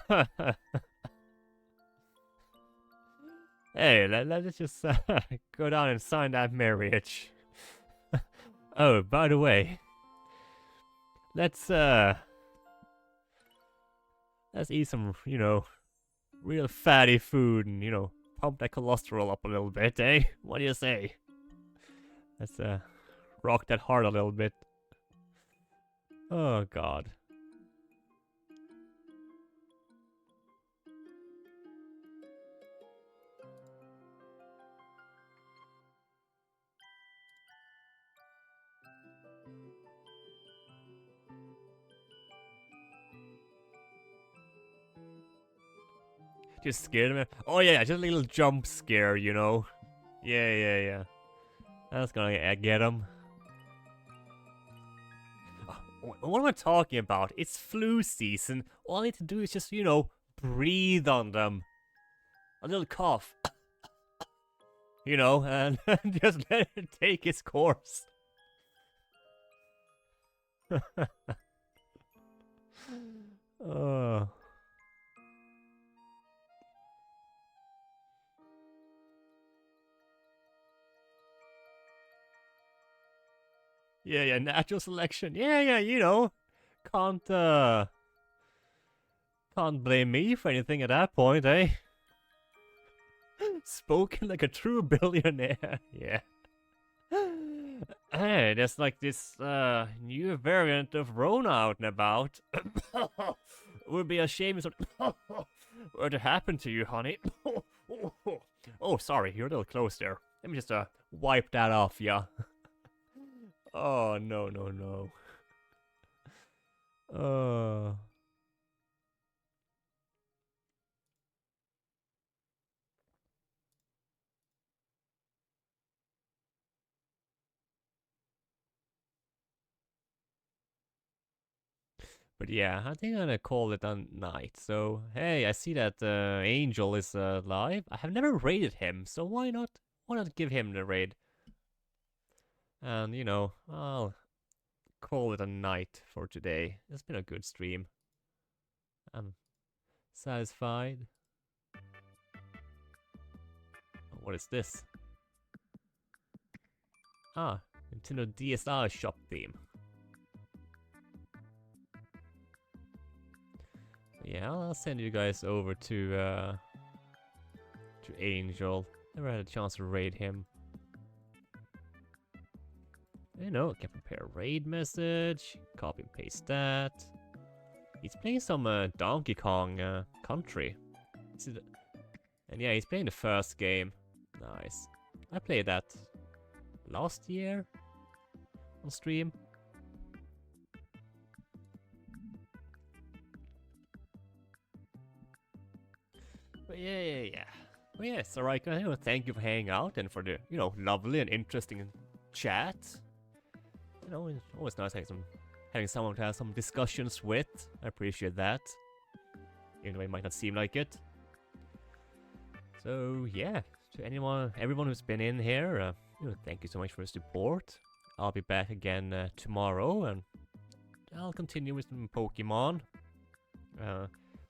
Hey, let's just go down and sign that marriage. Oh, by the way, let's eat some, you know, real fatty food and, you know, pump that cholesterol up a little bit, eh? What do you say? Let's rock that heart a little bit. Oh god. Just scared him. Oh yeah, just a little jump scare, you know. Yeah. That's gonna get him. What am I talking about? It's flu season. All I need to do is just, you know, breathe on them. A little cough. You know, and just let it take its course. Oh. Yeah, natural selection. Yeah, you know. Can't blame me for anything at that point, eh? Spoken like a true billionaire. Yeah. Hey, there's like this new variant of Rona out and about. Would be a shame if something were to happen to you, honey. Oh, sorry, you're a little close there. Let me just wipe that off, yeah. Oh, no. But yeah, I think I'm gonna call it a night. So, hey, I see that Angel is live. I have never raided him, so why not give him the raid? And, you know, I'll call it a night for today. It's been a good stream. I'm satisfied. What is this? Ah, Nintendo DSi shop theme. Yeah, I'll send you guys over to Angel. Never had a chance to raid him. You know, can prepare a raid message, copy and paste that. He's playing some Donkey Kong Country. And yeah, he's playing the first game. Nice. I played that last year on stream. But yeah. Well, yeah, Sarika, thank you for hanging out and for the, lovely and interesting chat. It's always nice having someone to have some discussions with. I appreciate that. Even though it might not seem like it. So, yeah, to everyone who's been in here, thank you so much for your support. I'll be back again tomorrow, and I'll continue with some Pokemon.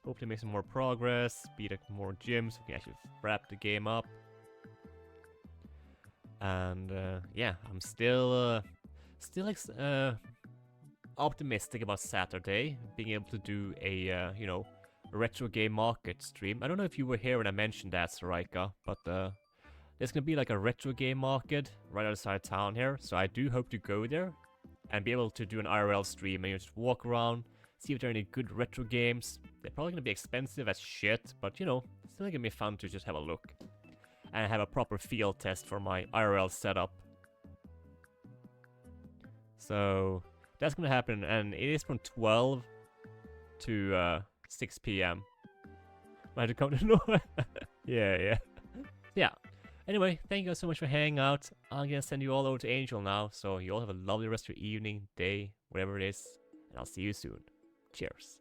Hopefully make some more progress, beat up more gyms, so we can actually wrap the game up. And yeah, I'm still optimistic about Saturday, being able to do a retro game market stream. I don't know if you were here when I mentioned that, Sarika, but there's gonna be like a retro game market right outside town here, so I do hope to go there and be able to do an IRL stream and just walk around, see if there are any good retro games. They're probably gonna be expensive as shit, but it's still gonna be fun to just have a look and have a proper field test for my IRL setup. So that's gonna happen, and it is from 12 to 6 p.m. I had to come to know. Yeah. Anyway, thank you guys so much for hanging out. I'm gonna send you all over to Angel now, so you all have a lovely rest of your evening, day, whatever it is, and I'll see you soon. Cheers.